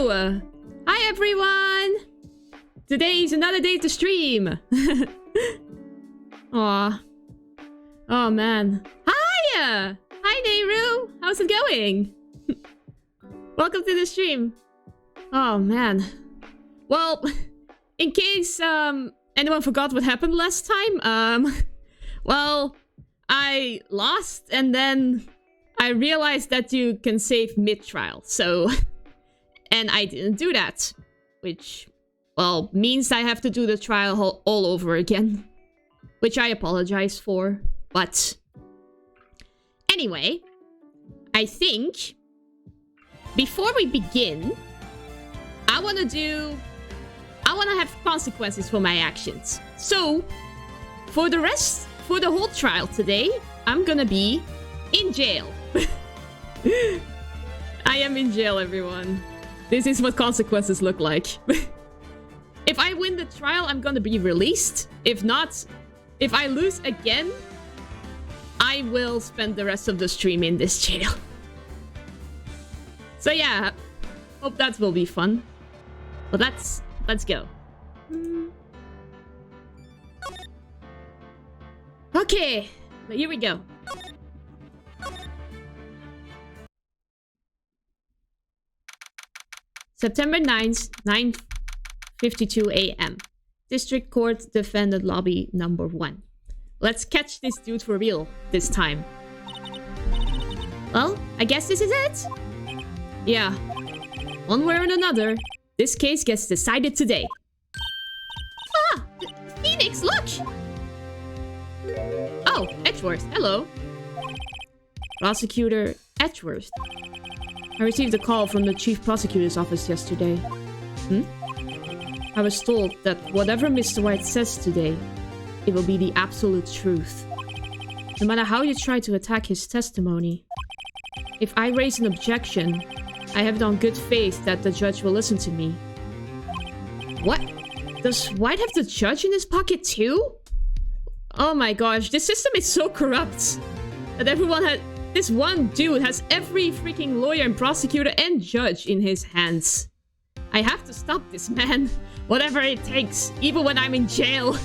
Hello! Hi everyone! Today is another day to stream. Aw. Oh man. Hiya! Hi Nehru! How's it going? Welcome to the stream. Oh man. Well, in case anyone forgot what happened last time, well, I lost and then I realized that you can save mid-trial, so... and I didn't do that, which, well, means I have to do the trial all over again. Which I apologize for, but... Anyway, I think... before we begin, I want to have consequences for my actions. So, for the whole trial today, I'm gonna be in jail. I am in jail, everyone. This is what consequences look like. If I win the trial, I'm gonna be released. If not, if I lose again, I will spend the rest of the stream in this jail. So yeah, hope that will be fun. But let's go. Okay, here we go. September 9th, 9:52 a.m. District Court Defendant Lobby number 1. Let's catch this dude for real this time. Well, I guess this is it. Yeah. One way or another, this case gets decided today. Ah! Phoenix, look! Oh, Edgeworth, hello. Prosecutor Edgeworth. I received a call from the Chief Prosecutor's office yesterday. I was told that whatever Mr. White says today, it will be the absolute truth. No matter how you try to attack his testimony. If I raise an objection, I have it on good faith that the judge will listen to me. What? Does White have the judge in his pocket too? Oh my gosh, this system is so corrupt. That everyone had... this one dude has every freaking lawyer and prosecutor and judge in his hands. I have to stop this man. Whatever it takes, even when I'm in jail.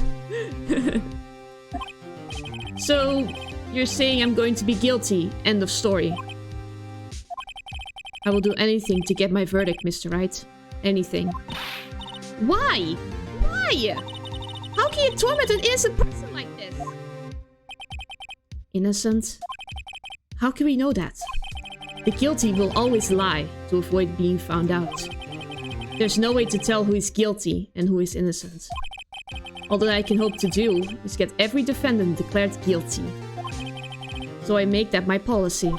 So, you're saying I'm going to be guilty. End of story. I will do anything to get my verdict, Mr. Wright. Anything. Why? Why? How can you torment an innocent person like this? Innocent? How can we know that? The guilty will always lie to avoid being found out. There's no way to tell who is guilty and who is innocent. All that I can hope to do is get every defendant declared guilty. So I make that my policy.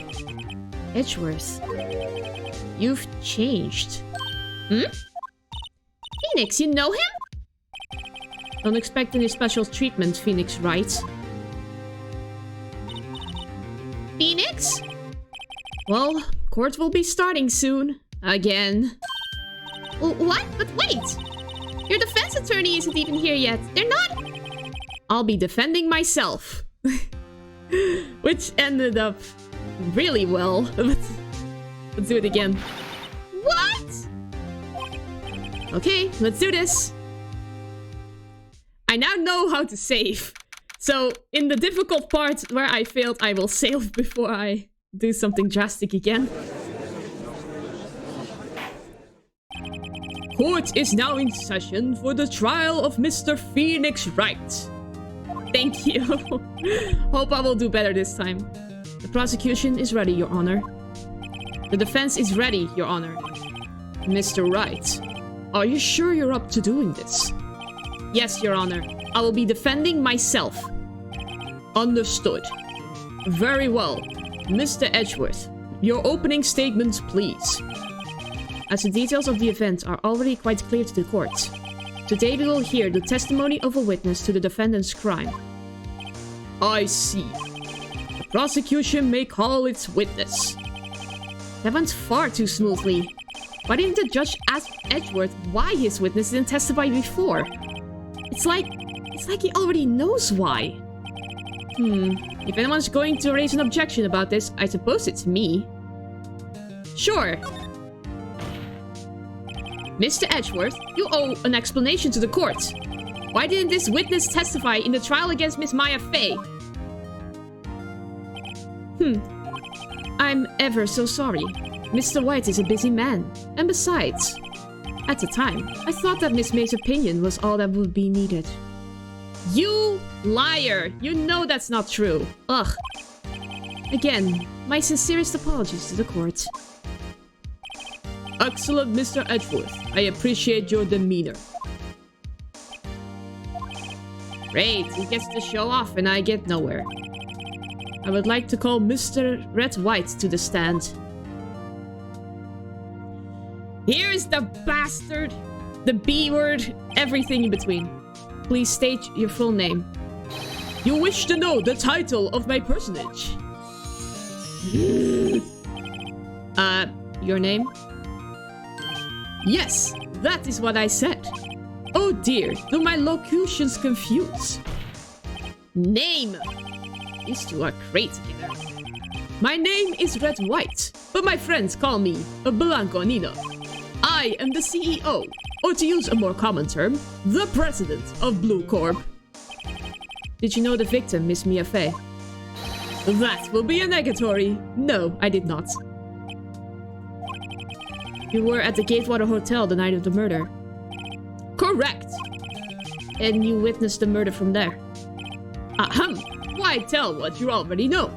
Edgeworth. You've changed. Phoenix, you know him? Don't expect any special treatment, Phoenix Wright. Phoenix? Well, court will be starting soon. Again. What? But wait! Your defense attorney isn't even here yet. They're not... I'll be defending myself. Which ended up really well. Let's do it again. What? Okay, let's do this. I now know how to save. So, in the difficult part where I failed, I will save before I do something drastic again. Court is now in session for the trial of Mr. Phoenix Wright. Thank you. Hope I will do better this time. The prosecution is ready, Your Honor. The defense is ready, Your Honor. Mr. Wright, are you sure you're up to doing this? Yes, Your Honor. I will be defending myself. Understood. Very well. Mr. Edgeworth, your opening statement, please. As the details of the event are already quite clear to the court, today we will hear the testimony of a witness to the defendant's crime. I see. The prosecution may call its witness. That went far too smoothly. Why didn't the judge ask Edgeworth why his witness didn't testify before? It's like he already knows why. If anyone's going to raise an objection about this, I suppose it's me. Sure. Mr. Edgeworth, you owe an explanation to the court. Why didn't this witness testify in the trial against Miss Maya Fey? I'm ever so sorry. Mr. White is a busy man. And besides, at the time, I thought that Miss May's opinion was all that would be needed. You liar! You know that's not true. Ugh. Again, my sincerest apologies to the court. Excellent, Mr. Edgeworth. I appreciate your demeanor. Great, he gets to show off and I get nowhere. I would like to call Mr. Red White to the stand. Here's the bastard! The B word, everything in between. Please state your full name. You wish to know the title of my personage? Your name? Yes, that is what I said. Oh dear, do my locutions confuse? Name! These two are great together. My name is Red White, but my friends call me a Blanco Nino. I am the CEO, or to use a more common term, the president of Blue Corp. Did you know the victim, Miss Mia Fey? That will be a negatory. No, I did not. You were at the Gatewater Hotel the night of the murder. Correct! And you witnessed the murder from there. Ahem! Why tell what you already know?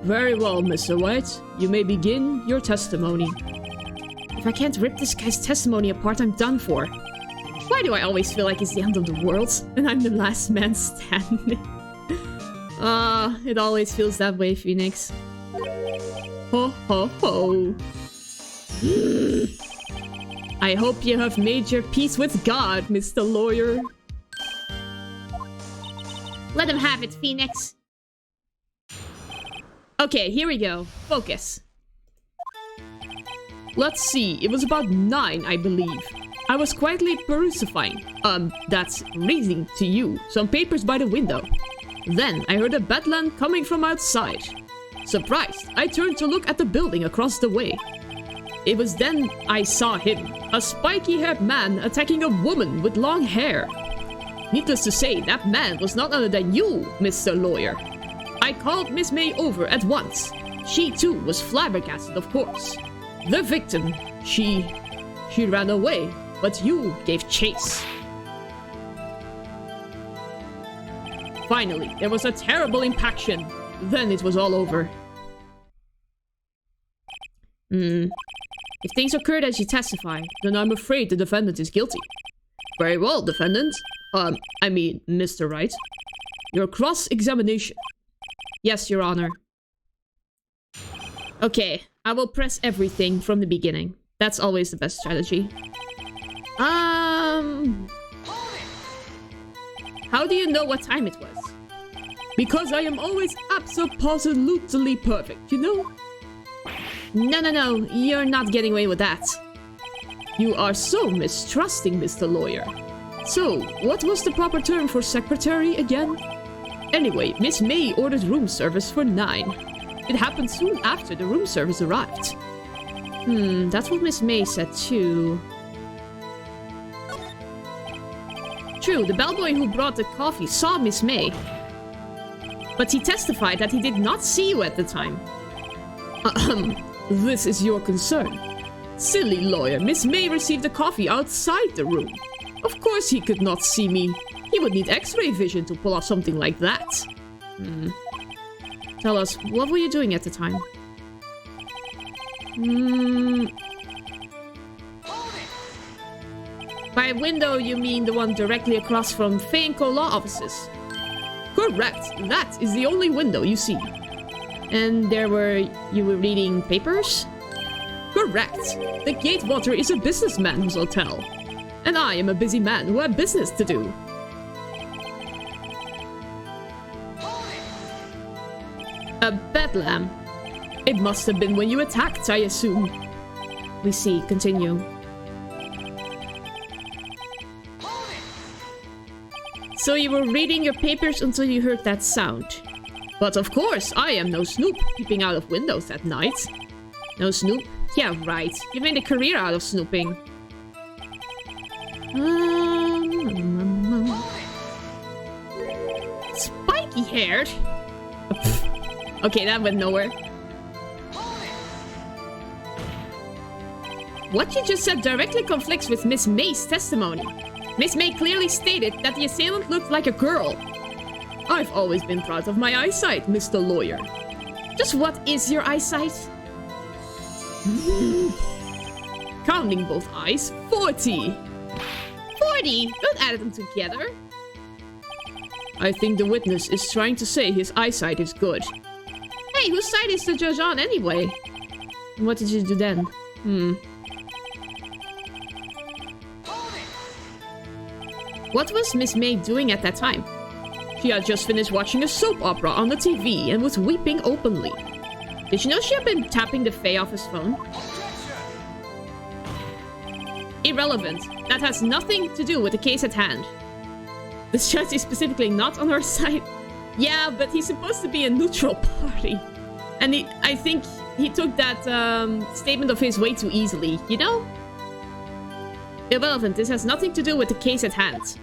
Very well, Mr. White. You may begin your testimony. If I can't rip this guy's testimony apart, I'm done for. Why do I always feel like it's the end of the world, and I'm the last man standing? It always feels that way, Phoenix. Ho ho ho. I hope you have made your peace with God, Mr. Lawyer. Let him have it, Phoenix. Okay, here we go. Focus. Let's see, it was about 9, I believe. I was quietly perusifying, that's reading to you, some papers by the window. Then I heard a bedlam coming from outside. Surprised, I turned to look at the building across the way. It was then I saw him, a spiky-haired man attacking a woman with long hair. Needless to say, that man was none other than you, Mr. Lawyer. I called Miss May over at once. She too was flabbergasted, of course. The victim, she ran away, but you gave chase. Finally, there was a terrible impaction. Then it was all over. If things occurred as you testify, then I'm afraid the defendant is guilty. Very well, defendant. I mean, Mr. Wright. Your cross-examination. Yes, Your Honor. Okay, I will press everything from the beginning. That's always the best strategy. How do you know what time it was? Because I am always absolutely perfect, you know? No, you're not getting away with that. You are so mistrusting, Mr. Lawyer. So, what was the proper term for secretary again? Anyway, Miss May ordered room service for 9. It happened soon after the room service arrived. That's what Miss May said too. True, the bellboy who brought the coffee saw Miss May. But he testified that he did not see you at the time. This is your concern. Silly lawyer, Miss May received the coffee outside the room. Of course he could not see me. He would need X-ray vision to pull off something like that. Tell us, what were you doing at the time? By window, you mean the one directly across from Feinco law offices? Correct. That is the only window you see. And you were reading papers? Correct. The Gatewater is a businessman's hotel. And I am a busy man who had business to do. A bedlam. It must have been when you attacked, I assume. We see. Continue. So you were reading your papers until you heard that sound. But of course, I am no snoop peeping out of windows at night. No snoop? Yeah, right. You made a career out of snooping. Spiky-haired? Okay, that went nowhere. What you just said directly conflicts with Miss May's testimony. Miss May clearly stated that the assailant looked like a girl. I've always been proud of my eyesight, Mr. Lawyer. Just what is your eyesight? Counting both eyes, 40. 40? Don't add them together. I think the witness is trying to say his eyesight is good. Hey, whose side is the judge on anyway? What did you do then? What was Miss May doing at that time? She had just finished watching a soap opera on the TV and was weeping openly. Did you know she had been tapping the Fae off his phone? Irrelevant. That has nothing to do with the case at hand. The judge is specifically not on her side. Yeah, but he's supposed to be a neutral party. And I think he took that statement of his way too easily, you know? Irrelevant. This has nothing to do with the case at hand.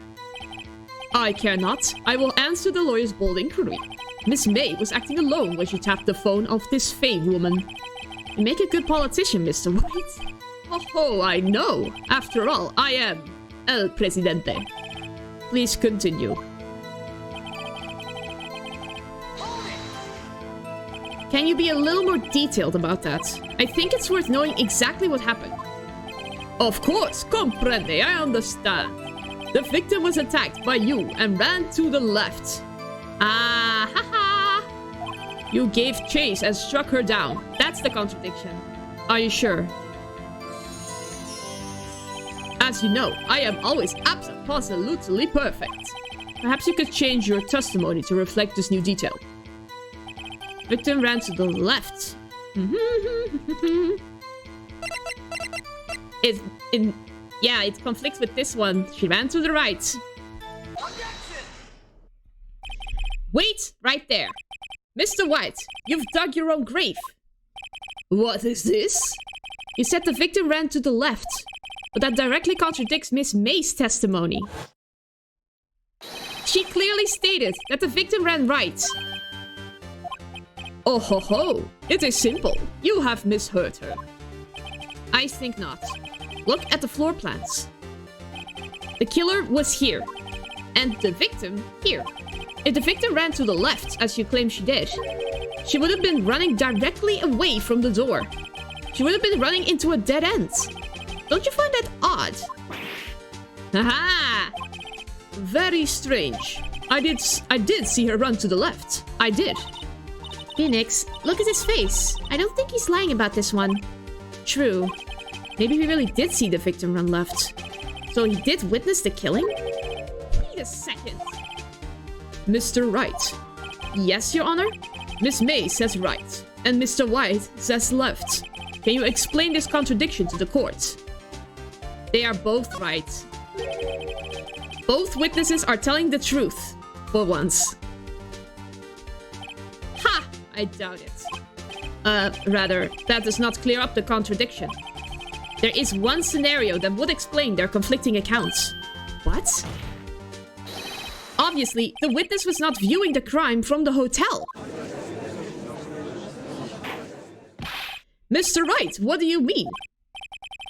I care not. I will answer the lawyer's bold inquiry. Miss May was acting alone when she tapped the phone of this Fae woman. You make a good politician, Mr. White. Oh, I know. After all, I am El Presidente. Please continue. Can you be a little more detailed about that? I think it's worth knowing exactly what happened. Of course, comprende, I understand. The victim was attacked by you and ran to the left. Ah, haha. You gave chase and struck her down. That's the contradiction. Are you sure? As you know, I am always absolutely perfect. Perhaps you could change your testimony to reflect this new detail. Victim ran to the left. Yeah, it conflicts with this one. She ran to the right. Wait, right there. Mr. White, you've dug your own grave. What is this? You said the victim ran to the left, but that directly contradicts Miss May's testimony. She clearly stated that the victim ran right. Oh ho ho, it is simple. You have misheard her. I think not. Look at the floor plans. The killer was here, and the victim here. If the victim ran to the left, as you claim she did, she would have been running directly away from the door. She would have been running into a dead end. Don't you find that odd? Haha! Very strange. I did see her run to the left. I did. Phoenix, look at his face. I don't think he's lying about this one. True. Maybe we really did see the victim run left. So he did witness the killing? Wait a second. Mr. Wright. Yes, Your Honor? Miss May says right, and Mr. White says left. Can you explain this contradiction to the court? They are both right. Both witnesses are telling the truth, for once. Ha! I doubt it. Rather, that does not clear up the contradiction. There is one scenario that would explain their conflicting accounts. What? Obviously, the witness was not viewing the crime from the hotel. Mr. Wright, what do you mean?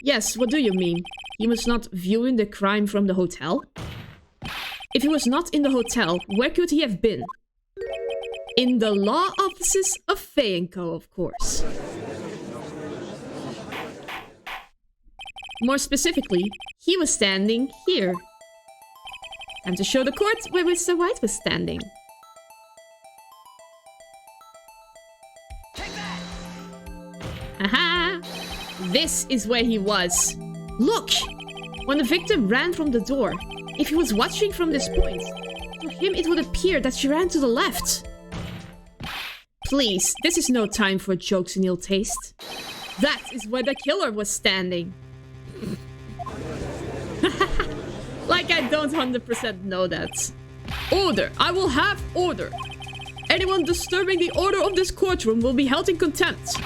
Yes, what do you mean? He was not viewing the crime from the hotel? If he was not in the hotel, where could he have been? In the law offices of Fae & Co, of course. More specifically, he was standing here. And to show the court where Mr. White was standing. Aha! This is where he was. Look! When the victim ran from the door, if he was watching from this point, to him it would appear that she ran to the left. Please, this is no time for jokes in ill taste. That is where the killer was standing. Like I don't 100% know that. Order! I will have order! Anyone disturbing the order of this courtroom will be held in contempt.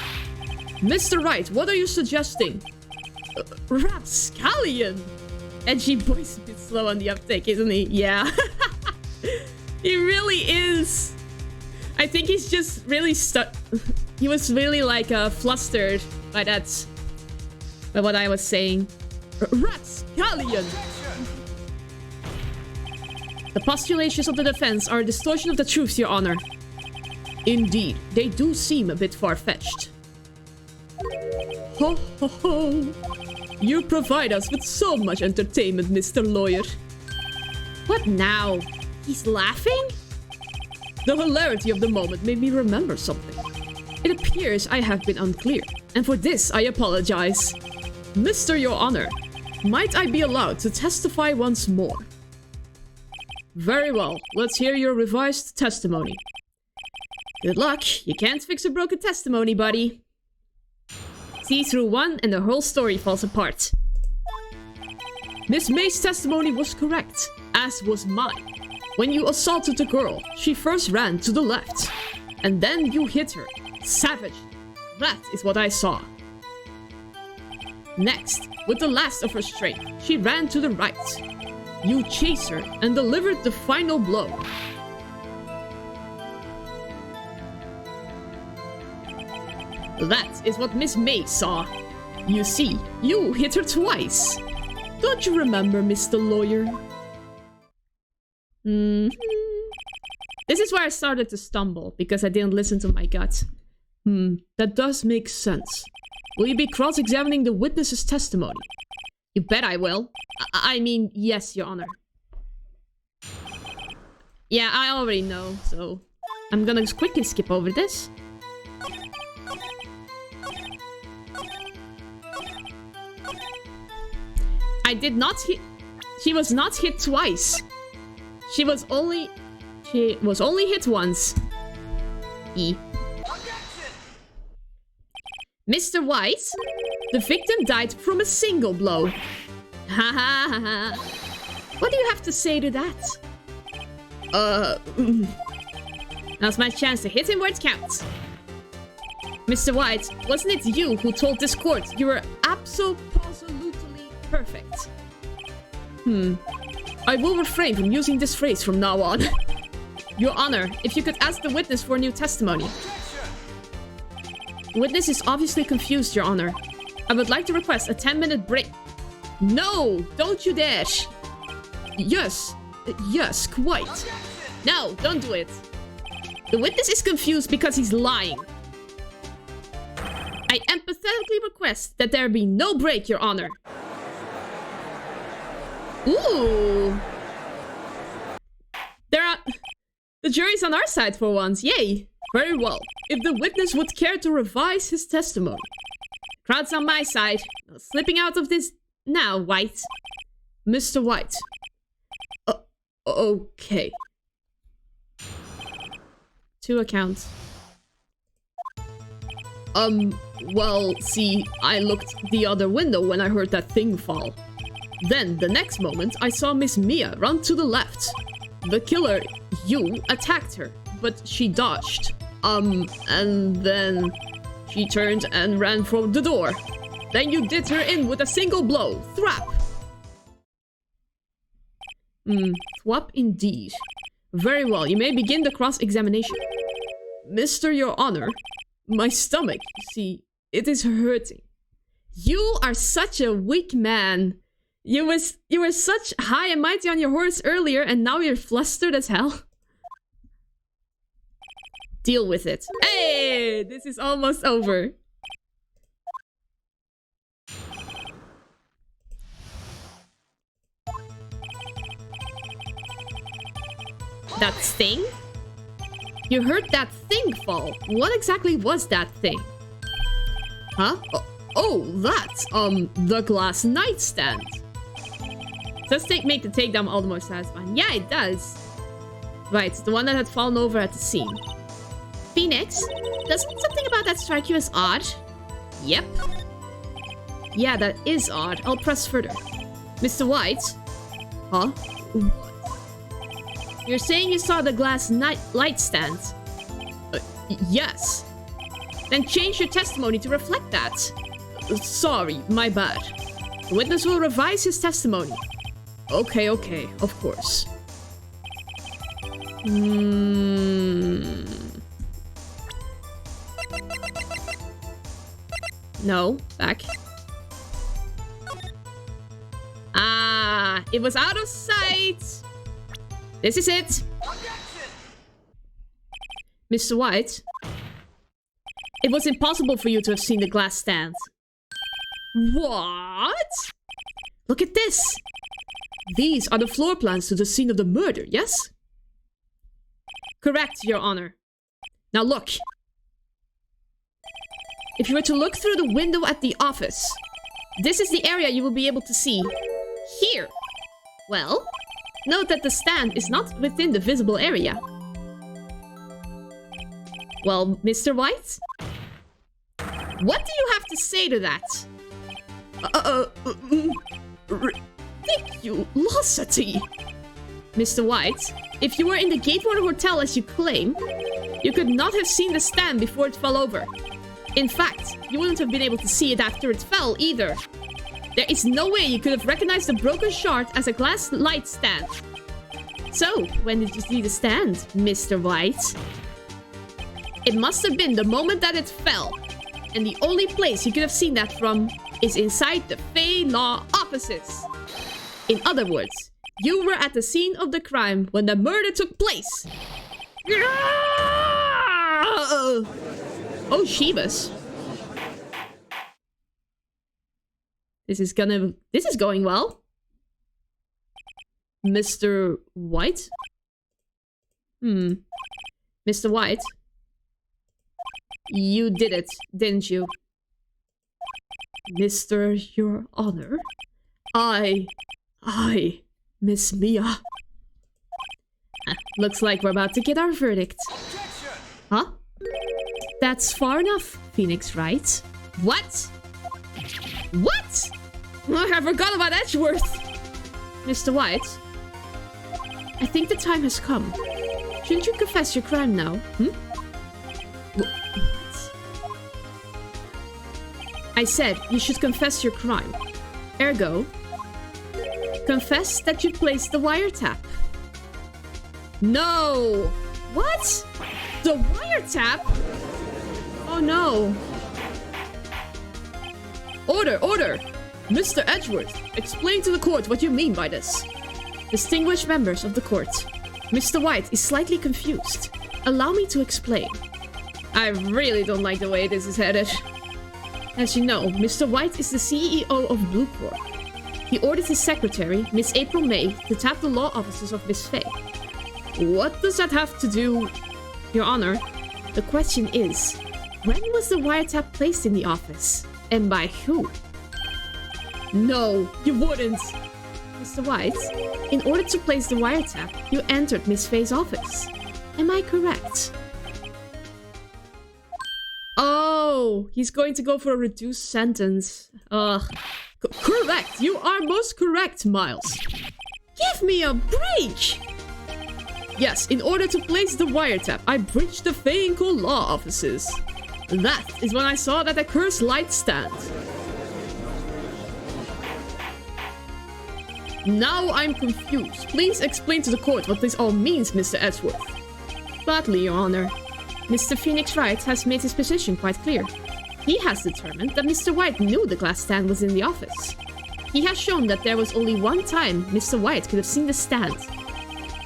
Mr. Wright, what are you suggesting? Rapscallion! Edgy boy's a bit slow on the uptake, isn't he? Yeah. He really is. I think he's just really stuck. He was really like flustered by that. By what I was saying. Ratscallion! The postulations of the defense are a distortion of the truth, Your Honor. Indeed, they do seem a bit far-fetched. Ho ho ho! You provide us with so much entertainment, Mr. Lawyer. What now? He's laughing? The hilarity of the moment made me remember something. It appears I have been unclear, and for this I apologize. Mr. Your Honor, might I be allowed to testify once more? Very well, let's hear your revised testimony. Good luck, you can't fix a broken testimony, buddy. See through one and the whole story falls apart. Miss May's testimony was correct, as was mine. When you assaulted the girl, she first ran to the left, and then you hit her. Savage. That is what I saw. Next, with the last of her strength, she ran to the right. You chased her and delivered the final blow. That is what Miss May saw. You see, you hit her twice. Don't you remember, Mr. Lawyer? This is where I started to stumble, because I didn't listen to my gut. That does make sense. Will you be cross-examining the witness's testimony? You bet I will. I mean, yes, Your Honor. Yeah, I already know, so... I'm gonna just quickly skip over this. I did not hit... She was not hit twice. She was only hit once. E. Mr. White, the victim died from a single blow. Ha ha ha ha. What do you have to say to that? Now's my chance to hit him where it counts. Mr. White, wasn't it you who told this court you were absolutely perfect? I will refrain from using this phrase from now on. Your Honor, if you could ask the witness for a new testimony. The witness is obviously confused, Your Honor. I would like to request a 10-minute break. No, don't you dare. Yes, quite. No, don't do it. The witness is confused because he's lying. I empathetically request that there be no break, Your Honor. Ooh. The jury's on our side for once, yay. Very well. If the witness would care to revise his testimony. Crowd's on my side. No slipping out of this now, White. Mr. White. Okay. 2 accounts. Well, see, I looked the other window when I heard that thing fall. Then, the next moment, I saw Miss Mia run to the left. The killer, you, attacked her, but she dodged. And then she turned and ran for the door. Then you did her in with a single blow. Thwap! Thwap indeed. Very well, you may begin the cross-examination. Mr. Your Honor, my stomach, you see, it is hurting. You are such a weak man. You were such high and mighty on your horse earlier, and now you're flustered as hell. Deal with it. Hey, this is almost over. That thing? You heard that thing fall. What exactly was that thing? Huh? Oh, that's, the glass nightstand. Does make the takedown all the more satisfying? Yeah, it does. Right, the one that had fallen over at the scene. Phoenix, does something about that strike you as odd? Yep. Yeah, that is odd. I'll press further. Mr. White? Huh? What? You're saying you saw the glass light stand? Yes. Then change your testimony to reflect that. Sorry, my bad. The witness will revise his testimony. Okay, okay, of course. No, back. Ah, it was out of sight. This is it. Mr. White, it was impossible for you to have seen the glass stand. What? Look at this. These are the floor plans to the scene of the murder, yes? Correct, Your Honor. Now look. If you were to look through the window at the office, this is the area you will be able to see. Here. Well, note that the stand is not within the visible area. Well, Mr. White? What do you have to say to that? Ridiculosity. Mr. White, if you were in the Gatewater Hotel as you claim, you could not have seen the stand before it fell over. In fact, you wouldn't have been able to see it after it fell either. There is no way you could have recognized the broken shard as a glass light stand. So, when did you see the stand, Mr. White? It must have been the moment that it fell. And the only place you could have seen that from is inside the Fey Law offices. In other words, you were at the scene of the crime when the murder took place. Oh, Shivas. This is going well. Mr. White? Mr. White? You did it, didn't you? Mr. Your Honor? I, Miss Mia. Looks like we're about to get our verdict. Huh? That's far enough, Phoenix Wright. What? What? I forgot about Edgeworth. Mr. White? I think the time has come. Shouldn't you confess your crime now? What? I said you should confess your crime. Ergo, confess that you placed the wiretap. No! What? The wiretap? Oh no. Order, order! Mr. Edgeworth, explain to the court what you mean by this. Distinguished members of the court, Mr. White is slightly confused. Allow me to explain. I really don't like the way this is headed. As you know, Mr. White is the CEO of Bluecore. He ordered his secretary, Miss April May, to tap the law offices of Miss Faye. What does that have to do... Your Honor, the question is, when was the wiretap placed in the office? And by who? No, you wouldn't! Mr. White, in order to place the wiretap, you entered Miss Faye's office. Am I correct? Oh, he's going to go for a reduced sentence. Correct! You are most correct, Miles. Give me a break! Yes, in order to place the wiretap, I breached the Phoenix law offices. That is when I saw that accursed light stand. Now I'm confused. Please explain to the court what this all means, Mr. Edgeworth. Gladly, Your Honor. Mr. Phoenix Wright has made his position quite clear. He has determined that Mr. White knew the glass stand was in the office. He has shown that there was only one time Mr. White could have seen the stand.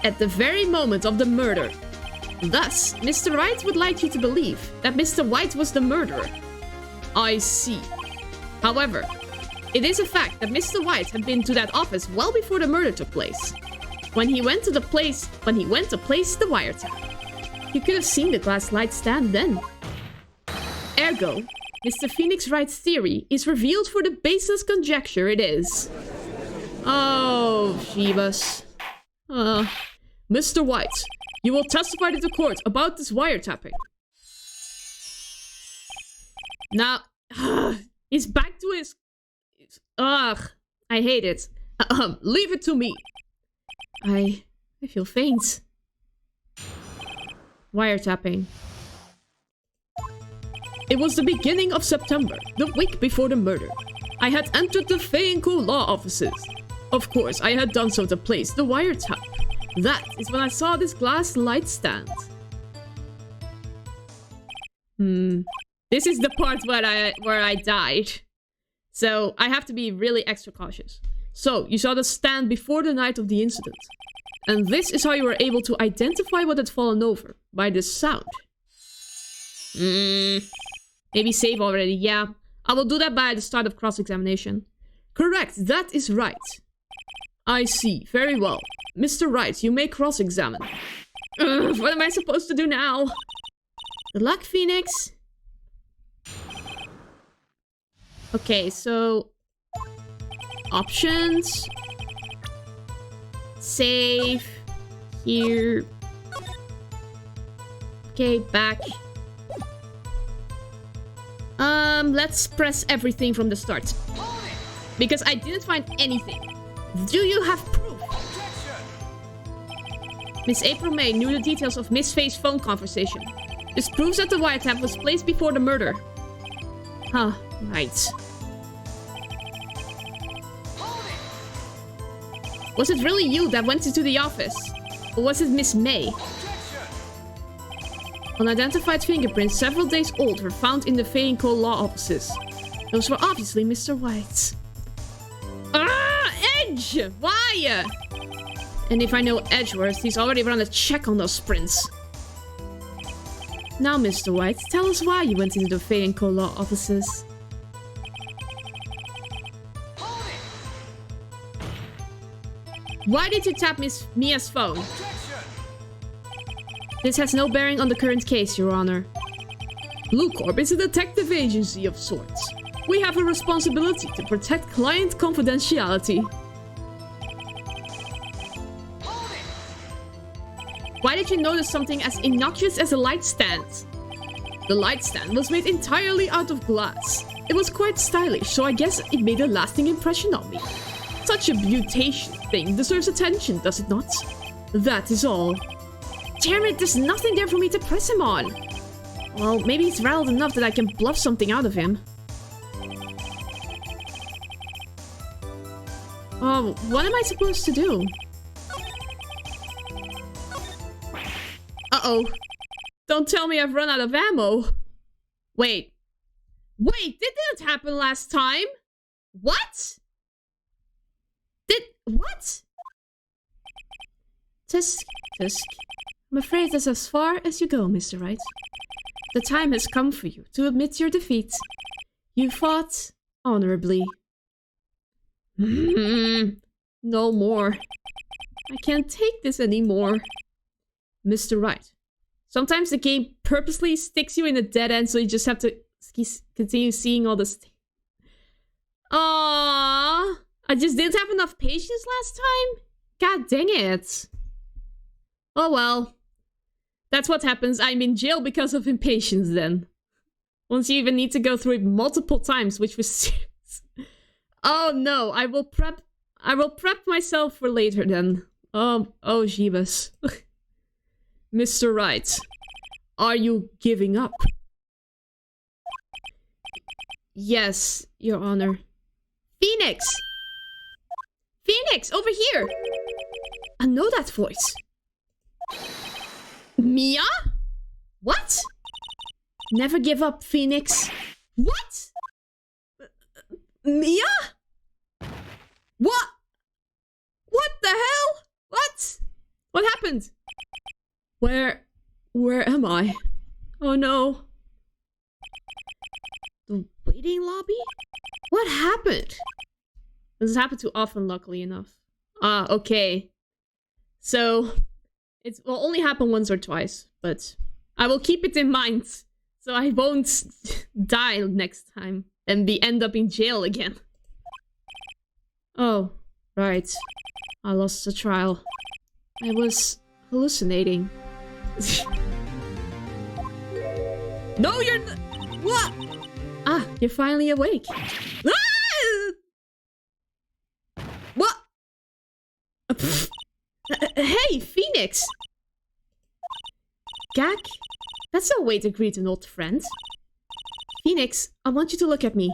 At the very moment of the murder. Thus, Mr. Wright would like you to believe that Mr. White was the murderer. I see. However, it is a fact that Mr. White had been to that office well before the murder took place. When he went to place the wiretap, he could have seen the glass light stand then. Ergo, Mr. Phoenix Wright's theory is revealed for the baseless conjecture it is. Oh, Shivas. Mr. White, you will testify to the court about this wiretapping. Now, he's back to his... Ugh, I hate it. Leave it to me. I feel faint. Wiretapping. It was the beginning of September, the week before the murder. I had entered the Feinko law offices. Of course, I had done so to place the wiretap. That is when I saw this glass light stand. This is the part where I died. So I have to be really extra cautious. So, you saw the stand before the night of the incident. And this is how you were able to identify what had fallen over. By this sound. Maybe save already, yeah. I will do that by the start of cross-examination. Correct, that is right. I see, very well. Mr. Wright, you may cross-examine. What am I supposed to do now? Good luck, Phoenix. Okay, so... options. Save. Here. Okay, back. Let's press everything from the start. Because I didn't find anything. Do you have proof? Miss April May knew the details of Miss Faye's phone conversation. This proves that the wiretap was placed before the murder. Huh, right. Was it really you that went into the office? Or was it Miss May? Unidentified fingerprints several days old were found in the Phoenix law offices. Those were obviously Mr. White's. Ah, Edge! Why? And if I know Edgeworth, he's already run a check on those prints. Now, Mr. White, tell us why you went into the Phoenix law offices. Why did you tap Miss Mia's phone? This has no bearing on the current case, Your Honor. Blue Corp is a detective agency of sorts. We have a responsibility to protect client confidentiality. Why did you notice something as innocuous as a light stand? The light stand was made entirely out of glass. It was quite stylish, so I guess it made a lasting impression on me. Such a beautation thing deserves attention, does it not? That is all. Damn it, there's nothing there for me to press him on. Well, maybe he's rattled enough that I can bluff something out of him. Oh, what am I supposed to do? Uh-oh. Don't tell me I've run out of ammo. Wait. Wait, did that happen last time? What? What? Tisk, tisk. I'm afraid that's as far as you go, Mr. Wright. The time has come for you to admit your defeat. You fought honorably. No more. I can't take this anymore. Mr. Wright. Sometimes the game purposely sticks you in a dead end, so you just have to continue seeing all this. Aww. I just didn't have enough patience last time? God dang it. Oh well. That's what happens. I'm in jail because of impatience then. Once you even need to go through it multiple times, which was serious. Oh no, I will prep myself for later then. Oh Jeebus. Mr. Wright, are you giving up? Yes, Your Honor. Phoenix! Phoenix, over here! I know that voice. Mia? What? Never give up, Phoenix. What? Mia? What? What the hell? What? What happened? Where am I? Oh no. The waiting lobby? What happened? This has happened too often, luckily enough. Ah, okay. So, it will only happen once or twice, but I will keep it in mind, so I won't die next time and end up in jail again. Oh, right. I lost the trial. I was hallucinating. No, you're not. What? Ah, you're finally awake. Ah! What? Hey, Phoenix! Gak? That's no way to greet an old friend. Phoenix, I want you to look at me.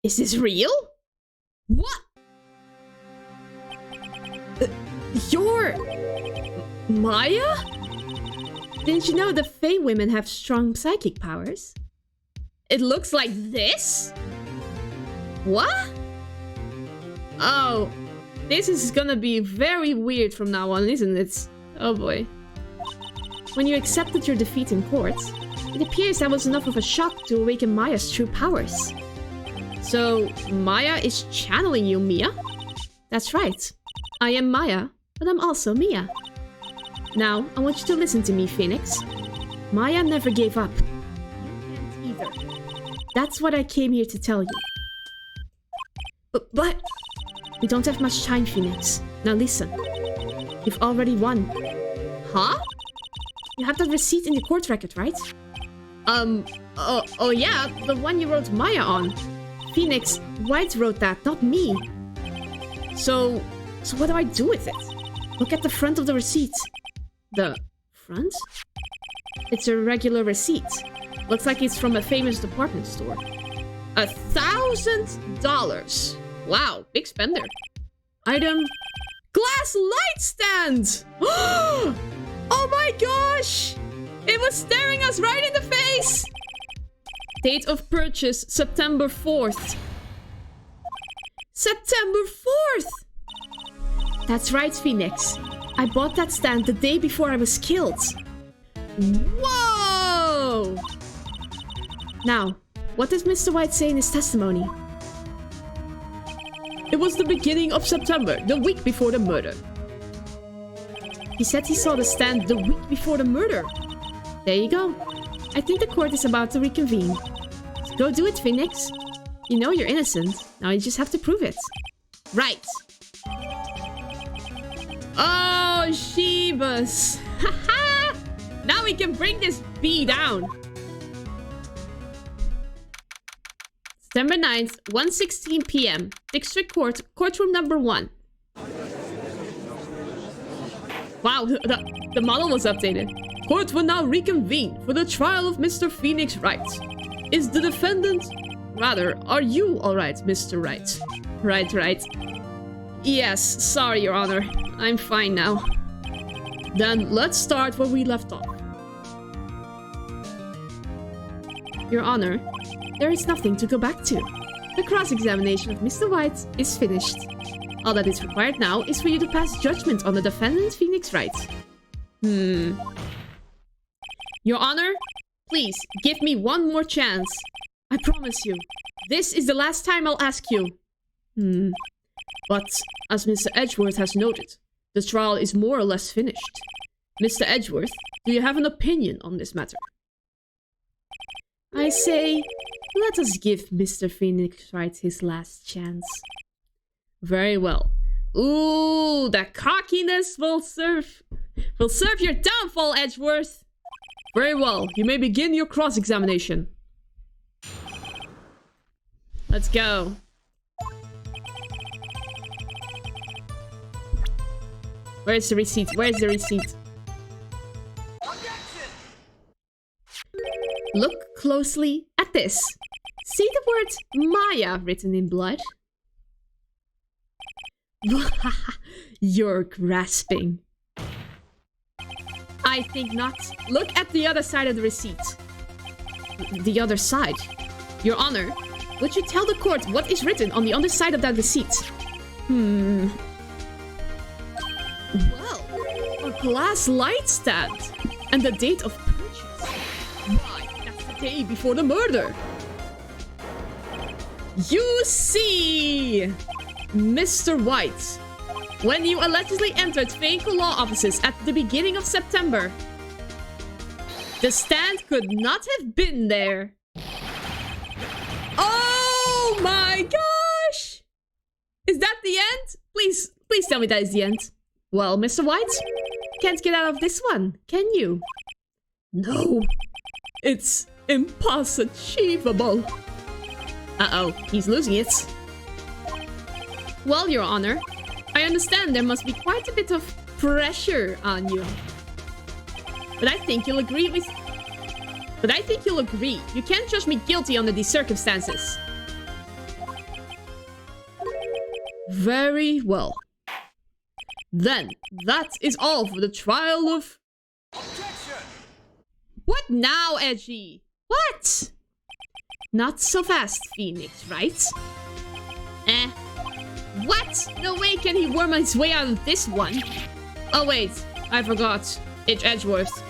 Is this real? What? You're... Maya? Didn't you know the Fae women have strong psychic powers? It looks like this? What? Oh, this is gonna be very weird from now on, isn't it? Oh boy. When you accepted your defeat in court, it appears that was enough of a shock to awaken Maya's true powers. So, Maya is channeling you, Mia? That's right. I am Maya, but I'm also Mia. Now, I want you to listen to me, Phoenix. Maya never gave up. You can't either. That's what I came here to tell you. But... We don't have much time, Phoenix. Now listen. You've already won. Huh? You have that receipt in the court record, right? Oh yeah, the one you wrote Maya on. Phoenix Wright wrote that, not me. So what do I do with it? Look at the front of the receipt. The front? It's a regular receipt. Looks like it's from a famous department store. $1,000. Wow, big spender. Item... Glass light stand! Oh my gosh! It was staring us right in the face! Date of purchase, September 4th. September 4th! That's right, Phoenix. I bought that stand the day before I was killed. Whoa! Now, what does Mr. White say in his testimony? It was the beginning of September, the week before the murder. He said he saw the stand the week before the murder. There you go. I think the court is about to reconvene. So go do it, Phoenix. You know you're innocent. Now you just have to prove it. Right. Oh, Shebus. Haha! Now we can bring this bee down. September 9th, 1:16 p.m. District Court, courtroom number 1. Wow, the model was updated. Court will now reconvene for the trial of Mr. Phoenix Wright. Is the defendant... Rather, are you alright, Mr. Wright? Right. Yes, sorry, Your Honor. I'm fine now. Then let's start where we left off. Your Honor, there is nothing to go back to. The cross-examination of Mr. White is finished. All that is required now is for you to pass judgment on the defendant, Phoenix Wright. Your Honor, please, give me one more chance. I promise you, this is the last time I'll ask you. But, as Mr. Edgeworth has noted, the trial is more or less finished. Mr. Edgeworth, do you have an opinion on this matter? I say, let us give Mr. Phoenix Wright his last chance. Very well. Ooh, that cockiness will serve your downfall, Edgeworth. Very well, you may begin your cross-examination. Let's go. Where's the receipt? Where's the receipt? Look closely at this. See the word Maya written in blood? You're grasping. I think not. Look at the other side of the receipt. The other side? Your Honor, would you tell the court what is written on the underside of that receipt? Well, a glass light stand. And the date of purchase. Why, that's the day before the murder. You see, Mr. White, when you allegedly entered Phoenix law offices at the beginning of September, the stand could not have been there. Oh my gosh! Is that the end? Please tell me that is the end. Well, Mr. White, can't get out of this one, can you? No, it's impossible. Uh-oh, he's losing it. Well, Your Honor, I understand there must be quite a bit of pressure on you. But I think you'll agree. You can't judge me guilty under these circumstances. Very well. Then, that is all for the trial of... Objection! What now, Edgy? What? Not so fast, Phoenix, right? Eh. What? No way can he worm his way out of this one. Oh wait, I forgot. It's Edgeworth.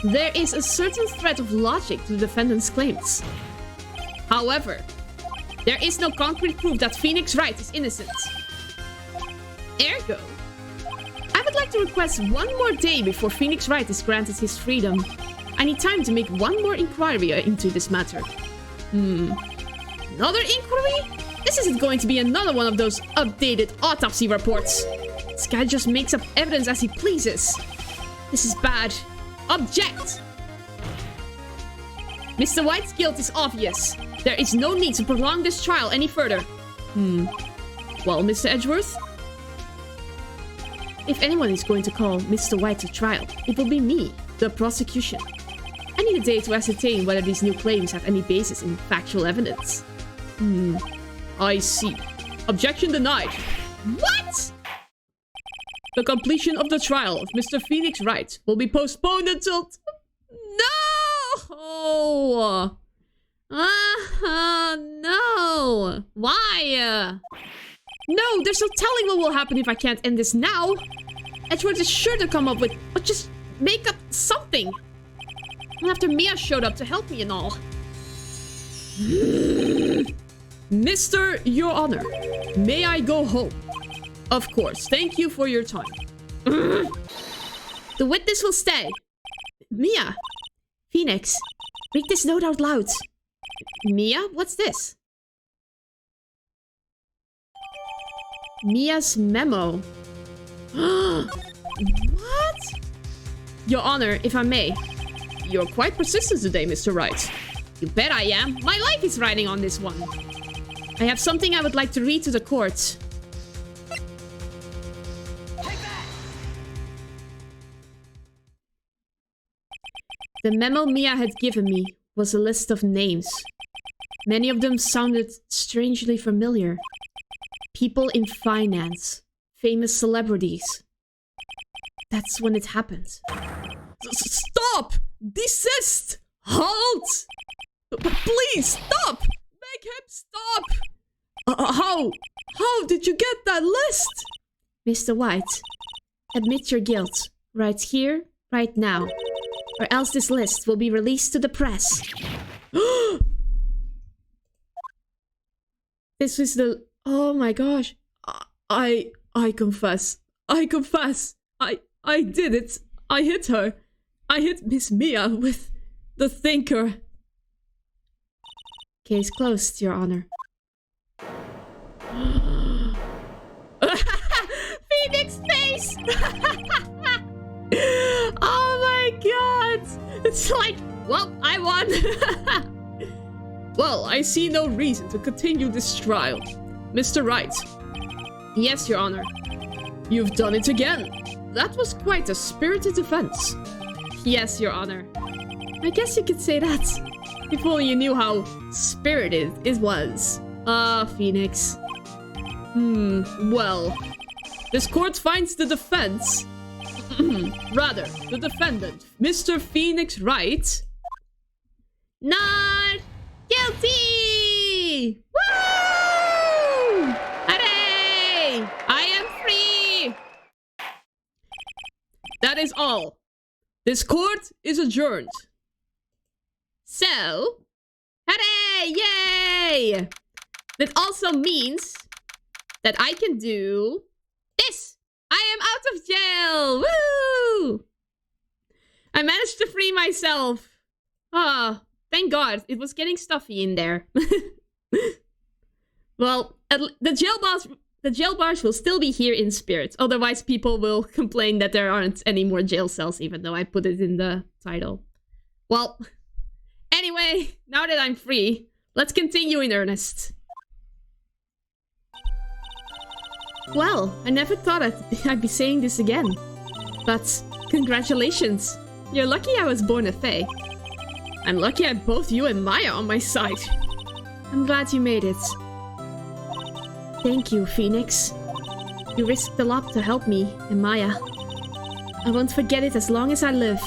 There is a certain thread of logic to the defendant's claims. However, there is no concrete proof that Phoenix Wright is innocent. Ergo, I would like to request one more day before Phoenix Wright is granted his freedom. I need time to make one more inquiry into this matter. Another inquiry? This isn't going to be another one of those updated autopsy reports. This guy just makes up evidence as he pleases. This is bad. Object! Mr. White's guilt is obvious. There is no need to prolong this trial any further. Well, Mr. Edgeworth? If anyone is going to call Mr. White to trial, it will be me, the prosecution. I need a day to ascertain whether these new claims have any basis in factual evidence. I see. Objection denied. What? The completion of the trial of Mr. Phoenix Wright will be postponed until... No! No! Why? No, there's no telling what will happen if I can't end this now. Edgeworth is sure to come up with... But just make up something. And after Mia showed up to help me and all. Mr. Your Honor, may I go home? Of course, thank you for your time. The witness will stay. Mia. Phoenix, read this note out loud. Mia, what's this? Mia's memo. What? Your Honor, if I may. You're quite persistent today, Mr. Wright. You bet I am. My life is riding on this one. I have something I would like to read to the court. The memo Mia had given me was a list of names. Many of them sounded strangely familiar. People in finance. Famous celebrities. That's when it happened. Stop! Desist! Halt! Please, stop! Make him stop! How did you get that list? Mr. White, admit your guilt. Right here, right now. Or else this list will be released to the press. This was the... Oh my gosh. I confess. I confess. I did it. I hit her. I hit Miss Mia with the thinker. Case closed, Your Honor. Phoenix face! Oh my god! It's like, well, I won! Well, I see no reason to continue this trial. Mr. Wright. Yes, Your Honor. You've done it again. That was quite a spirited defense. Yes, Your Honor. I guess you could say that. If only you knew how spirited it was. Phoenix. Well. This court finds the defense... rather, the defendant, Mr. Phoenix Wright... not guilty! Woo! Hooray! I am free! That is all. This court is adjourned. So, hooray! Yay! That also means that I can do this. I am out of jail. Woo! I managed to free myself. Ah, thank God. It was getting stuffy in there. Well, the jail bars will still be here in spirit. Otherwise, people will complain that there aren't any more jail cells, even though I put it in the title. Well, anyway, now that I'm free, let's continue in earnest. Well, I never thought I'd be saying this again. But, congratulations. You're lucky I was born a fae. I'm lucky I have both you and Maya on my side. I'm glad you made it. Thank you, Phoenix. You risked a lot to help me and Maya. I won't forget it as long as I live.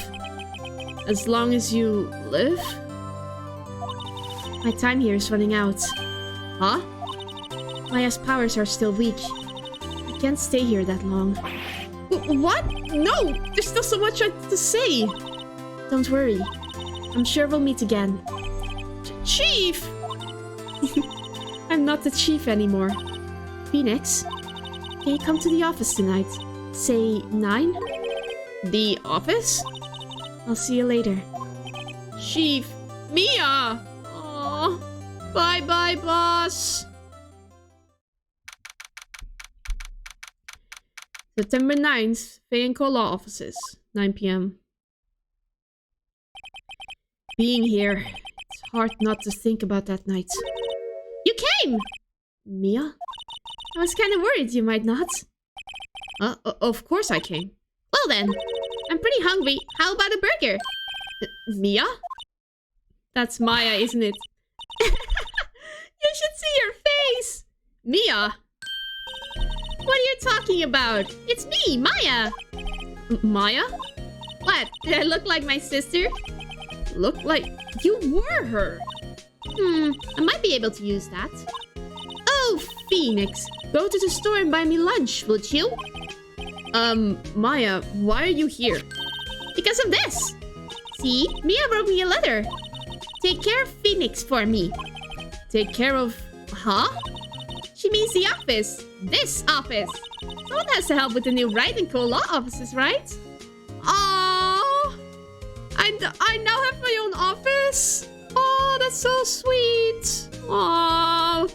As long as you live? My time here is running out. Huh? Maya's powers are still weak. I can't stay here that long. What? No! There's still so much to say! Don't worry. I'm sure we'll meet again. Chief! I'm not the chief anymore. Phoenix, can you come to the office tonight? Say 9? The office? I'll see you later. Chief! Mia! Aww. Bye-bye, boss! September 9th, Phoenix Law offices, 9 p.m. Being here, it's hard not to think about that night. You came! Mia? I was kind of worried you might not. Of course I came. Well then, I'm pretty hungry. How about a burger? Mia? That's Maya, isn't it? You should see your face! Mia! What are you talking about? It's me, Maya! Maya? What? Did I look like my sister? Look like you were her. I might be able to use that. Oh, Phoenix, go to the store and buy me lunch, would you? Maya, why are you here? Because of this. See, Mia wrote me a letter. Take care of Phoenix for me. Take care of... Huh? She means the office. This office. Someone has to help with the new writing co-law offices, right? Aww. I now have my own office. Oh, that's so sweet. Aww.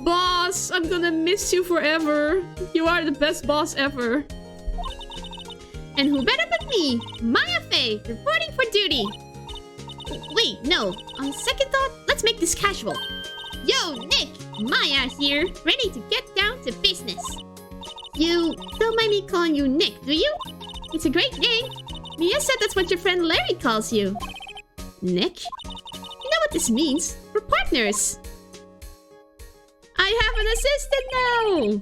Boss, I'm gonna miss you forever. You are the best boss ever. And who better but me, Maya Faye, reporting for duty. Wait, no. On second thought, let's make this casual. Yo, Nick! Maya here, ready to get down to business. You don't mind me calling you Nick, do you? It's a great name. Mia said that's what your friend Larry calls you. Nick? You know what this means? We're partners. I have an assistant now!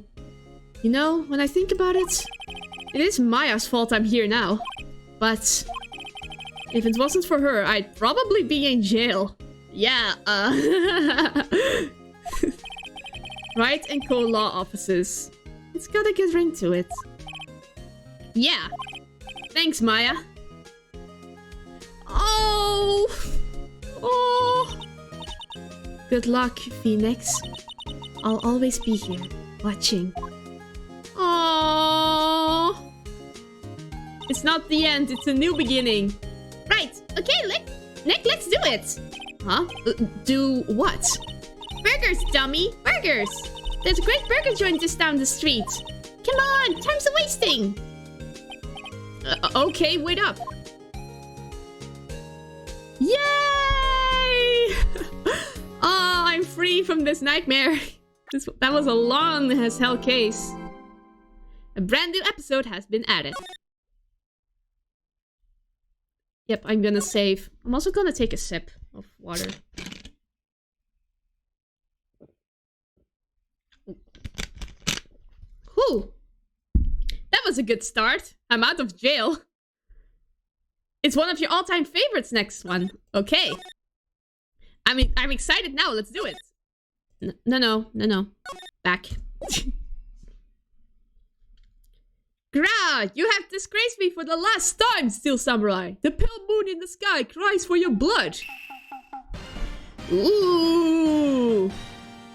You know, when I think about it, it is Maya's fault I'm here now. But if it wasn't for her, I'd probably be in jail. Yeah, Right and co-law offices. It's got a good ring to it. Yeah. Thanks, Maya. Oh! Oh! Good luck, Phoenix. I'll always be here, watching. Oh! It's not the end, it's a new beginning. Right, okay, Nick, let's do it. Huh? Do what? Burgers, dummy! Burgers! There's a great burger joint just down the street. Come on, time's a wasting. Okay, wait up. Yay! Oh, I'm free from this nightmare. That was a long as hell case. A brand new episode has been added. Yep, I'm gonna save. I'm also gonna take a sip of water. Whew. That was a good start. I'm out of jail. It's one of your all-time favorites, next one. Okay. I'm excited now. Let's do it. No. Back. Gra! You have disgraced me for the last time, Steel Samurai. The pale moon in the sky cries for your blood. Ooh.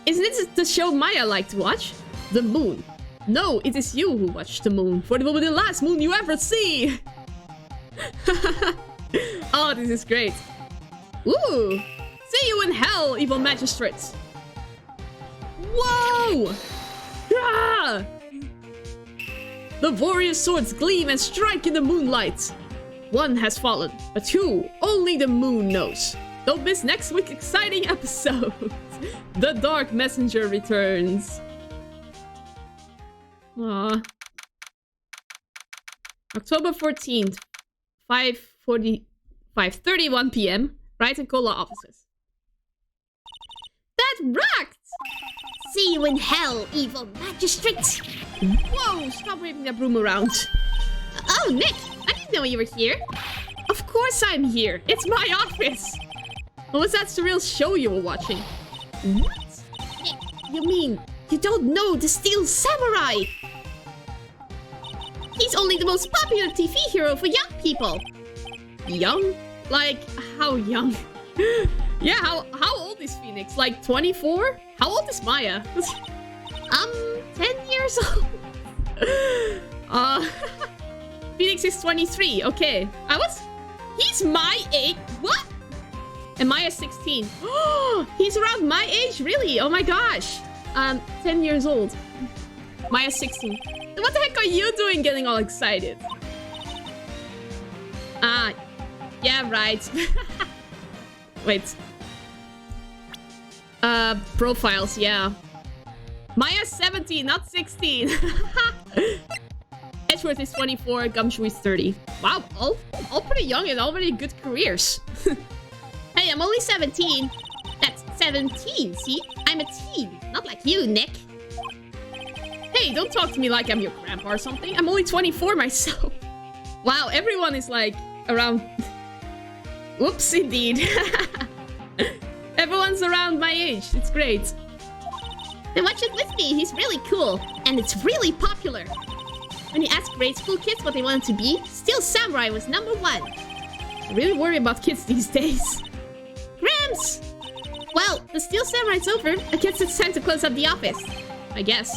Isn't this the show Maya liked to watch? The moon. No, it is you who watched the moon, for it will be the last moon you ever see. Oh, this is great. Ooh. See you in hell, evil magistrates. Whoa! Ah! The warrior swords gleam and strike in the moonlight. One has fallen, but who? Only the moon knows. Don't miss next week's exciting episode. The Dark Messenger returns. Aww. October 14th, 5:31 p.m. Right and Cola offices. That rocked! See you in hell, evil magistrate. Whoa, stop waving that broom around. Oh, Nick, I didn't know you were here. Of course I'm here. It's my office. What was that surreal show you were watching? What? Nick, you mean you don't know the Steel Samurai? He's only the most popular TV hero for young people. Young? Like, how young? Yeah, how old is Phoenix? Like 24? How old is Maya? 10 years old. Phoenix is 23. Okay. He's my age. What? And Maya's 16. Oh, he's around my age? Really? Oh my gosh. 10 years old. Maya's 16. What the heck are you doing getting all excited? Yeah, right. Wait. Profiles, yeah. Maya's 17, not 16. Edgeworth is 24, Gumshoe is 30. Wow, all pretty young and already good careers. Hey, I'm only 17. That's 17, see? I'm a teen, not like you, Nick. Hey, don't talk to me like I'm your grandpa or something. I'm only 24 myself. Wow, everyone is like around... Whoops, indeed. Everyone's around my age. It's great. Then watch it with me. He's really cool. And it's really popular. When you ask grade school kids what they wanted to be, Steel Samurai was #1. I really worry about kids these days. Grams! Well, the Steel Samurai's over. I guess it's time to close up the office. I guess.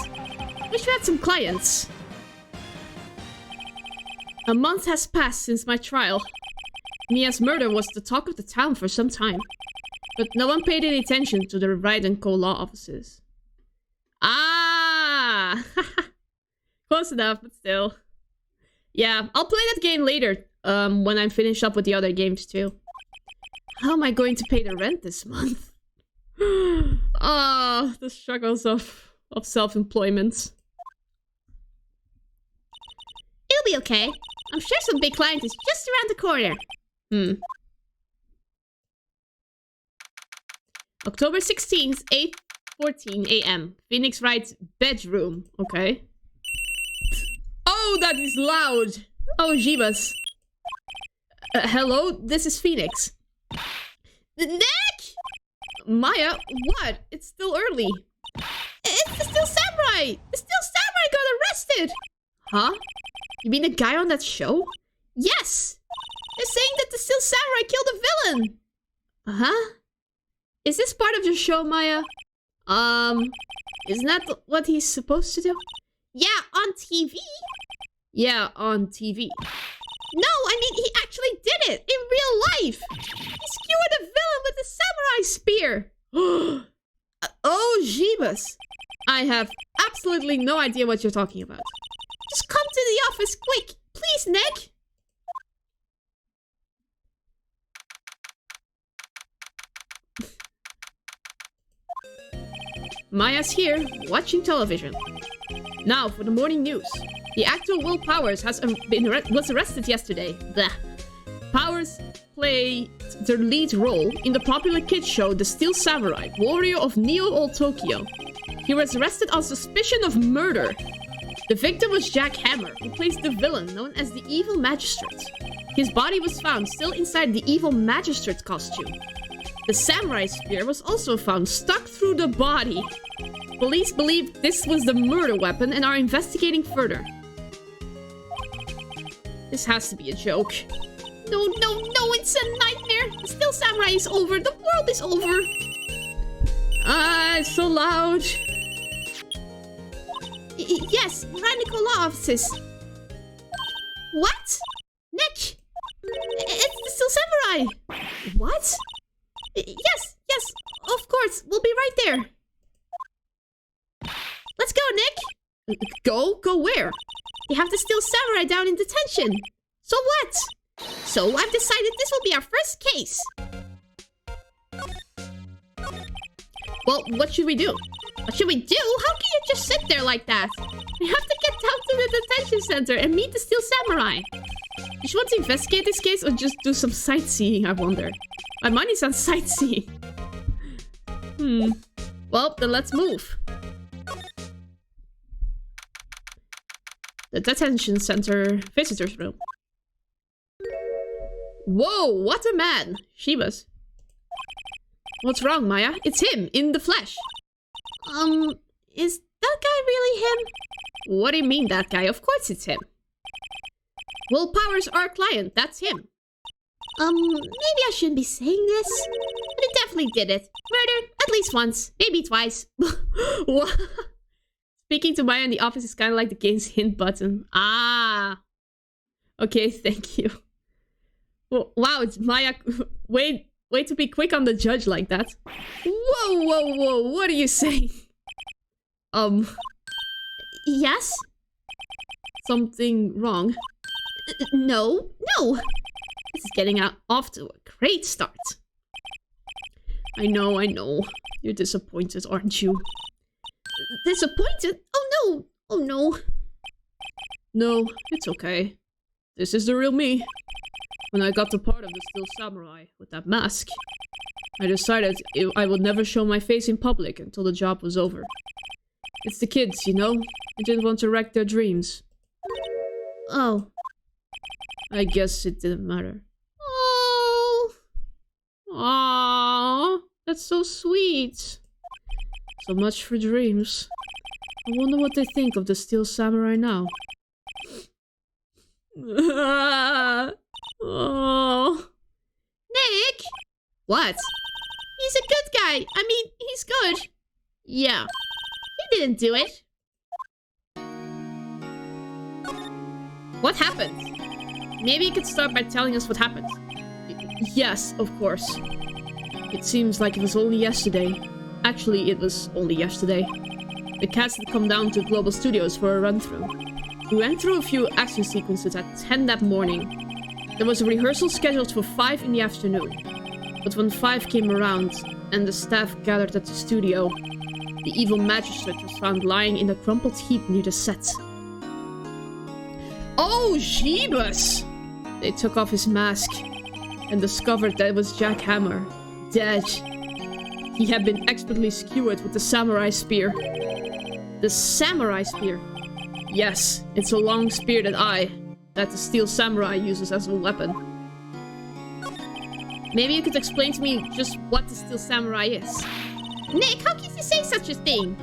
Wish we had some clients. A month has passed since my trial. Mia's murder was the talk of the town for some time. But no one paid any attention to the Wright & Co. law offices. Ah! Close enough, but still. Yeah, I'll play that game later. When I'm finished up with the other games too. How am I going to pay the rent this month? Ah, the struggles of self-employment. It'll be okay. I'm sure some big client is just around the corner. October 16th, 8:14 a.m. Phoenix Wright's bedroom. Okay. Oh, that is loud. Oh, Jeebus. Hello, this is Phoenix. Nick! Maya, what? It's still early. It's the Steel Samurai! The Steel Samurai got arrested! Huh? You mean the guy on that show? Yes! They're saying that the Steel Samurai killed a villain! Huh? Is this part of your show, Maya? Isn't that what he's supposed to do? Yeah, on TV. Yeah, on TV. No, I mean, he actually did it in real life. He skewered a villain with a samurai spear. Oh, Jeebus. I have absolutely no idea what you're talking about. Just come to the office quick. Please, Nick. Maya's here, watching television. Now for the morning news. The actor Will Powers was arrested yesterday. Blah. Powers played the lead role in the popular kids show The Steel Samurai, Warrior of Neo Old Tokyo. He was arrested on suspicion of murder. The victim was Jack Hammer, who plays the villain known as the Evil Magistrate. His body was found still inside the Evil Magistrate costume. The samurai spear was also found stuck through the body. Police believe this was the murder weapon and are investigating further. This has to be a joke. No, it's a nightmare. The Steel Samurai is over. The world is over. Ah, it's so loud. Yes, Radical Law offices. What? Nick! It's the Steel Samurai! What? Yes, of course. We'll be right there. Let's go, Nick! Go? Go where? They have the Steel Samurai down in detention. So what? So I've decided this will be our first case. Well, what should we do? What should we do? How can you just sit there like that? We have to get down to the detention center and meet the Steel Samurai. You should want to investigate this case or just do some sightseeing, I wonder. My money's on sightseeing. Well, then let's move. The detention center visitor's room. Whoa, what a man! Shivas. What's wrong, Maya? It's him, in the flesh. Is that guy really him? What do you mean, that guy? Of course it's him. Willpower's our client, that's him. Maybe I shouldn't be saying this, but he definitely did it. Murdered at least once, maybe twice. What? Speaking to Maya in the office is kind of like the game's hint button. Ah. Okay, thank you. Well, wow, it's Maya. Way to be quick on the judge like that. Whoa, what are you saying? Yes? Something wrong? No. This is getting off to a great start. I know. You're disappointed, aren't you? Disappointed? Oh no. No, it's okay. This is the real me. When I got the part of the Steel Samurai with that mask, I decided I would never show my face in public until the job was over. It's the kids, you know? I didn't want to wreck their dreams. Oh. I guess it didn't matter. Oh. Aww, that's so sweet. So much for dreams. I wonder what they think of the Steel Samurai now. Oh. Nick! What? He's a good guy. I mean, he's good. Yeah. He didn't do it. What happened? Maybe you could start by telling us what happened. Yes, of course. It seems like it was only yesterday. Actually, it was only yesterday. The cats had come down to Global Studios for a run-through. We went through a few action sequences at 10 that morning. There was a rehearsal scheduled for 5 in the afternoon. But when 5 came around, and the staff gathered at the studio, the evil magistrate was found lying in a crumpled heap near the set. Oh, Jeebus! They took off his mask and discovered that it was Jack Hammer, dead. He had been expertly skewered with the samurai spear. The samurai spear? Yes, it's a long spear that the Steel Samurai uses as a weapon. Maybe you could explain to me just what the Steel Samurai is. Nick, how can you say such a thing?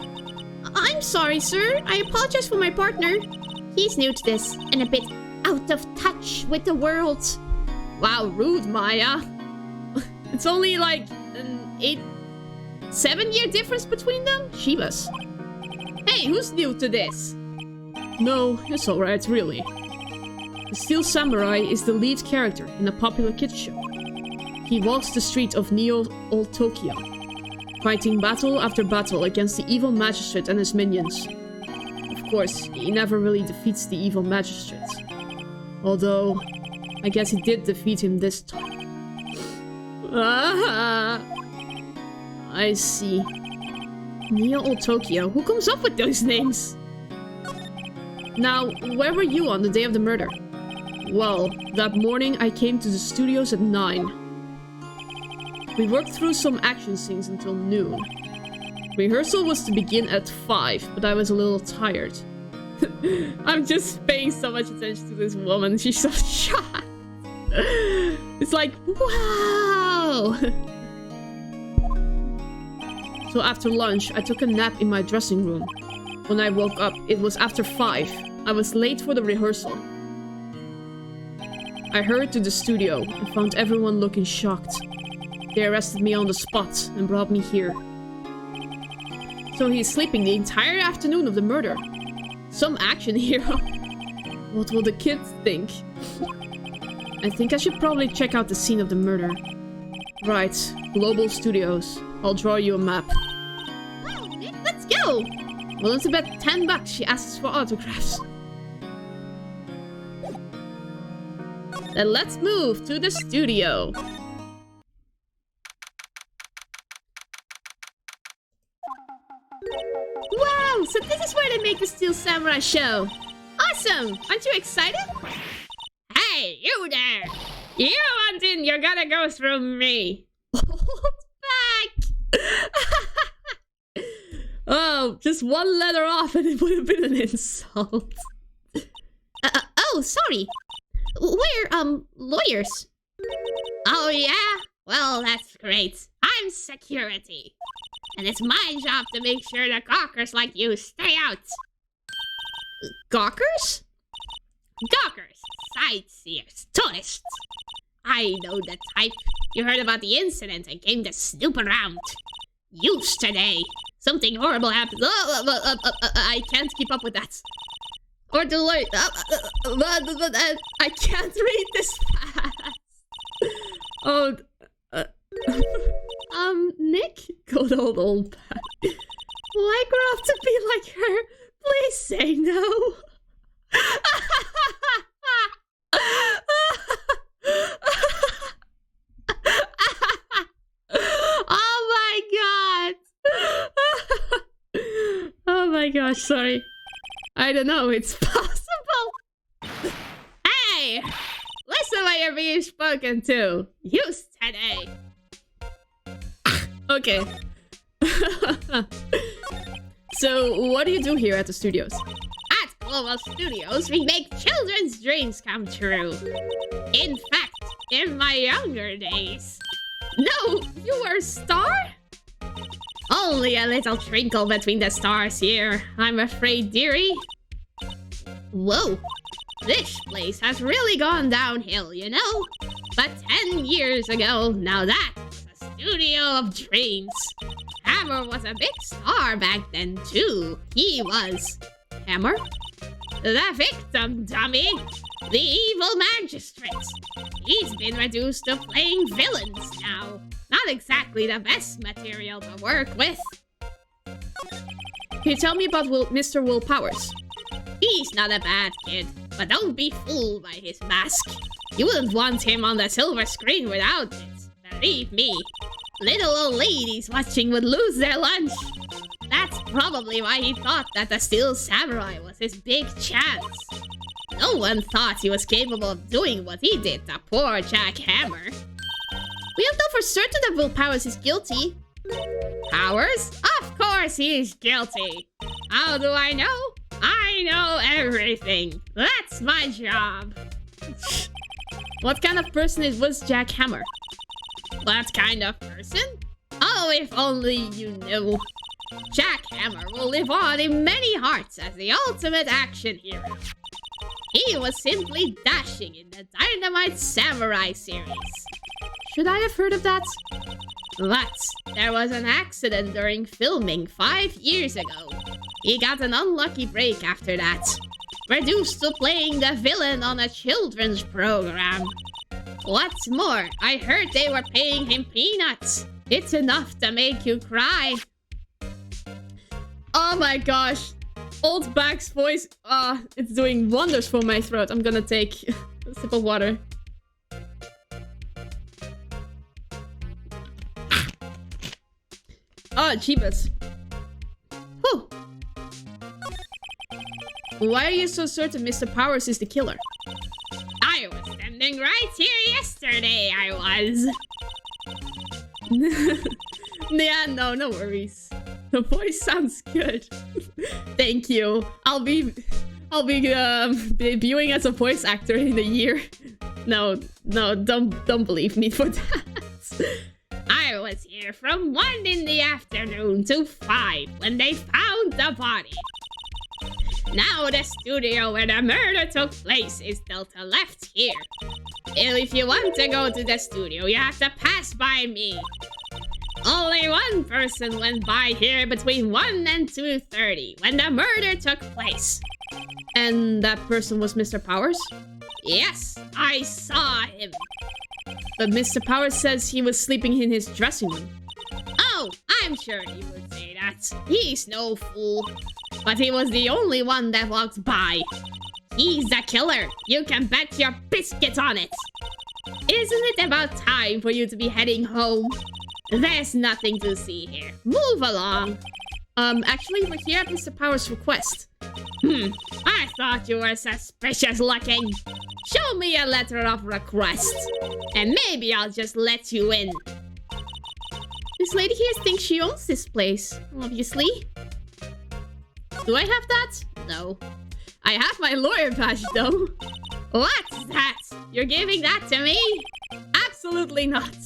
I'm sorry, sir. I apologize for my partner. He's new to this and a bit out of touch with the world. Wow, rude, Maya. It's only like an 7-year difference between them? Shivas. Hey, who's new to this? No, it's alright, really. The Steel Samurai is the lead character in a popular kids show. He walks the street of Old Tokyo, fighting battle after battle against the evil magistrate and his minions. Of course, he never really defeats the evil magistrate. Although, I guess he did defeat him this time. Ah, I see. Old Tokyo, who comes up with those names? Now, where were you on the day of the murder? Well, that morning I came to the studios at 9. We worked through some action scenes until noon. Rehearsal was to begin at 5, but I was a little tired. I'm just paying so much attention to this woman. She's so shocked. It's like, wow! So after lunch, I took a nap in my dressing room. When I woke up, it was after 5. I was late for the rehearsal. I hurried to the studio and found everyone looking shocked. They arrested me on the spot and brought me here. So he's sleeping the entire afternoon of the murder. Some action hero. What will the kids think? I think I should probably check out the scene of the murder. Right, Global Studios. I'll draw you a map. Oh, Nick, let's go! Willing to bet $10 she asks for autographs. Then let's move to the studio. Wow, so this is where they make the Steel Samurai show. Awesome! Aren't you excited? Hey, you there! You want in, you're gonna go through me. Hold back! Oh, just one letter off and it would have been an insult. Oh, sorry. We're, lawyers. Oh, yeah? Well, that's great. I'm security. And it's my job to make sure the gawkers like you stay out. Gawkers? Gawkers, sightseers, tourists. I know the type. You heard about the incident and came to snoop around. Yesterday, something horrible happened. I can't keep up with that. Or the lawyer. I can't read this fast. Oh, Nick? Good old Pat. Will I grow up to be like her? Please say no. Oh my god. Oh my gosh, sorry. I don't know, it's possible. Hey! Listen when you're being spoken to. Use today. Okay. So, what do you do here at the studios? At Global Studios, we make children's dreams come true. In fact, in my younger days. No, you were a star? Only a little twinkle between the stars here, I'm afraid, dearie. Whoa. This place has really gone downhill, you know? But 10 years ago, now that was a studio of dreams. Hammer was a big star back then, too. He was. Hammer? The victim, dummy. The evil magistrate. He's been reduced to playing villains now. Not exactly the best material to work with. Can you tell me about Mr. Will Powers? He's not a bad kid, but don't be fooled by his mask. You wouldn't want him on the silver screen without it. Believe me. Little old ladies watching would lose their lunch. That's probably why he thought that the Steel Samurai was his big chance. No one thought he was capable of doing what he did to poor Jack Hammer. We don't know for certain that Will Powers is guilty. Powers? Of course he's guilty. How do I know? I know everything. That's my job. What kind of person was Jack Hammer? What kind of person? Oh, if only you knew. Jack Hammer will live on in many hearts as the ultimate action hero. He was simply dashing in the Dynamite Samurai series. Should I have heard of that? But there was an accident during filming 5 years ago. He got an unlucky break after that. Reduced to playing the villain on a children's program. What's more, I heard they were paying him peanuts. It's enough to make you cry. Oh my gosh. Old Bag's voice, it's doing wonders for my throat. I'm gonna take a sip of water. Oh, Jeebus. Whew. Why are you so certain Mr. Powers is the killer? I was standing right here yesterday, I was. Yeah, no worries. The voice sounds good. Thank you. I'll be debuting as a voice actor in a year. No, don't believe me for that. I was here from 1 in the afternoon to 5 when they found the body. Now the studio where the murder took place is to the left here. If you want to go to the studio, you have to pass by me. Only one person went by here between 1 and 2:30 when the murder took place. And that person was Mr. Powers? Yes, I saw him. But Mr. Powers says he was sleeping in his dressing room. Oh, I'm sure he would say that. He's no fool. But he was the only one that walked by. He's the killer. You can bet your biscuit on it. Isn't it about time for you to be heading home? There's nothing to see here. Move along. Actually, we're here at Mr. Powers' request. I thought you were suspicious looking. Show me a letter of request, and maybe I'll just let you in. This lady here thinks she owns this place, obviously. Do I have that? No. I have my lawyer badge, though. What's that? You're giving that to me? Absolutely not.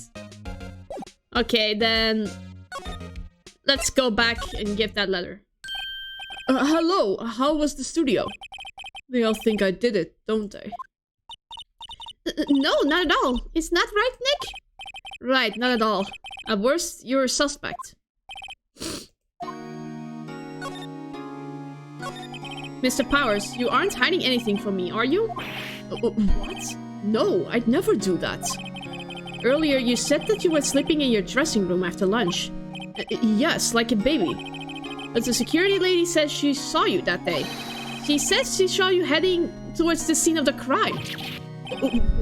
Okay, then... let's go back and give that letter. Hello, how was the studio? They all think I did it, don't they? No, not at all. It's not right, Nick? Right, not at all. At worst, you're a suspect. Mr. Powers, you aren't hiding anything from me, are you? What? No, I'd never do that. Earlier, you said that you were sleeping in your dressing room after lunch. Yes, like a baby. But the security lady says she saw you that day. She says she saw you heading towards the scene of the crime.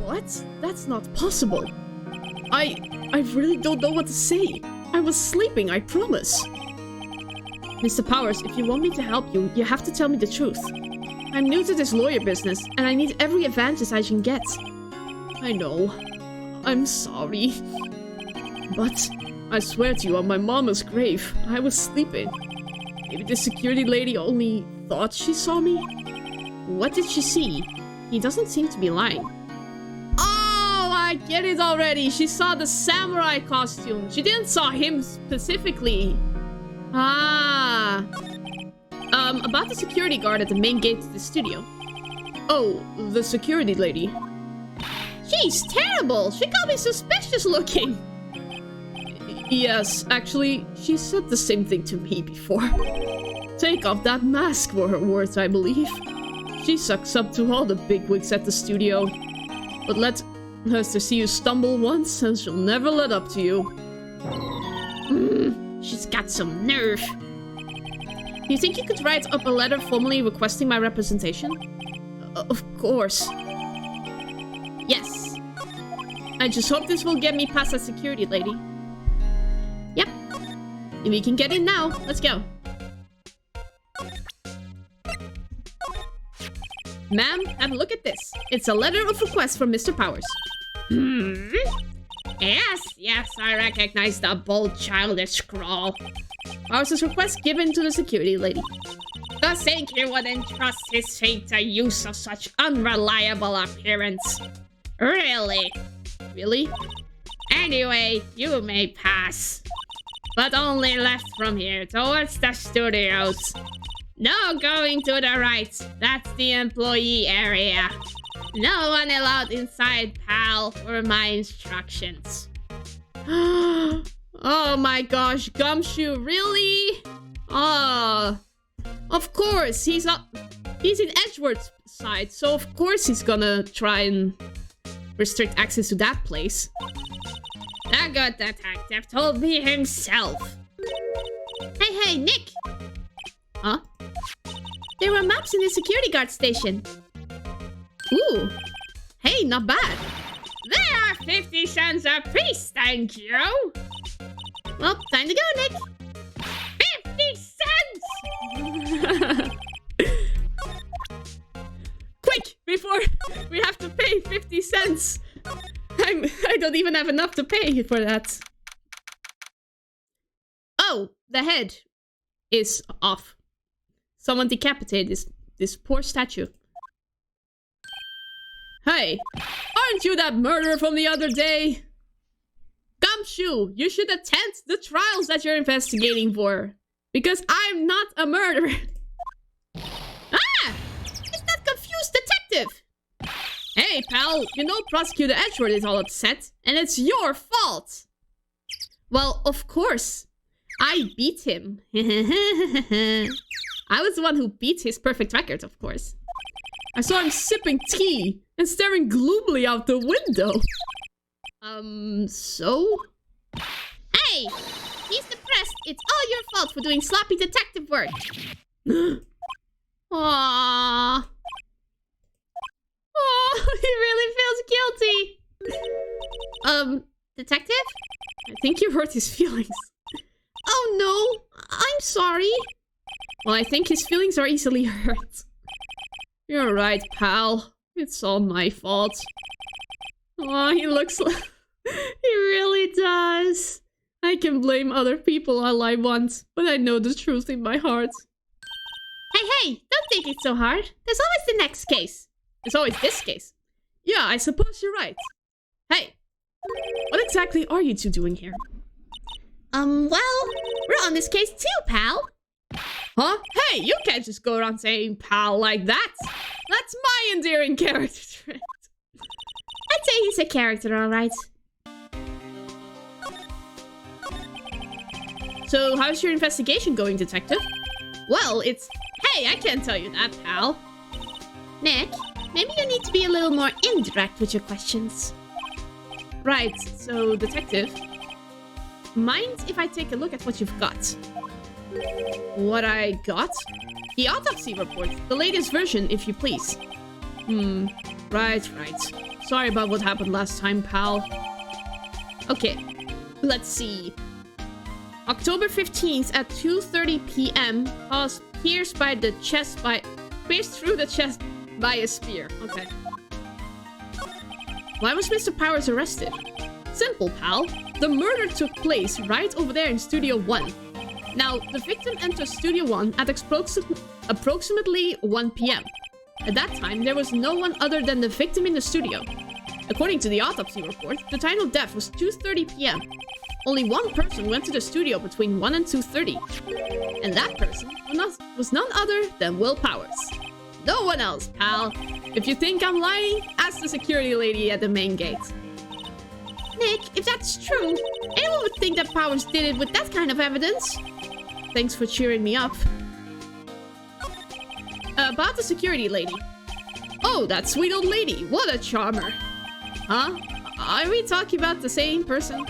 What? That's not possible. I really don't know what to say. I was sleeping, I promise. Mr. Powers, if you want me to help you, you have to tell me the truth. I'm new to this lawyer business, and I need every advantage I can get. I know. I'm sorry. But I swear to you, on my mama's grave, I was sleeping. Maybe the security lady only thought she saw me? What did she see? He doesn't seem to be lying. Oh, I get it already. She saw the samurai costume. She didn't saw him specifically. Ah. About the security guard at the main gate to the studio. Oh, the security lady. She's terrible. She got me suspicious looking. Yes, actually, she said the same thing to me before. Take off that mask were her words, I believe. She sucks up to all the bigwigs at the studio. But let her see you stumble once, and she'll never let up to you. She's got some nerve. You think you could write up a letter formally requesting my representation? Of course. Yes. I just hope this will get me past that security lady. Yep. And we can get in now. Let's go. Ma'am, have a look at this. It's a letter of request from Mr. Powers. Yes, I recognize the bold childish scrawl. Powers' request given to the security lady. To think he would entrust his fate to use of such unreliable appearance. Really? Really? Anyway, you may pass. But only left from here, towards the studios. No going to the right, that's the employee area. No one allowed inside, pal, for my instructions. Oh my gosh, Gumshoe, really? Of course, he's in Edgeworth's side, so of course he's gonna try and restrict access to that place. The good detective told me himself. Hey, Nick! Huh? There were maps in the security guard station. Ooh. Hey, not bad. They are 50 cents a piece, thank you. Well, time to go, Nick. 50 cents! Quick, before we have to pay 50 cents. I don't even have enough to pay for that. Oh, the head is off. Someone decapitated this poor statue. Hey, aren't you that murderer from the other day? Gumshoe, you should attend the trials that you're investigating for. Because I'm not a murderer. Ah! It's that confused detective! Hey, pal, you know Prosecutor Edgeworth is all upset, and it's your fault. Well, of course. I beat him. I was the one who beat his perfect record, of course. I saw him sipping tea and staring gloomily out the window. So? Hey! He's depressed. It's all your fault for doing sloppy detective work. Aww. Oh, he really feels guilty. Detective? I think you hurt his feelings. Oh no, I'm sorry. Well, I think his feelings are easily hurt. You're right, pal. It's all my fault. Oh, he looks like... he really does. I can blame other people all I want, but I know the truth in my heart. Hey, don't take it so hard. There's always the next case. There's always this case. Yeah, I suppose you're right. Hey, what exactly are you two doing here? Well, we're on this case too, pal. Huh? Hey, you can't just go around saying pal like that. That's my endearing character trait. I'd say he's a character, alright. So, how's your investigation going, detective? Well, it's... Hey, I can't tell you that, pal. Nick, maybe you need to be a little more indirect with your questions. Right, so, detective... Mind if I take a look at what you've got? What I got? The autopsy report. The latest version, if you please. Right. Sorry about what happened last time, pal. Okay, let's see. October 15th at 2:30 p.m. Caused pierced through the chest by a spear. Okay. Why was Mr. Powers arrested? Simple, pal. The murder took place right over there in Studio 1. Now, the victim entered Studio 1 at approximately 1 p.m. At that time, there was no one other than the victim in the studio. According to the autopsy report, the time of death was 2:30 p.m. Only one person went to the studio between 1 and 2:30. And that person was none other than Will Powers. No one else, pal. If you think I'm lying, ask the security lady at the main gate. Nick, if that's true, anyone would think that Powers did it with that kind of evidence. Thanks for cheering me up. About the security lady. Oh, that sweet old lady. What a charmer. Huh? Are we talking about the same person?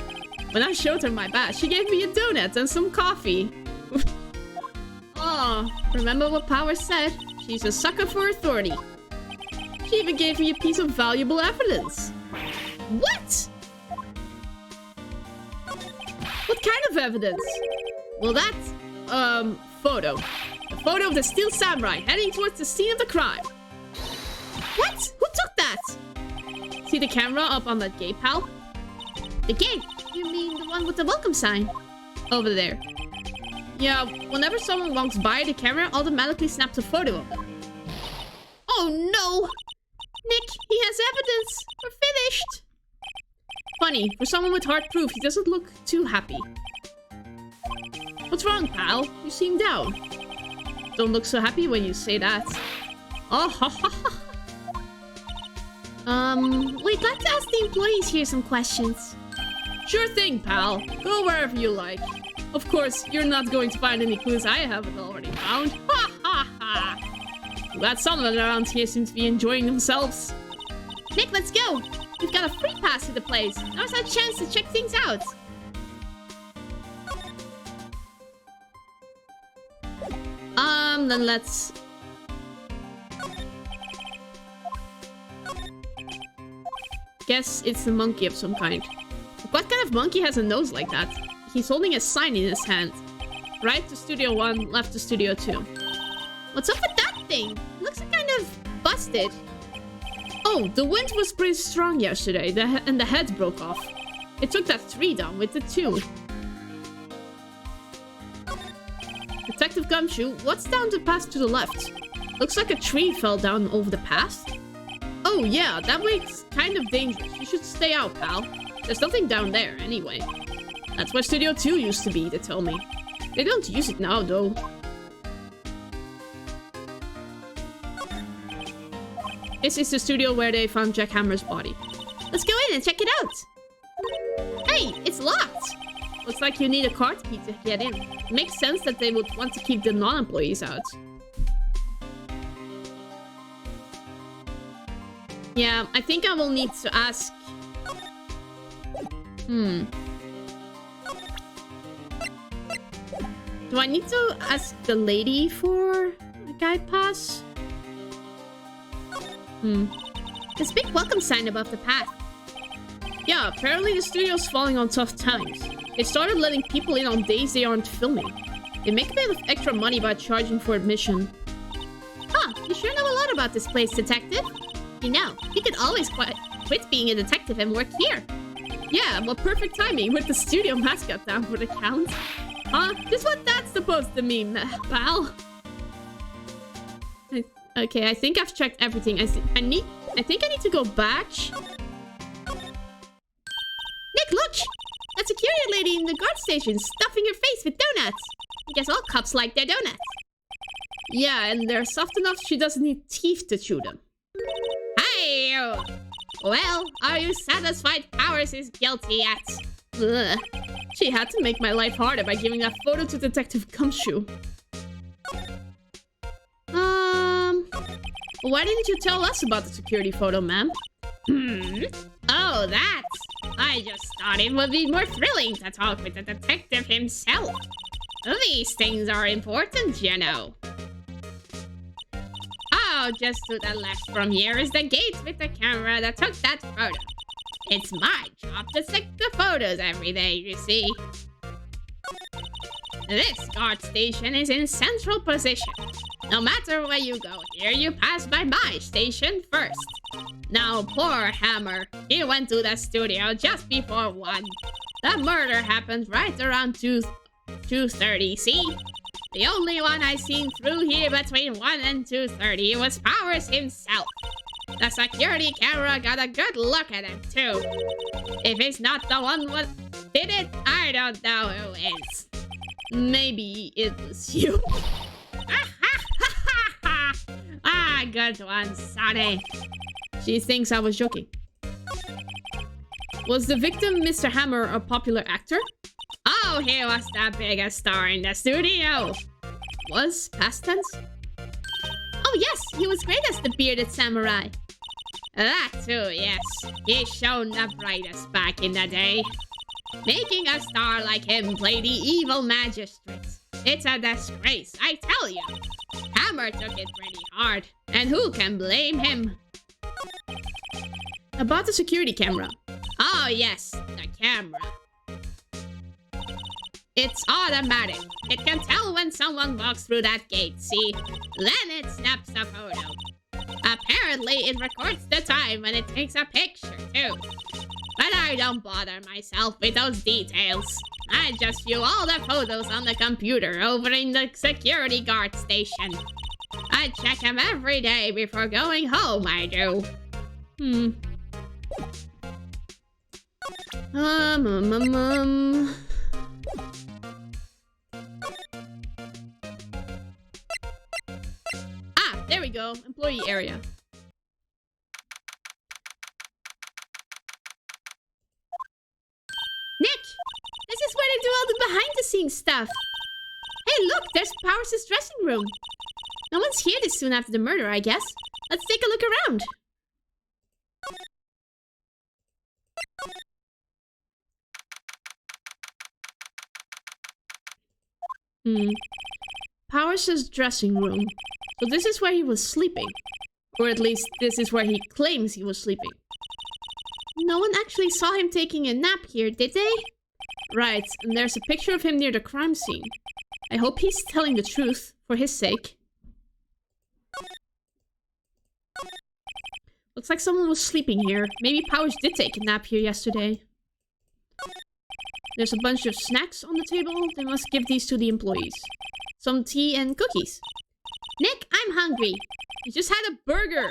When I showed her my badge, she gave me a donut and some coffee. Oh, remember what Powers said? She's a sucker for authority. She even gave me a piece of valuable evidence. What? What kind of evidence? Well, that's, photo. A photo of the Steel Samurai heading towards the scene of the crime. What? Who took that? See the camera up on that gate, pal? The gate? You mean the one with the welcome sign? Over there. Yeah, whenever someone walks by, the camera automatically snaps a photo of them. Oh no! Nick, he has evidence! We're finished! Funny, for someone with hard proof, he doesn't look too happy. What's wrong, pal? You seem down. Don't look so happy when you say that. Oh, ha ha ha. We'd like to ask the employees here some questions. Sure thing, pal. Go wherever you like. Of course, you're not going to find any clues I haven't already found. Ha ha ha! Glad someone around here seems to be enjoying themselves. Nick, let's go! We've got a free pass to the place. Now's our chance to check things out. Then let's... Guess it's a monkey of some kind. What kind of monkey has a nose like that? He's holding a sign in his hand. Right to Studio 1, left to Studio 2. What's up with that thing? It looks kind of busted. Oh, the wind was pretty strong yesterday, and the head broke off. It took that 3 down with the 2. Detective Gumshoe, what's down the path to the left? Looks like a tree fell down over the path. Oh yeah, that way's kind of dangerous. You should stay out, pal. There's nothing down there, anyway. That's where Studio 2 used to be, they tell me. They don't use it now, though. This is the studio where they found Jack Hammer's body. Let's go in and check it out. Hey, it's locked. Looks like you need a card key to get in. It makes sense that they would want to keep the non-employees out. Yeah, I think I will need to ask... Do I need to ask the lady for a guide pass? This big welcome sign above the path. Yeah, apparently the studio's falling on tough times. They started letting people in on days they aren't filming. They make a bit of extra money by charging for admission. Huh, you sure know a lot about this place, detective. You know, you could always quit being a detective and work here. Yeah, what perfect timing with the studio mascot down for the count. Huh? Just what that's supposed to mean, pal. Okay, I think I've checked everything. I I think I need to go back. Nick, look! That security lady in the guard station stuffing her face with donuts. I guess all cops like their donuts. Yeah, and they're soft enough she doesn't need teeth to chew them. Hey, you! Well, are you satisfied Powers is guilty yet? Ugh. She had to make my life harder by giving that photo to Detective Gumshoe. Why didn't you tell us about the security photo, ma'am? Oh, that! I just thought it would be more thrilling to talk with the detective himself. These things are important, you know. Oh, just to the left from here is the gate with the camera that took that photo. It's my job to take the photos every day, you see. This guard station is in central position. No matter where you go here, you pass by my station first. Now, poor Hammer, he went to the studio just before 1. The murder happened right around 2:30, see? The only one I seen through here between 1 and 2:30 was Powers himself. The security camera got a good look at him, too. If it's not the one who did it, I don't know who is. Maybe it was you. Ah, good one, Sonny. She thinks I was joking. Was the victim, Mr. Hammer, a popular actor? Oh, he was the biggest star in the studio. Was? Past tense? Oh yes, he was great as the bearded samurai. That too, yes. He shone the brightest back in the day. Making a star like him play the evil magistrate. It's a disgrace, I tell you. Hammer took it pretty hard, and who can blame him? About the security camera. Oh yes, the camera. It's automatic. It can tell when someone walks through that gate, see? Then it snaps a photo. Apparently, it records the time when it takes a picture, too. But I don't bother myself with those details. I just view all the photos on the computer over in the security guard station. I check them every day before going home, I do. Ah, there we go. Employee area. Nick! This is where they do all the behind-the-scenes stuff. Hey, look! There's Powers' dressing room. No one's here this soon after the murder, I guess. Let's take a look around. Powers' dressing room. So this is where he was sleeping. Or at least, this is where he claims he was sleeping. No one actually saw him taking a nap here, did they? Right, and there's a picture of him near the crime scene. I hope he's telling the truth, for his sake. Looks like someone was sleeping here. Maybe Powers did take a nap here yesterday. There's a bunch of snacks on the table. They must give these to the employees. Some tea and cookies. Nick, I'm hungry. You just had a burger.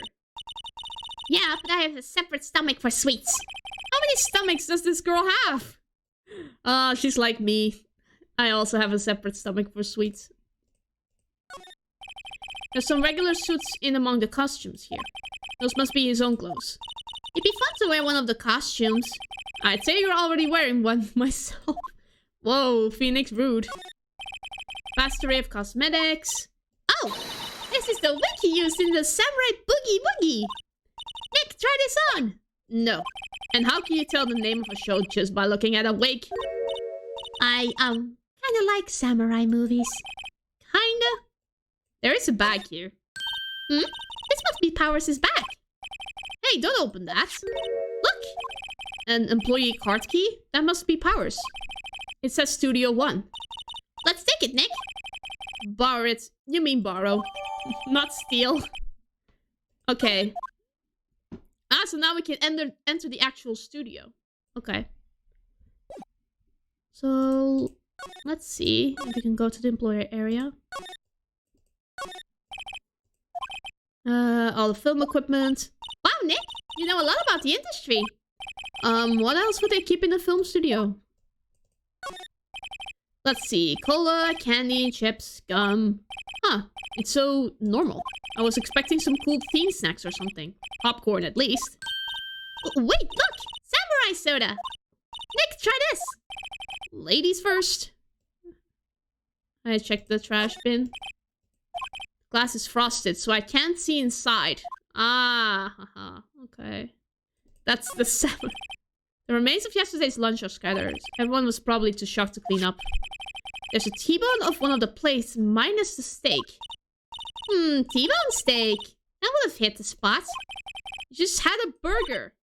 Yeah, but I have a separate stomach for sweets. How many stomachs does this girl have? She's like me. I also have a separate stomach for sweets. There's some regular suits in among the costumes here. Those must be his own clothes. It'd be fun to wear one of the costumes. I'd say you're already wearing one myself. Whoa, Phoenix, rude. Vast array of cosmetics. Oh, this is the wig he used in the Samurai Boogie Woogie. Nick, try this on. No. And how can you tell the name of a show just by looking at a wig? I, kinda like samurai movies. Kinda? There is a bag here. This must be Powers' bag. Hey, don't open that. Look! An employee card key? That must be Powers. It says Studio 1. Let's take it, Nick. Borrow it. You mean borrow. Not steal. Okay. Ah, so now we can enter the actual studio. Okay. So, let's see if we can go to the employer area. All the film equipment. Wow, Nick! You know a lot about the industry. What else would they keep in a film studio? Let's see. Cola, candy, chips, gum. Huh. It's so normal. I was expecting some cool theme snacks or something. Popcorn, at least. Wait, look! Samurai soda! Nick, try this! Ladies first. I checked the trash bin. Glass is frosted, so I can't see inside. Ah, haha. Okay. That's the salad. The remains of yesterday's lunch are scattered. Everyone was probably too shocked to clean up. There's a T-bone of one of the plates, minus the steak. T-bone steak. That would have hit the spot. You just had a burger.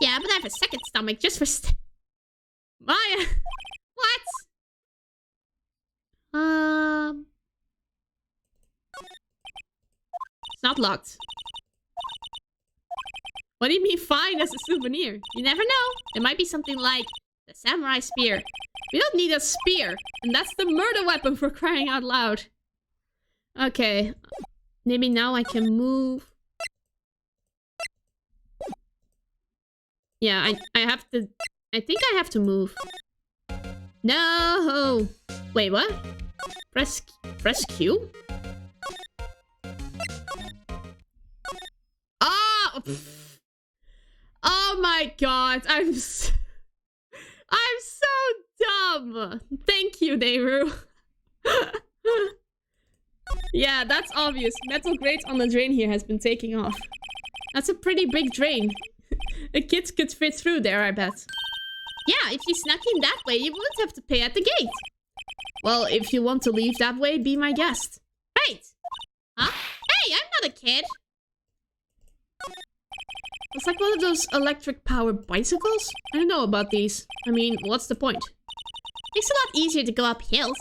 Yeah, but I have a second stomach just for Maya! What? It's not locked. What do you mean fine as a souvenir? You never know. There might be something like the samurai spear. We don't need a spear. And that's the murder weapon, for crying out loud. Okay. Maybe now I can move. Yeah, I have to... I think I have to move. No! Wait, what? Press Q? Oh! Oh my god, I'm so dumb! Thank you, Nehru. Yeah, that's obvious. Metal grate on the drain here has been taking off. That's a pretty big drain. A kid could fit through there, I bet. Yeah, if you snuck in that way, you wouldn't have to pay at the gate. Well, if you want to leave that way, be my guest. Right! Huh? Hey, I'm not a kid! It's like one of those electric-powered bicycles? I don't know about these. I mean, what's the point? Makes it a lot easier to go up hills.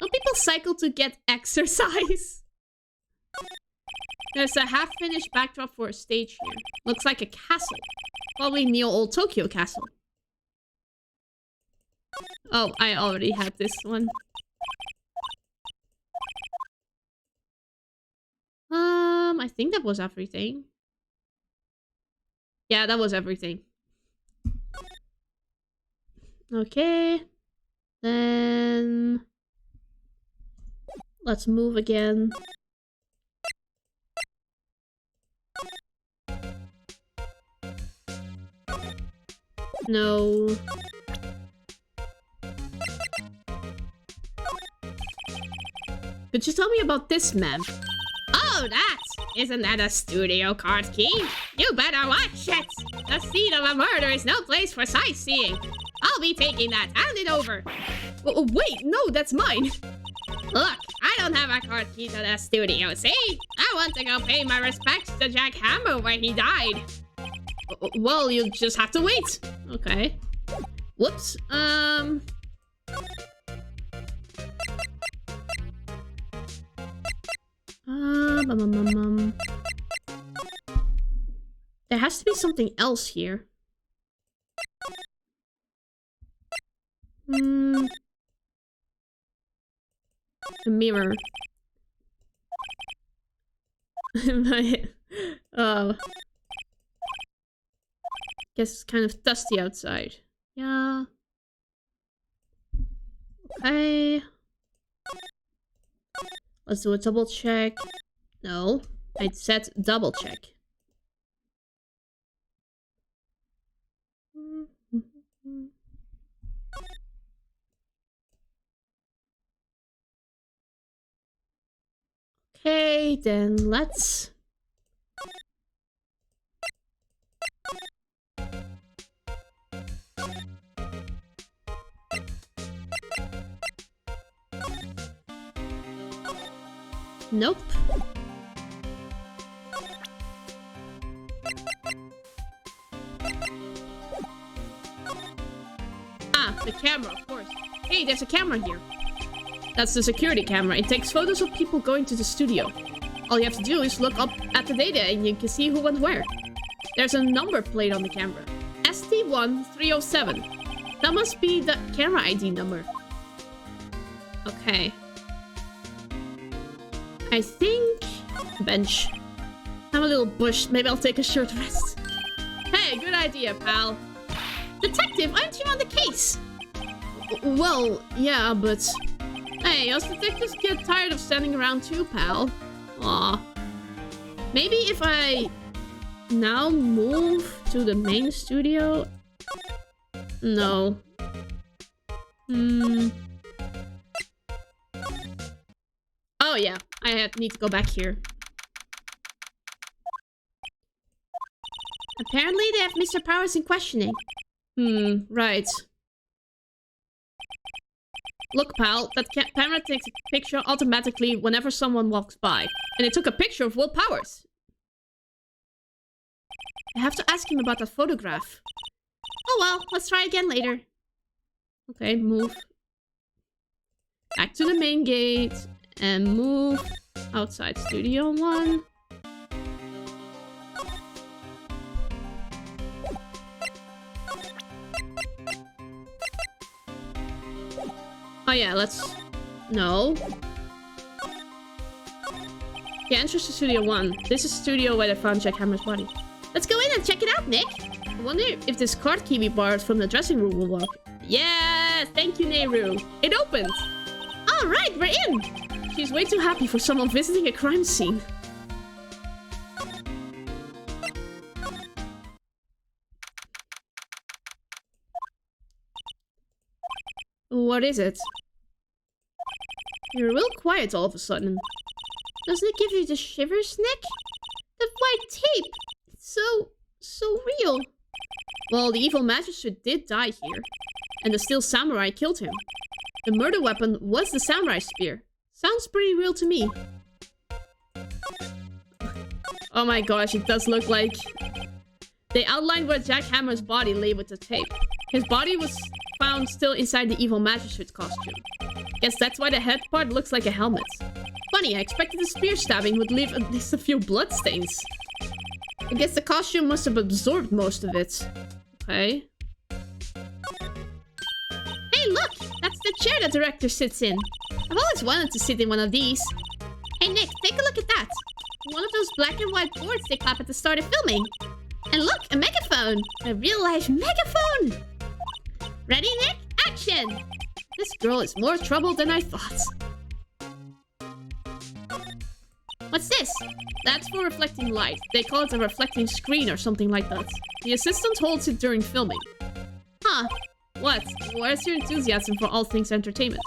Don't people cycle to get exercise? There's a half-finished backdrop for a stage here. Looks like a castle. Probably Neo-Old Tokyo Castle. Oh, I already had this one. I think that was everything. Yeah, that was everything. Okay. Then... let's move again. No. Could you tell me about this, ma'am? Oh, isn't that a studio card key? You better watch it! The scene of a murder is no place for sightseeing. I'll be taking that. Hand it over. Oh, wait, no, that's mine. Look, I don't have a card key to the studio, see? I want to go pay my respects to Jack Hammer where he died. Well, you just have to wait. Okay. Whoops. There has to be something else here. A mirror. Guess it's kind of dusty outside. Yeah. Okay. Let's do a double check. No, I said double check. Okay, then let's... Nope. Ah, the camera, of course. Hey, there's a camera here. That's the security camera. It takes photos of people going to the studio. All you have to do is look up at the data and you can see who went where. There's a number plate on the camera. ST1307. That must be the camera ID number. Okay. I think... bench. I'm a little bushed. Maybe I'll take a short rest. Hey, good idea, pal. Detective, aren't you on the case? Well, yeah, but... Hey, us detectives get tired of standing around too, pal. Aw. Maybe if I... now move to the main studio? No. Oh yeah, I need to go back here. Apparently they have Mr. Powers in questioning. Right. Look, pal, that camera takes a picture automatically whenever someone walks by. And it took a picture of Will Powers. I have to ask him about that photograph. Oh well, let's try again later. Okay, move. Back to the main gate. And move outside Studio 1. Oh yeah, let's... No. Yeah, entrance to Studio 1. This is Studio where they found Jack Hammer's body. Let's go in and check it out, Nick. I wonder if this card key we borrowed from the dressing room will work. Yeah, thank you, Nehru. It opened. Alright, we're in. She's way too happy for someone visiting a crime scene. What is it? You're real quiet all of a sudden. Doesn't it give you the shivers, Nick? The white tape! It's so real. Well, the evil magistrate did die here. And the steel samurai killed him. The murder weapon was the samurai spear. Sounds pretty real to me. Oh my gosh, it does look like... They outlined where Jack Hammer's body lay with the tape. His body was found still inside the evil magistrate's costume. Guess that's why the head part looks like a helmet. Funny, I expected the spear stabbing would leave at least a few bloodstains. I guess the costume must have absorbed most of it. Okay. Hey, look! That's the chair the director sits in. I've always wanted to sit in one of these. Hey, Nick, take a look at that. One of those black and white boards they clap at the start of filming. And look, a megaphone! A real-life megaphone! Ready, Nick? Action! This girl is more trouble than I thought. What's this? That's for reflecting light. They call it a reflecting screen or something like that. The assistant holds it during filming. Huh. What? Where's your enthusiasm for all things entertainment?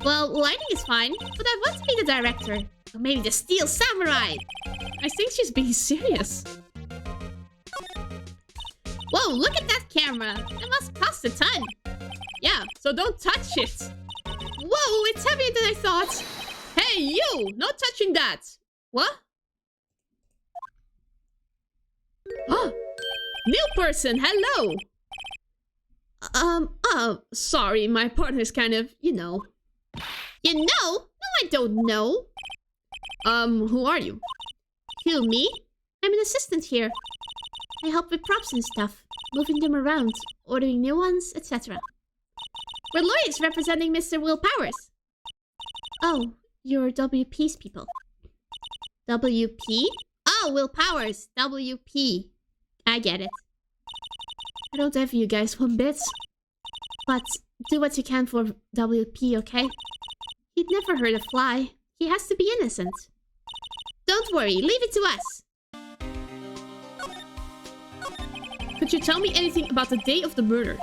Well, lighting is fine, but I want to be the director. Or maybe the Steel Samurai. I think she's being serious. Whoa, look at that camera. It must cost a ton. Yeah, so don't touch it. Whoa, it's heavier than I thought. Hey, you! No touching that! What? Oh! New person, hello! Sorry, my partner's kind of, you know. You know? No, I don't know. Who are you? Who, me? I'm an assistant here. I help with props and stuff, moving them around, ordering new ones, etc. We're lawyers representing Mr. Will Powers. Oh, you're WP's people. WP? Oh, Will Powers. WP. I get it. I don't envy you guys one bit. But do what you can for WP, okay? He'd never hurt a fly. He has to be innocent. Don't worry, leave it to us. Could you tell me anything about the day of the murder?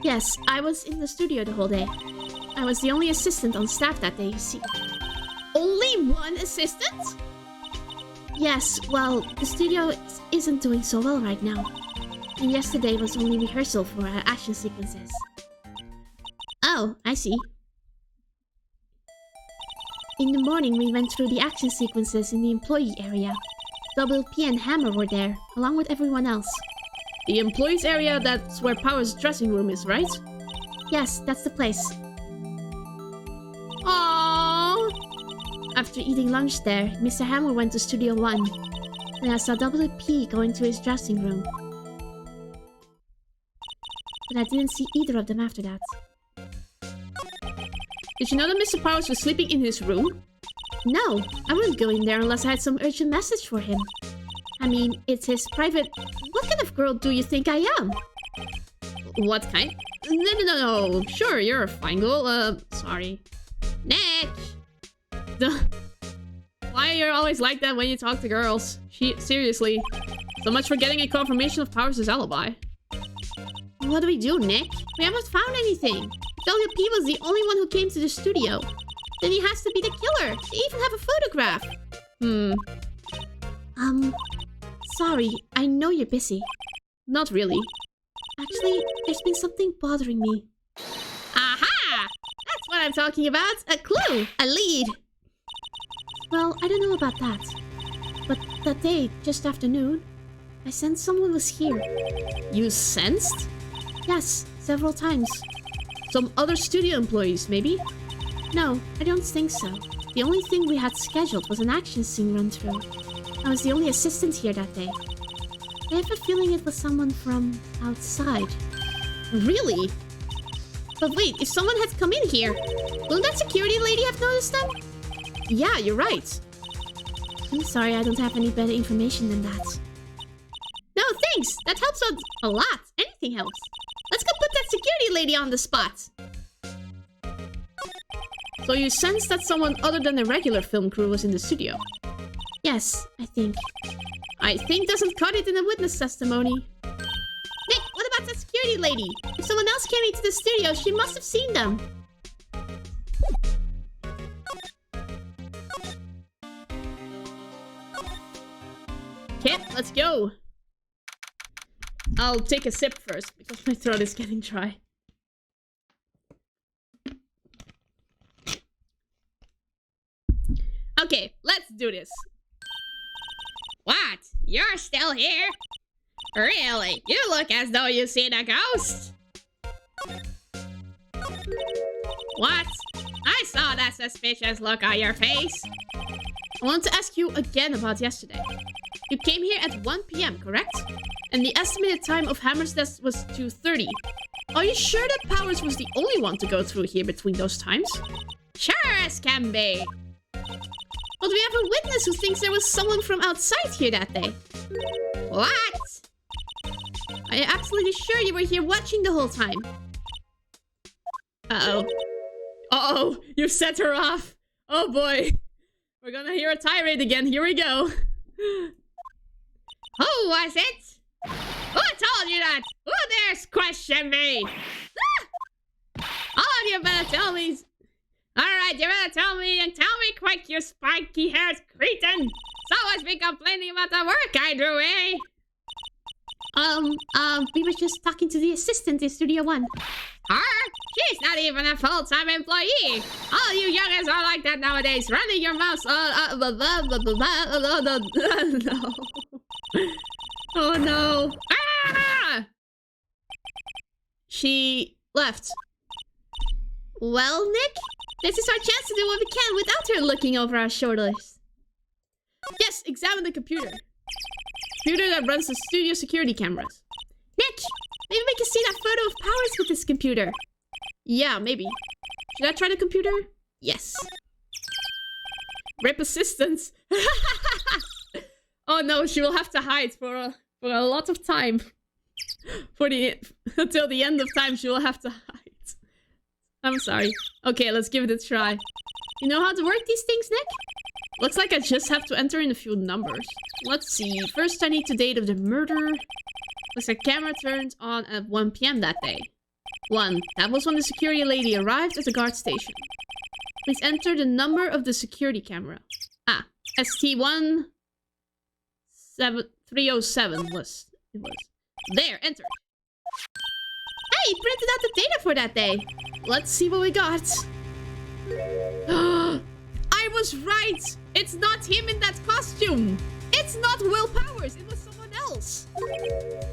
Yes, I was in the studio the whole day. I was the only assistant on staff that day, you see. Only one assistant? Yes, well, the studio isn't doing so well right now. And yesterday was only rehearsal for our action sequences. Oh, I see. In the morning, we went through the action sequences in the employee area. WP and Hammer were there, along with everyone else. The employees area, that's where Power's dressing room is, right? Yes, that's the place. Aww. After eating lunch there, Mr. Hammer went to Studio 1. And I saw WP going to his dressing room. But I didn't see either of them after that. Did you know that Mr. Powers was sleeping in his room? No, I wouldn't go in there unless I had some urgent message for him. I mean, it's his private... What kind of girl do you think I am? What kind? No. Sure, you're a fine girl. Sorry. Nick! Why you're always like that when you talk to girls? Seriously. So much for getting a confirmation of Powers' alibi. What do we do, Nick? We haven't found anything. WP was the only one who came to the studio. Then he has to be the killer. They even have a photograph. Sorry. I know you're busy. Not really. Actually, there's been something bothering me. Aha! That's what I'm talking about. A clue. A lead. Well, I don't know about that. But that day, just after noon, I sensed someone was here. You sensed? Yes, several times. Some other studio employees, maybe? No, I don't think so. The only thing we had scheduled was an action scene run-through. I was the only assistant here that day. I have a feeling it was someone from outside. Really? But wait, if someone had come in here, wouldn't that security lady have noticed them? Yeah, you're right. I'm sorry, I don't have any better information than that. No, thanks. That helps out a lot. Anything helps. Let's go put that security lady on the spot. So you sensed that someone other than the regular film crew was in the studio? Yes, I think. I think doesn't cut it in a witness testimony. Nick, what about that security lady? If someone else came into the studio, she must have seen them. Kit, let's go. I'll take a sip first because my throat is getting dry. Okay, let's do this. What? You're still here? Really? You look as though you've seen a ghost. What? I saw that suspicious look on your face. I want to ask you again about yesterday. You came here at 1 PM, correct? And the estimated time of Hammer's death was 2:30. Are you sure that Powers was the only one to go through here between those times? Sure as can be. But we have a witness who thinks there was someone from outside here that day. What? Are you absolutely sure you were here watching the whole time? Uh-oh. Uh-oh, you set her off. Oh boy. We're gonna hear a tirade again. Here we go. Who was it? Who told you that? Who dares question me? All of you better tell me. Alright, you better tell me and tell me quick, you spiky-haired cretin! Someone's been complaining about the work I do, eh? We were just talking to the assistant in Studio 1. Her? She's not even a full-time employee! All you youngins are like that nowadays, running your mouths, no. Oh no. Ah! She left. Well, Nick, this is our chance to do what we can without her looking over our shoulders. Yes, examine the computer. Computer that runs the studio security cameras. Nick, maybe we can see that photo of Powers with this computer. Yeah, maybe. Should I try the computer? Yes. Rip assistance. Oh no, she will have to hide for a lot of time. Until the end of time, she will have to hide. I'm sorry. Okay, let's give it a try. You know how to work these things, Nick? Looks like I just have to enter in a few numbers. Let's see. First, I need the date of the murder. Looks like camera turned on at 1 PM that day. 1. That was when the security lady arrived at the guard station. Please enter the number of the security camera. Ah, ST17307 was. It was. There, enter. Hey, printed out the data for that day. Let's see what we got. I was right! It's not him in that costume! It's not Will Powers, it was someone else!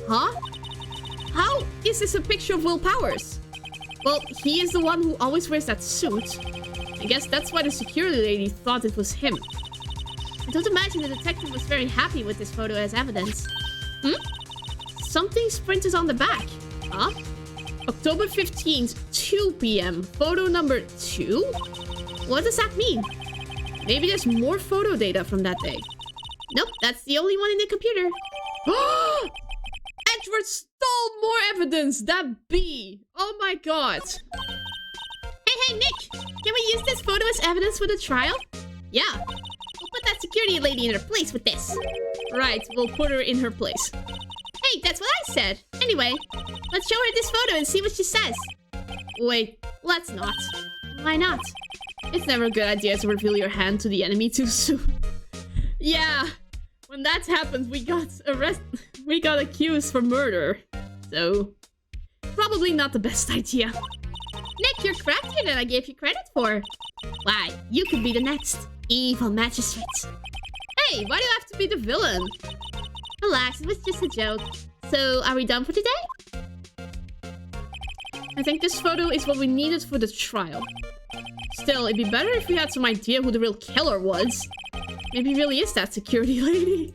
Huh? How is this a picture of Will Powers? Well, he is the one who always wears that suit. I guess that's why the security lady thought it was him. I don't imagine the detective was very happy with this photo as evidence. Something's printed on the back. Huh? October 15th, 2 PM. Photo number 2? What does that mean? Maybe there's more photo data from that day. Nope, that's the only one in the computer. Edward stole more evidence! That bee! Oh my god! Hey, Nick! Can we use this photo as evidence for the trial? Yeah. We'll put that security lady in her place with this. Right, we'll put her in her place. Hey, that's what I said. Anyway, let's show her this photo and see what she says. Wait, let's not. Why not? It's never a good idea to reveal your hand to the enemy too soon. Yeah, when that happened, we got accused for murder. So, probably not the best idea. Nick, you're craftier than I gave you credit for. Why, you could be the next evil magistrate. Hey, why do you have to be the villain? Relax, it was just a joke. So, are we done for today? I think this photo is what we needed for the trial. Still, it'd be better if we had some idea who the real killer was. Maybe really is that security lady.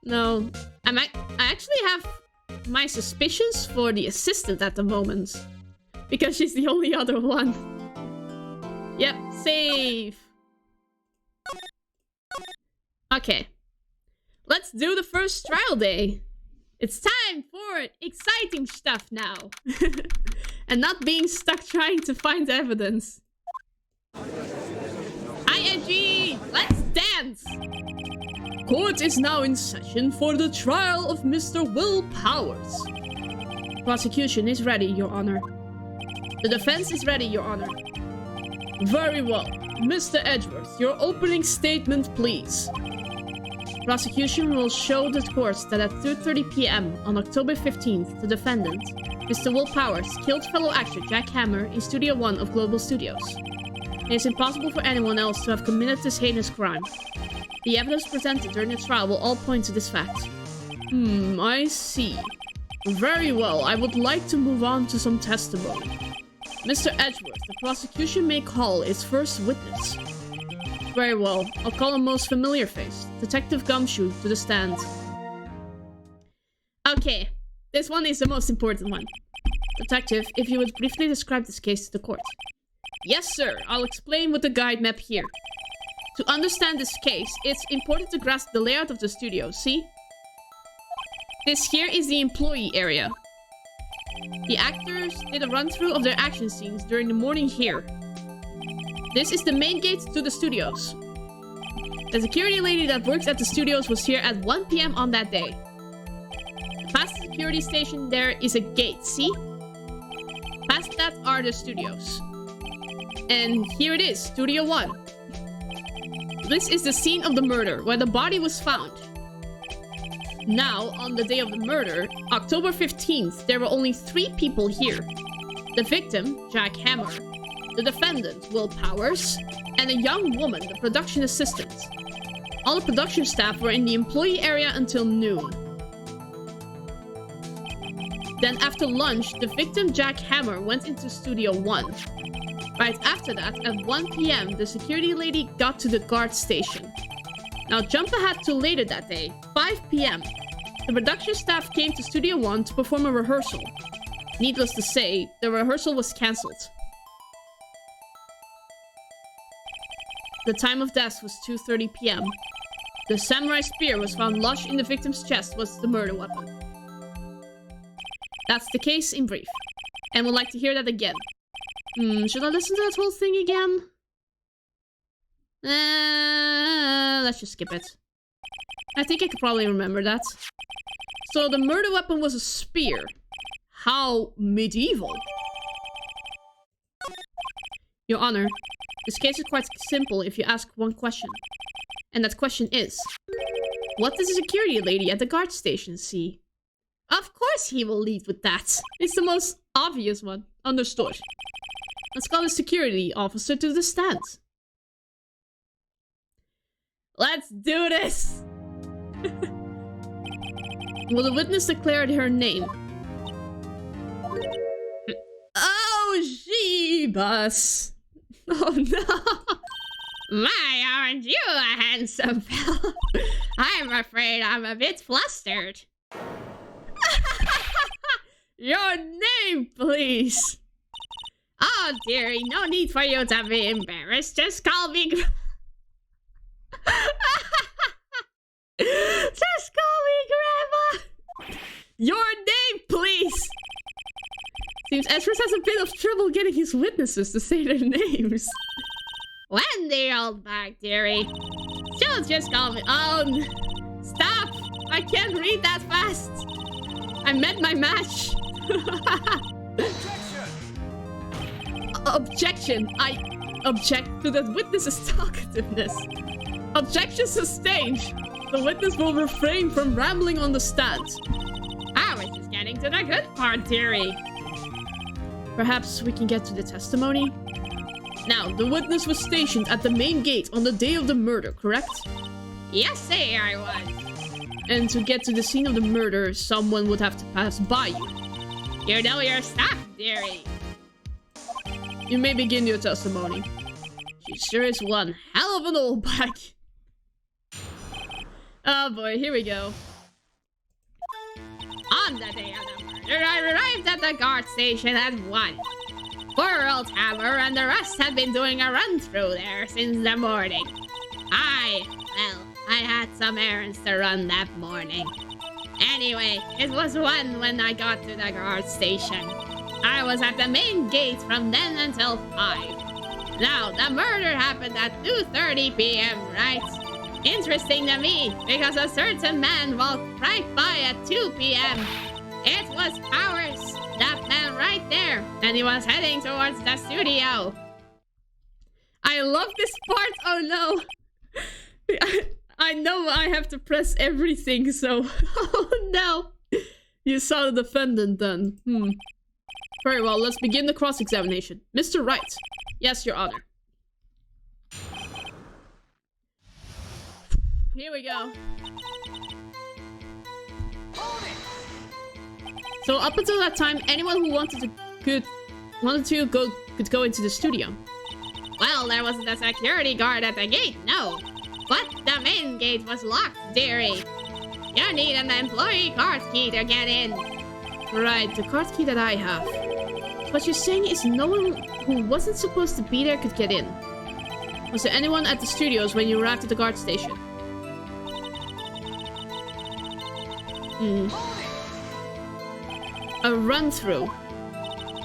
No, I actually have my suspicions for the assistant at the moment. Because she's the only other one. Yep, save. Okay. Let's do the first trial day. It's time for exciting stuff now. And not being stuck trying to find evidence. ING! Let's dance! Court is now in session for the trial of Mr. Will Powers. Prosecution is ready, Your Honor. The defense is ready, Your Honor. Very well. Mr. Edgeworth, your opening statement, please. Prosecution will show the court that at 2:30 p.m. on October 15th, the defendant, Mr. Will Powers, killed fellow actor Jack Hammer in Studio 1 of Global Studios. It is impossible for anyone else to have committed this heinous crime. The evidence presented during the trial will all point to this fact. I see. Very well, I would like to move on to some testimony. Mr. Edgeworth, the prosecution may call its first witness. Very well, I'll call a most familiar face, Detective Gumshoe, to the stand. Okay, this one is the most important one. Detective, if you would briefly describe this case to the court. Yes, sir, I'll explain with the guide map here. To understand this case, it's important to grasp the layout of the studio, see? This here is the employee area. The actors did a run-through of their action scenes during the morning here. This is the main gate to the studios. The security lady that works at the studios was here at 1 p.m. on that day. Past the security station there is a gate, see? Past that are the studios. And here it is, Studio 1. This is the scene of the murder, where the body was found. Now, on the day of the murder, October 15th, there were only 3 people here. The victim, Jack Hammer, the defendant, Will Powers, and a young woman, the production assistant. All the production staff were in the employee area until noon. Then after lunch, the victim, Jack Hammer, went into Studio 1. Right after that, at 1 p.m., the security lady got to the guard station. Now jump ahead to later that day, 5 p.m. The production staff came to Studio 1 to perform a rehearsal. Needless to say, the rehearsal was cancelled. The time of death was 2:30 p.m. The samurai spear was found lodged in the victim's chest was the murder weapon. That's the case in brief. And would like to hear that again. Should I listen to that whole thing again? Let's just skip it. I think I could probably remember that. So the murder weapon was a spear. How medieval. Your Honor, this case is quite simple if you ask one question. And that question is, what does the security lady at the guard station see? Of course he will lead with that. It's the most obvious one. Understood. Let's call the security officer to the stand. Let's do this! Will the witness declare her name? Oh, Jeebus! Oh no! My, aren't you a handsome fella? I'm afraid I'm a bit flustered. Your name, please! Oh, dearie, no need for you to be embarrassed. Just call me... Seems Ezra has a bit of trouble getting his witnesses to say their names. Wendy, old bag, dearie. She'll just call me. Oh, stop! I can't read that fast. I met my match. Objection. I object to the witness's talkativeness. Objection sustained. The witness will refrain from rambling on the stand. I was just getting to the good part, dearie. Perhaps we can get to the testimony? Now, the witness was stationed at the main gate on the day of the murder, correct? Yes, sir, I was. And to get to the scene of the murder, someone would have to pass by you. You know your stuff, dearie. You may begin your testimony. She sure is one hell of an old bag. Oh boy, here we go. On the day of the murder, I arrived at the guard station at 1. Poor old Hammer and the rest had been doing a run-through there since the morning. I had some errands to run that morning. Anyway, it was 1 when I got to the guard station. I was at the main gate from then until 5. Now, the murder happened at 2:30 p.m., right? Interesting to me, because a certain man walked right by at 2 p.m. It was Powers, that man right there, and he was heading towards the studio. I love this part, oh no! I know I have to press everything, so... Oh no! You saw the defendant then. Very well, let's begin the cross-examination. Mr. Wright. Yes, Your Honor. Here we go. So up until that time, anyone who could go into the studio. Well, there wasn't a security guard at the gate, no. But the main gate was locked, dearie. You need an employee card key to get in. Right, the card key that I have. What you're saying is no one who wasn't supposed to be there could get in. Was there anyone at the studios when you arrived at the guard station? A run-through.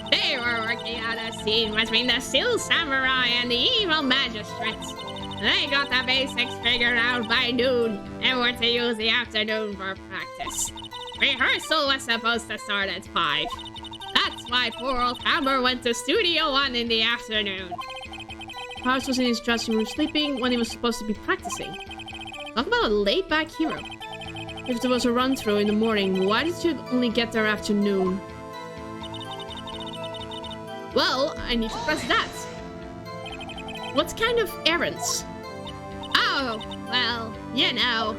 They were working out a scene between the Steel Samurai and the evil magistrates. They got the basics figured out by noon and were to use the afternoon for practice. Rehearsal was supposed to start at 5. That's why poor old Hammer went to Studio 1 in the afternoon. Powers was in his dressing room sleeping when he was supposed to be practicing. Talk about a laid-back hero. If there was a run-through in the morning, why did you only get there after noon? Well, I need to press that. What kind of errands? Oh, well, you know.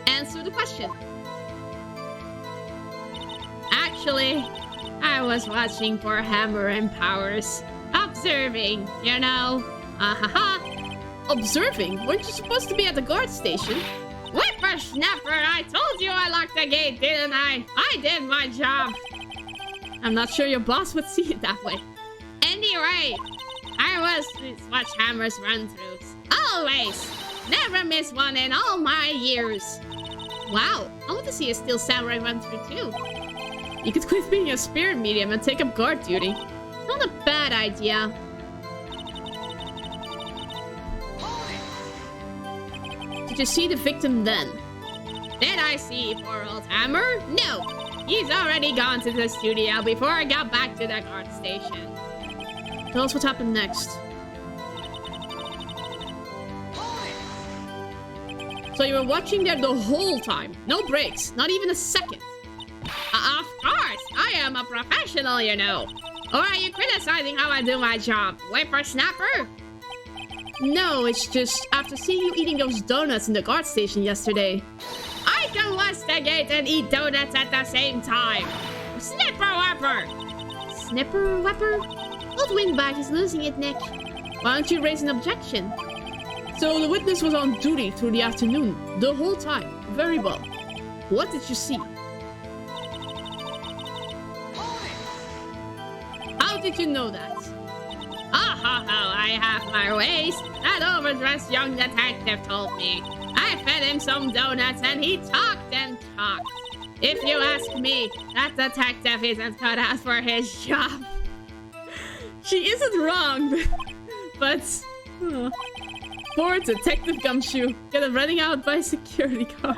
Answer the question. Actually, I was watching for Hammer and Powers. Observing, you know. Observing? Weren't you supposed to be at the guard station? Whippersnapper, I told you I locked the gate, didn't I? I did my job. I'm not sure your boss would see it that way. Anyway, I was watch Hammer's run-throughs. Always. Never miss one in all my years. Wow, I want to see a Steel Samurai run-through too. You could quit being a spirit medium and take up guard duty. Not a bad idea. Did you see the victim then? Did I see poor old Hammer? No. He's already gone to the studio before I got back to the guard station. Tell us what happened next. So you were watching there the whole time? No breaks, not even a second? Of course, I am a professional, you know. Or are you criticizing how I do my job, whippersnapper? No, it's just after seeing you eating those donuts in the guard station yesterday. I can watch the gate and eat donuts at the same time. Snipper-wapper! Snipper-wapper? Old Windbag is losing it, Nick. Why don't you raise an objection? So the witness was on duty through the afternoon, the whole time. Very well. What did you see? How did you know that? I have my ways. That overdressed young detective told me. I fed him some donuts and he talked and talked. If you ask me, that detective isn't cut out for his job. She isn't wrong, but... Poor Detective Gumshoe. Get running out by security guard.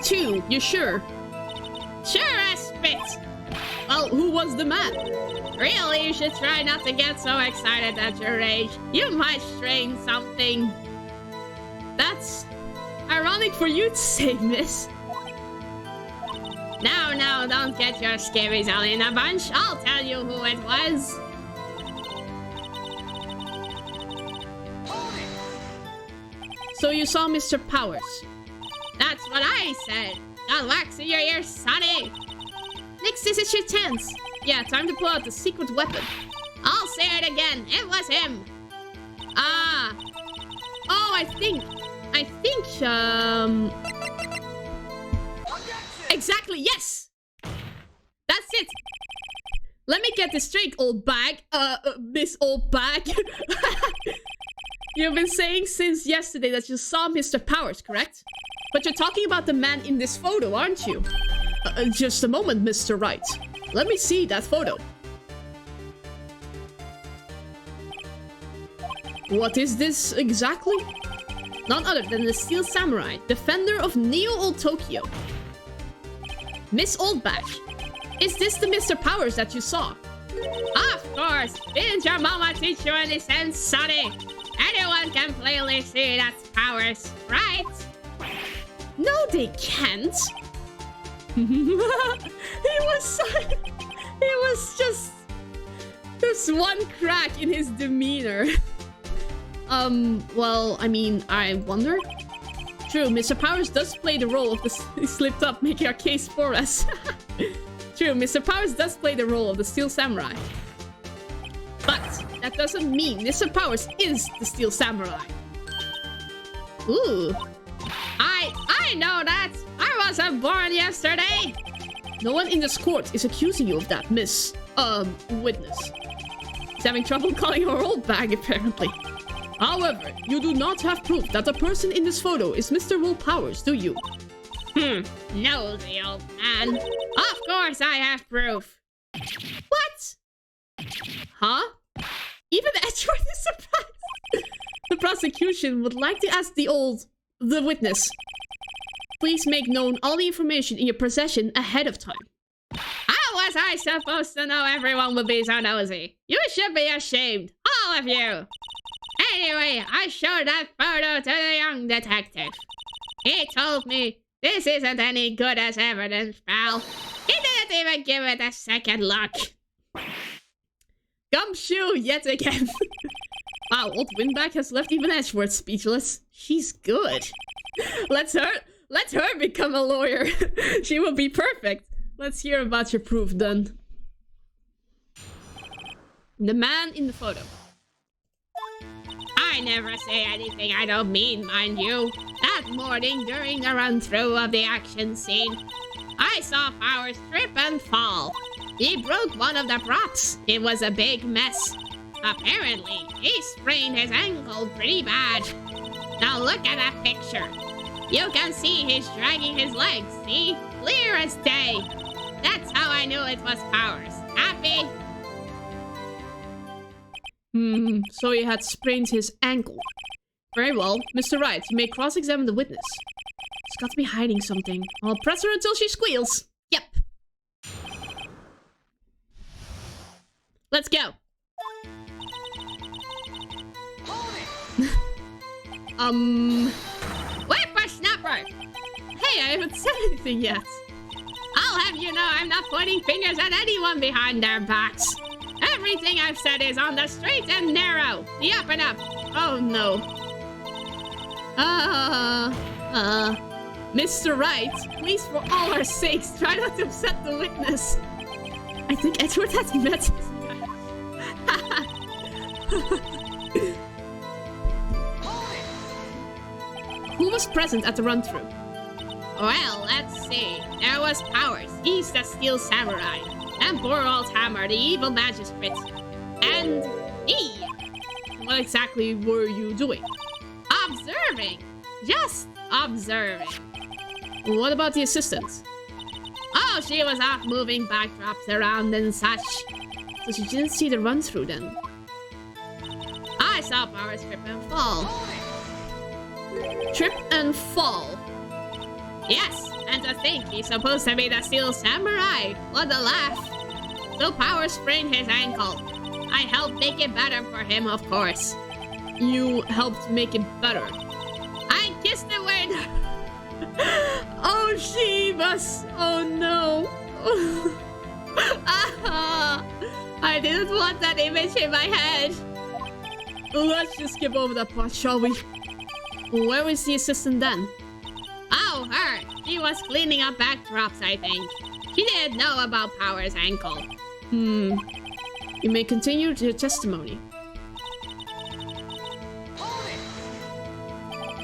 Two, you sure? Sure as spit. Well, who was the man? Really, you should try not to get so excited at your age. You might strain something. That's ironic for you to say, miss. No, don't get your scabies all in a bunch. I'll tell you who it was. So you saw Mr. Powers? That's what I said. Don't wax in your ears, sonny. Next, this is your chance. Yeah, time to pull out the secret weapon. I'll say it again. It was him. Ah. Oh, I think, exactly, yes! That's it! Let me get this straight, old bag. Miss Old Bag. You've been saying since yesterday that you saw Mr. Powers, correct? But you're talking about the man in this photo, aren't you? Just a moment, Mr. Wright. Let me see that photo. What is this exactly? None other than the Steel Samurai, defender of Neo Old Tokyo. Miss Oldback, is this the Mr. Powers that you saw? Of course! Didn't your mama teach you any sense, sonny? Anyone can plainly see that's Powers, right? No, they can't. He was just... There's one crack in his demeanor. Well, I mean, I wonder. True, Mr. Powers does play the role of the... He slipped up, making our case for us. True, Mr. Powers does play the role of the Steel Samurai. But that doesn't mean Mr. Powers is the Steel Samurai. Ooh. I know that. I wasn't born yesterday. No one in this court is accusing you of that, Miss... witness. He's having trouble calling her old bag, apparently. However, you do not have proof that the person in this photo is Mr. Will Powers, do you? Nosy old man. Of course I have proof. What? Huh? Even Edward is surprised. The prosecution would like to ask the witness. Please make known all the information in your possession ahead of time. How was I supposed to know everyone would be so nosy? You should be ashamed, all of you. Anyway, I showed that photo to the young detective. He told me this isn't any good as evidence, pal. He didn't even give it a second look. Gumshoe yet again. Wow, old Windback has left even Edgeworth speechless. She's good. Let her become a lawyer. She will be perfect. Let's hear about your proof then. The man in the photo. I never say anything I don't mean, mind you. That morning during the run-through of the action scene, I saw Powers trip and fall. He broke one of the props. It was a big mess. Apparently, he sprained his ankle pretty bad. Now look at that picture. You can see he's dragging his legs, see? Clear as day. That's how I knew it was Powers. Happy? So he had sprained his ankle. Very well. Mr. Wright, you may cross-examine the witness. She's got to be hiding something. I'll press her until she squeals. Yep. Let's go. Whippersnapper! Hey, I haven't said anything yet. I'll have you know I'm not pointing fingers at anyone behind their backs. Everything I've said is on the straight and narrow. The up and up. Oh no. Mr. Wright, please for all our sakes, try not to upset the witness. I think Edward has met his match. Who was present at the run-through? Well, let's see. There was Powers. He's the Steel Samurai. And poor old Hammer, the evil magistrate. And me. What exactly were you doing? observing. Just observing. What about the assistant? Oh, she was off moving backdrops around and such. So she didn't see the run-through then? I saw Powers trip and fall. Trip and fall? Yes, and to think he's supposed to be the Steel Samurai. What a laugh. So Powers sprained his ankle. I helped make it better for him, of course. You helped make it better? I kissed the word. Oh, Shivas! Oh no! I didn't want that image in my head. Let's just skip over that part, shall we? Where was the assistant then? Oh, her. She was cleaning up backdrops, I think. She didn't know about Power's ankle. You may continue your testimony.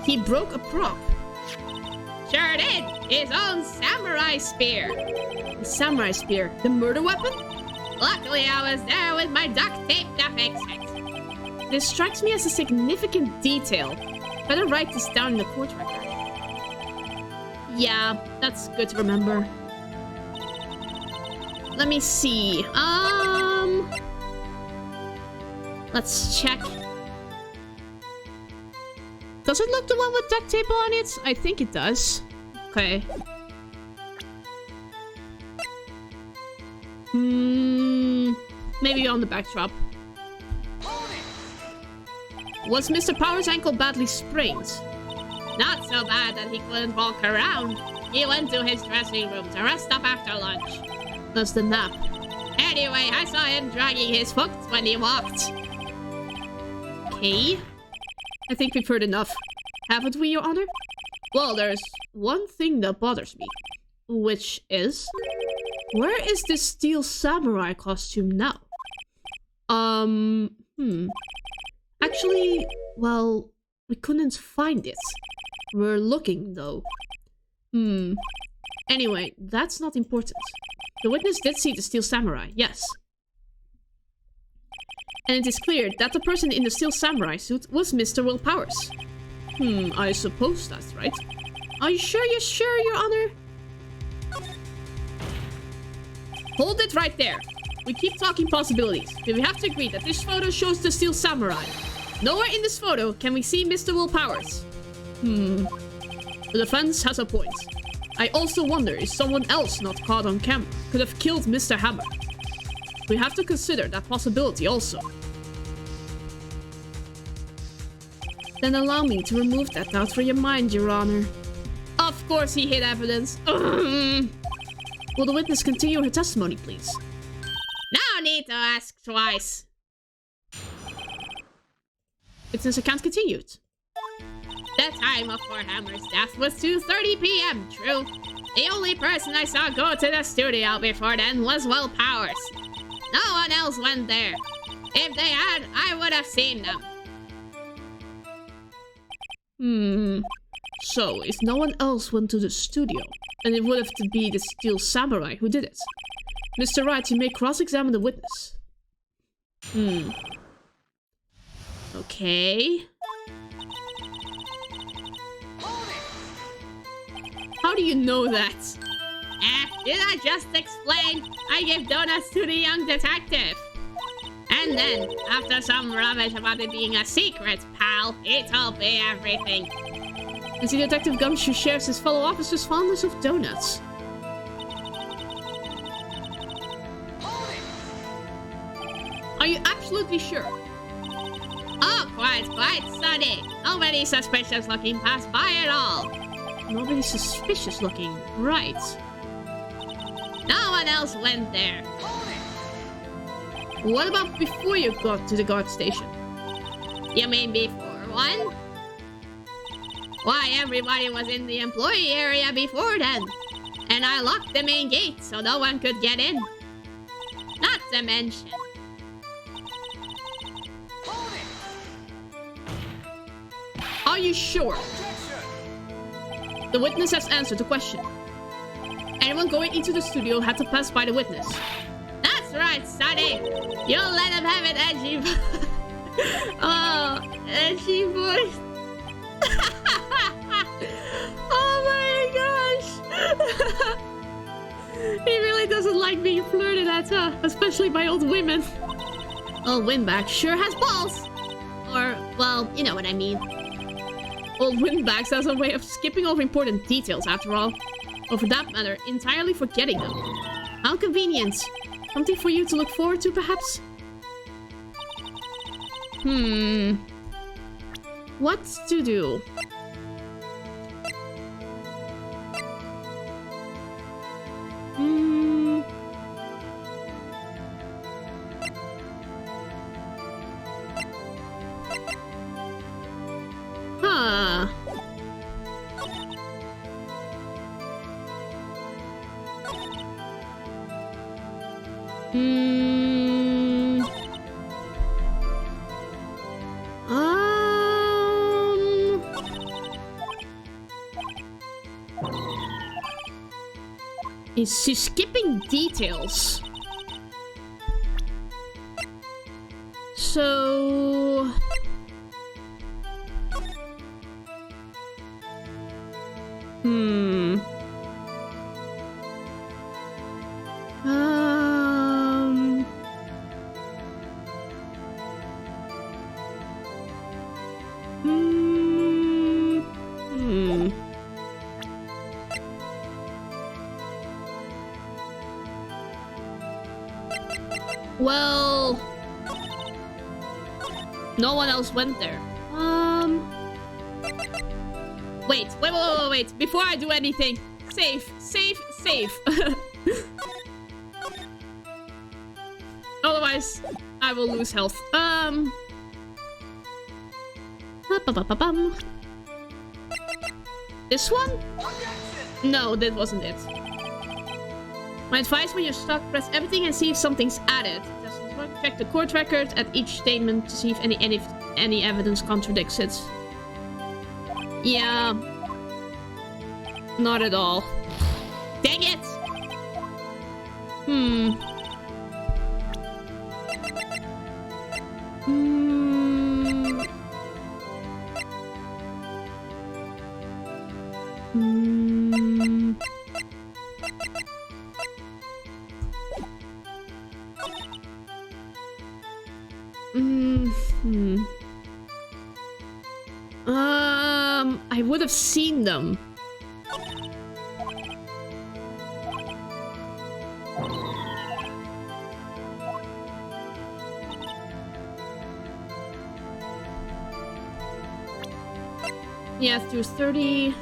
He broke a prop. Sure did. His own samurai spear. The samurai spear? The murder weapon? Luckily, I was there with my duct tape to fix it. This strikes me as a significant detail. Better write this down in the court record. Yeah, that's good to remember. Let me see. Let's check. Does it look the one with duct tape on it? I think it does. Okay. Maybe on the backdrop. Was Mr. Power's ankle badly sprained? Not so bad that he couldn't walk around. He went to his dressing room to rest up after lunch. That's the nap. Anyway, I saw him dragging his foot when he walked. Okay. I think we've heard enough. Haven't we, Your Honor? Well, there's one thing that bothers me. Which is... where is this Steel Samurai costume now? Actually, well, we couldn't find it. We're looking, though. Anyway, that's not important. The witness did see the Steel Samurai, yes. And it is clear that the person in the Steel Samurai suit was Mr. Will Powers. I suppose that's right. Are you sure you're sure, Your Honor? Hold it right there. We keep talking possibilities, but we have to agree that this photo shows the Steel Samurai. Nowhere in this photo can we see Mr. Will Powers. The defense has a point. I also wonder if someone else not caught on camera could have killed Mr. Hammer. We have to consider that possibility also. Then allow me to remove that doubt from your mind, Your Honor. Of course he hid evidence. Will the witness continue her testimony, please? No need to ask twice. Witness account continued. The time of poor Hammer's death was 2:30 p.m., true. The only person I saw go to the studio before then was Will Powers. No one else went there. If they had, I would have seen them. So, if no one else went to the studio, then it would have to be the Steel Samurai who did it. Mr. Wright, you may cross-examine the witness. Okay. How do you know that? Did I just explain? I give donuts to the young detective. And then, after some rubbish about it being a secret, pal, he told me everything. And see, Detective Gumshoe shares his fellow officers' fondness of donuts. Are you absolutely sure? Oh, quite, Sonny. Nobody suspicious looking passed by at all. Nobody suspicious looking, right. No one else went there. What about before you got to the guard station? You mean before one? Why, everybody was in the employee area before then. And I locked the main gate so no one could get in. Not to mention... Are you sure? The witness has answered the question. Anyone going into the studio had to pass by the witness. That's right, Sonny. You'll let him have it, edgy. Oh, edgy voice. Oh my gosh! He really doesn't like being flirted at, huh? Especially by old women. Old windbag sure has balls. Or, well, you know what I mean. Old windbags has a way of skipping over important details, after all. Or for that matter, entirely forgetting them. How convenient. Something for you to look forward to, perhaps? What to do? Huh. Is she skipping details? So... Well... no one else went there. Wait. Before I do anything. Save. Otherwise, I will lose health. This one? No, that wasn't it. My advice when you're stuck, press everything and see if something's added. Doesn't work. Check the court record at each statement to see if any evidence contradicts it. Yeah. Not at all. Dang it! I would have seen them. Yeah, through 30.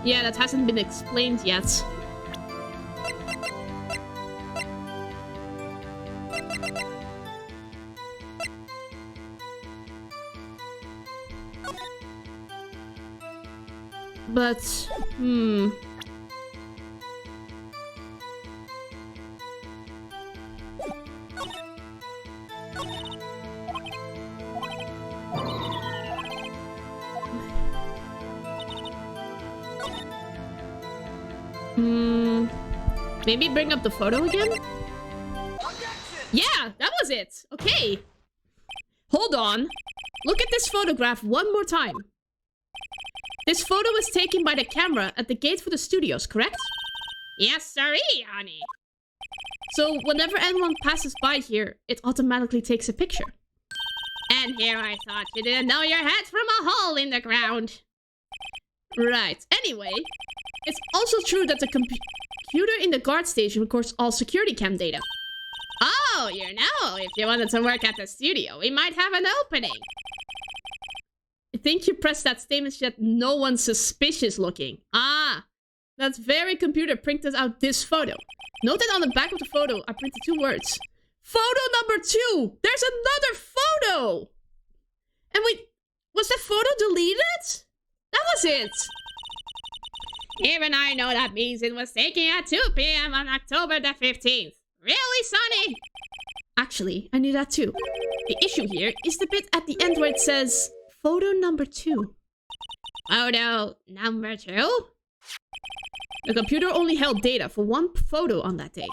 Yeah, that hasn't been explained yet. But, maybe bring up the photo again? Yeah, that was it. Okay. Hold on. Look at this photograph one more time. This photo was taken by the camera at the gate for the studios, correct? Yes, sirree, honey. So whenever anyone passes by here, it automatically takes a picture. And here I thought you didn't know your head from a hole in the ground. Right. Anyway, it's also true that the computer in the guard station records all security cam data. Oh, you know, if you wanted to work at the studio, we might have an opening. I think you pressed that statement so that no one's suspicious looking. Ah, that's very computer printed out this photo. Note that on the back of the photo, I printed 2 words. Photo number 2! There's another photo! And wait, was that photo deleted? That was it! Even I know that means it was taken at 2 p.m. on October the 15th. Really, Sonny? Actually, I knew that too. The issue here is the bit at the end where it says, photo number 2. Photo number 2? The computer only held data for one photo on that day.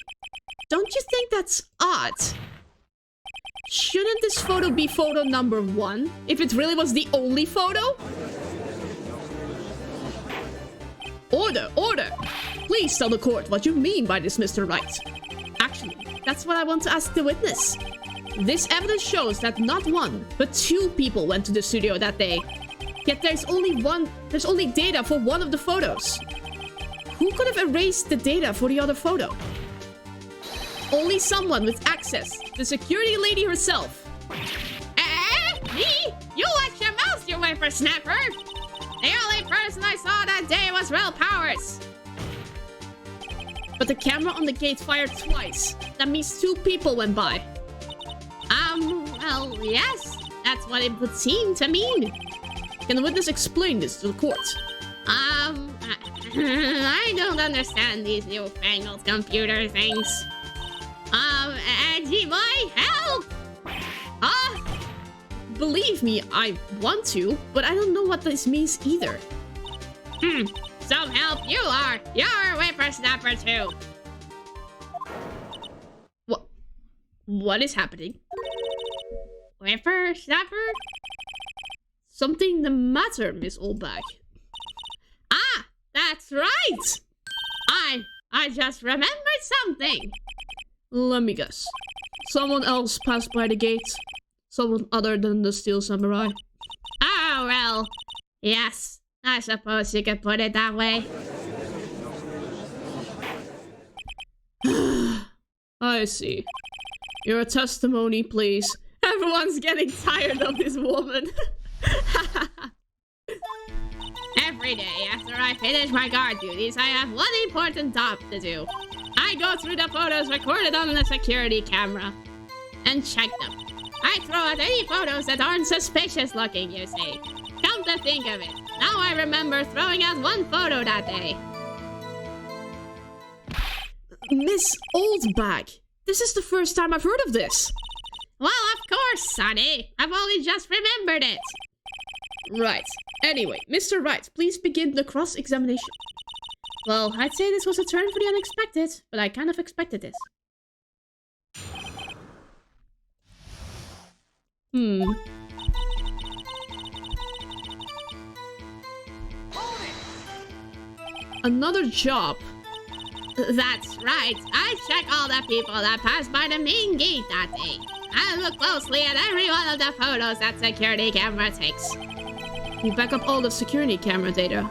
Don't you think that's odd? Shouldn't this photo be photo number 1, if it really was the only photo? Order, order! Please tell the court what you mean by this, Mr. Wright. Actually, that's what I want to ask the witness. This evidence shows that not 1, but 2 people went to the studio that day. Yet there's only data for one of the photos. Who could have erased the data for the other photo? Only someone with access. The security lady herself. Me? You watch your mouth, you whippersnapper! The only person I saw that day was Will Powers. But the camera on the gate fired twice. That means 2 people went by. Well, yes. That's what it would seem to mean. Can the witness explain this to the court? I don't understand these newfangled computer things. Angie, my help! Believe me, I want to, but I don't know what this means either. Some help you are. You're a whippersnapper too. What is happening? Whippersnapper? Something the matter, Miss Oldbag. Ah, that's right! I just remembered something. Let me guess. Someone else passed by the gate. Someone other than the Steel Samurai. Oh, well. Yes, I suppose you could put it that way. I see. Your testimony, please. Everyone's getting tired of this woman. Every day after I finish my guard duties, I have one important job to do. I go through the photos recorded on the security camera and check them. I throw out any photos that aren't suspicious looking, you see. Come to think of it, now I remember throwing out one photo that day. Miss Oldbag, this is the first time I've heard of this. Well, of course, Sonny. I've only just remembered it. Right. Anyway, Mr. Wright, please begin the cross-examination. Well, I'd say this was a turn for the unexpected, but I kind of expected this. Another job. That's right. I check all the people that passed by the main gate that day. I look closely at every one of the photos that security camera takes. You back up all the security camera data.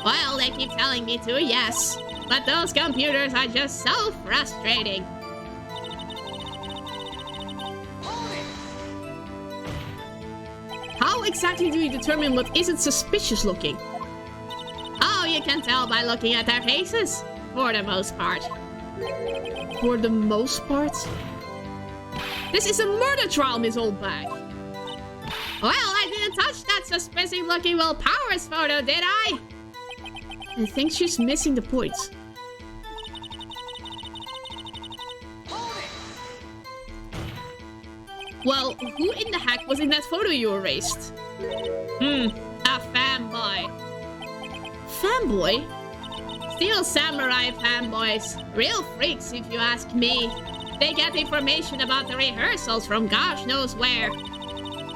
Well, they keep telling me to, yes. But those computers are just so frustrating. How exactly do you determine what isn't suspicious looking? Oh, you can tell by looking at their faces. For the most part. For the most part? This is a murder trial, Miss Oldbag. Well, I didn't touch that suspicious-looking Will Powers photo, did I? I think she's missing the point. Well, who in the heck was in that photo you erased? A fanboy. Fanboy? Steel Samurai fanboys. Real freaks, if you ask me. They get information about the rehearsals from gosh knows where.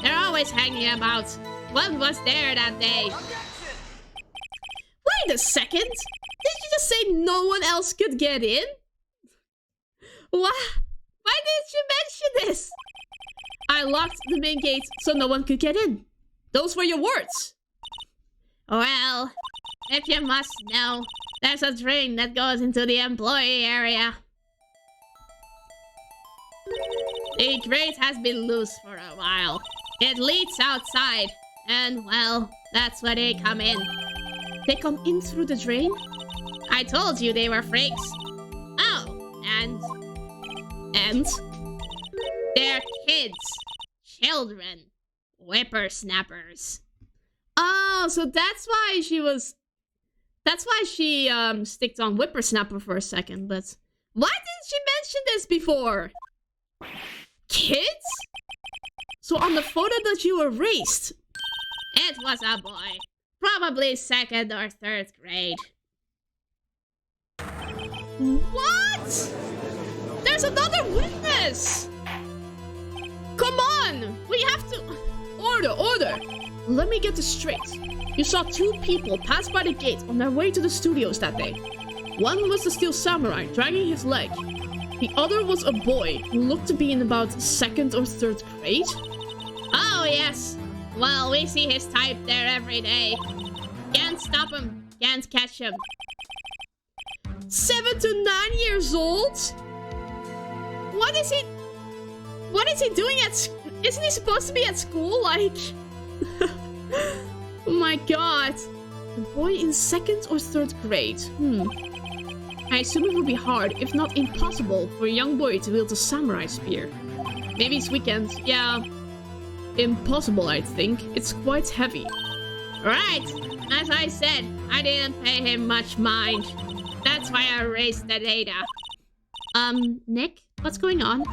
They're always hanging about. One was there that day. Wait a second! Did you just say no one else could get in? What? Why didn't you mention this? I locked the main gate so no one could get in. Those were your words. Well, if you must know, there's a drain that goes into the employee area. The grate has been loose for a while. It leaks outside, and well, that's where they come in. They come in through the drain? I told you they were freaks. Oh, and they're kids. Children. Whippersnappers. Oh, so that's why she sticked on whippersnapper for a second, but why didn't she mention this before? Kids? So on the photo that you erased, it was a boy. Probably 2nd or 3rd grade. What? There's another witness! Come on! We have to... Order! Let me get this straight. You saw 2 people pass by the gate on their way to the studios that day. One was the Steel Samurai, dragging his leg. The other was a boy who looked to be in about 2nd or 3rd grade. Oh, yes. Well, we see his type there every day. Can't stop him. Can't catch him. 7 to 9 years old? What is he doing at... Isn't he supposed to be at school? Like... Oh my god. A boy in 2nd or 3rd grade. I assume it would be hard, if not impossible, for a young boy to wield a samurai spear. Maybe it's weekend. Yeah. Impossible, I think. It's quite heavy. Right. As I said, I didn't pay him much mind. That's why I erased the data. Nick? What's going on?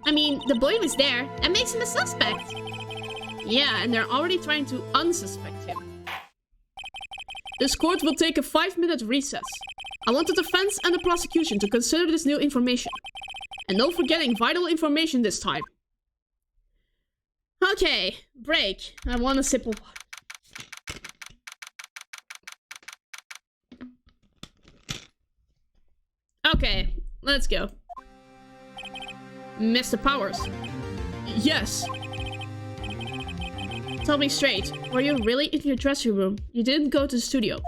I mean, the boy was there. That makes him a suspect. Yeah, and they're already trying to unsuspect him. This court will take a 5-minute recess. I want the defense and the prosecution to consider this new information. And no forgetting vital information this time. Okay, break. I want a sip of water. Okay, let's go. Mr. Powers. Yes. Tell me straight, were you really in your dressing room? You didn't go to the studio.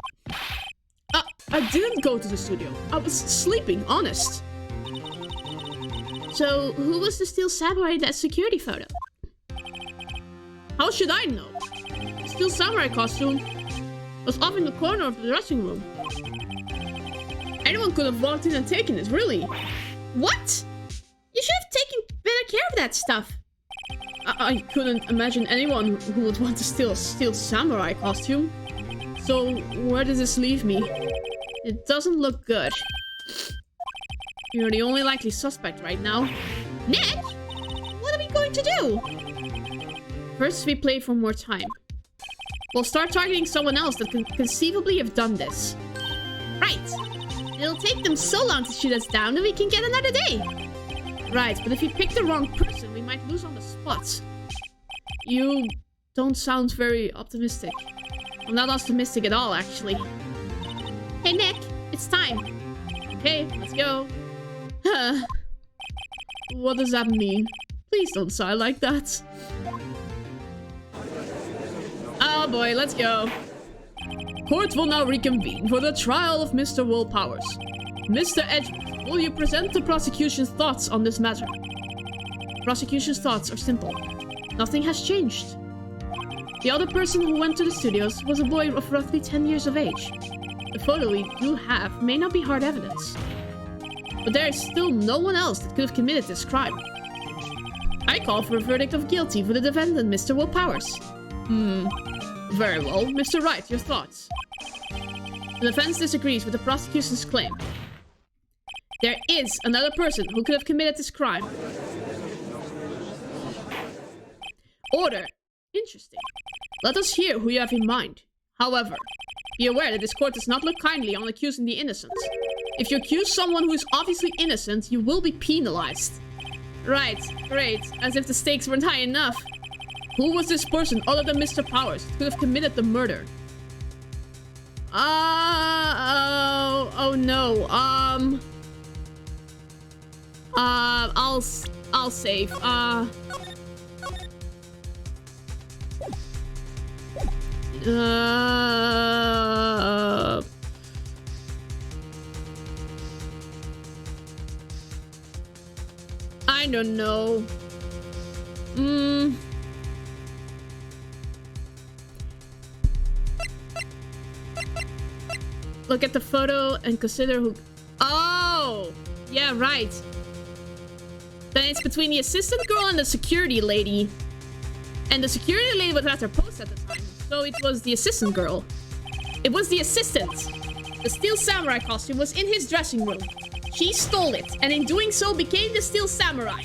I didn't go to the studio. I was sleeping, honest. So, who was the Steel Samurai in that security photo? How should I know? The Steel Samurai costume was off in the corner of the dressing room. Anyone could have walked in and taken it, really. What? You should have taken better care of that stuff. I couldn't imagine anyone who would want to steal a Steel Samurai costume. So, where does this leave me? It doesn't look good. You're the only likely suspect right now. Nick? What are we going to do? First, we play for more time. We'll start targeting someone else that can conceivably have done this. Right. It'll take them so long to shoot us down that we can get another day. Right, but if we pick the wrong person, we might lose on the spot. You don't sound very optimistic. I'm not optimistic at all, actually. Hey, Nick, it's time. Okay, let's go. What does that mean? Please don't sigh like that. Oh boy, let's go. Court will now reconvene for the trial of Mr. Will Powers. Mr. Edgeworth, will you present the prosecution's thoughts on this matter? Prosecution's thoughts are simple. Nothing has changed. The other person who went to the studios was a boy of roughly 10 years of age. The photo we do have may not be hard evidence. But there is still no one else that could have committed this crime. I call for a verdict of guilty for the defendant, Mr. Will Powers. Very well. Mr. Wright, your thoughts? The defense disagrees with the prosecution's claim. There is another person who could have committed this crime. Order. Interesting. Let us hear who you have in mind. However, be aware that this court does not look kindly on accusing the innocent. If you accuse someone who is obviously innocent, you will be penalized. Right, great. As if the stakes weren't high enough. Who was this person other than Mr. Powers who could have committed the murder? Oh no. I'll save. I don't know. Look at the photo and consider who... Oh! Yeah, right. Then it's between the assistant girl and the security lady. And the security lady was at her post at the time. So it was the assistant girl. It was the assistant. The Steel Samurai costume was in his dressing room. She stole it, and in doing so became the Steel Samurai.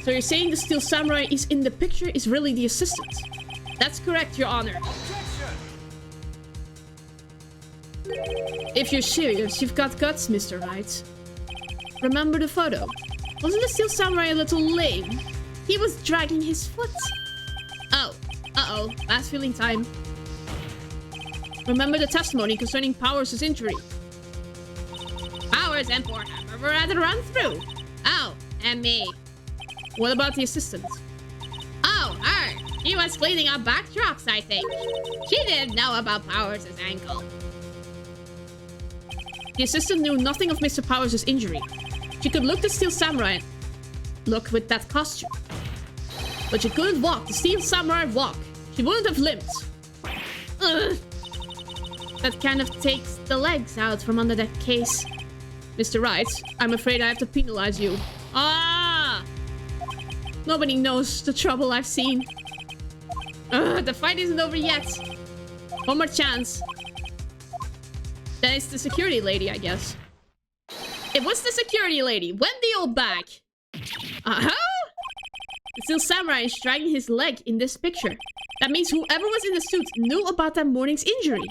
So you're saying the Steel Samurai is in the picture is really the assistant? That's correct, Your Honor. If you're serious, you've got guts, Mr. Wright. Remember the photo? Wasn't the Steel Samurai a little lame? He was dragging his foot. Oh, uh-oh, fast feeling time. Remember the testimony concerning Powers' injury? Powers and poor Hammer were at a run-through. Oh, and me. What about the assistant? Oh, her. She was cleaning up backdrops, I think. She didn't know about Powers' ankle. The assistant knew nothing of Mr. Powers' injury. She could look the Steel Samurai look with that costume. But she couldn't walk the Steel Samurai walk. She wouldn't have limped. Ugh. That kind of takes the legs out from under that case. Mr. Wright, I'm afraid I have to penalize you. Ah! Nobody knows the trouble I've seen. The fight isn't over yet. One more chance. Then it's the security lady, I guess. It was the security lady. Wendy Oldback. Uh-huh? The Steel Samurai is dragging his leg in this picture. That means whoever was in the suit knew about that morning's injury.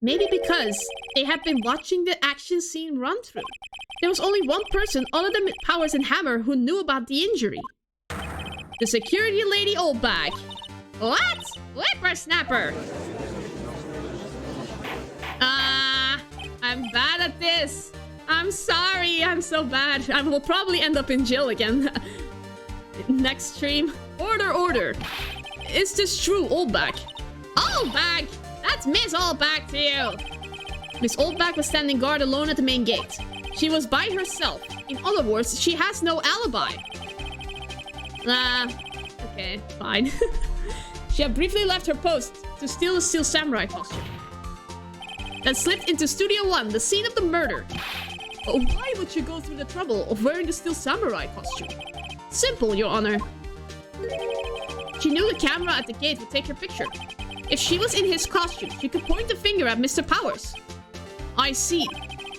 Maybe because they had been watching the action scene run through. There was only one person other than Powers and Hammer who knew about the injury. The security lady Oldback. What? Whippersnapper! I'm bad at this. I'm sorry, I'm so bad. I will probably end up in jail again. Next stream. Order. Is this true, Oldback? Oldback! That's Miss Oldback to you! Miss Oldback was standing guard alone at the main gate. She was by herself. In other words, she has no alibi. Okay, fine. She had briefly left her post to steal the Steel Samurai costume. Then slipped into Studio 1, the scene of the murder. But why would she go through the trouble of wearing the Steel Samurai costume? Simple, Your Honor. She knew the camera at the gate would take her picture. If she was in his costume, she could point the finger at Mr. Powers. I see.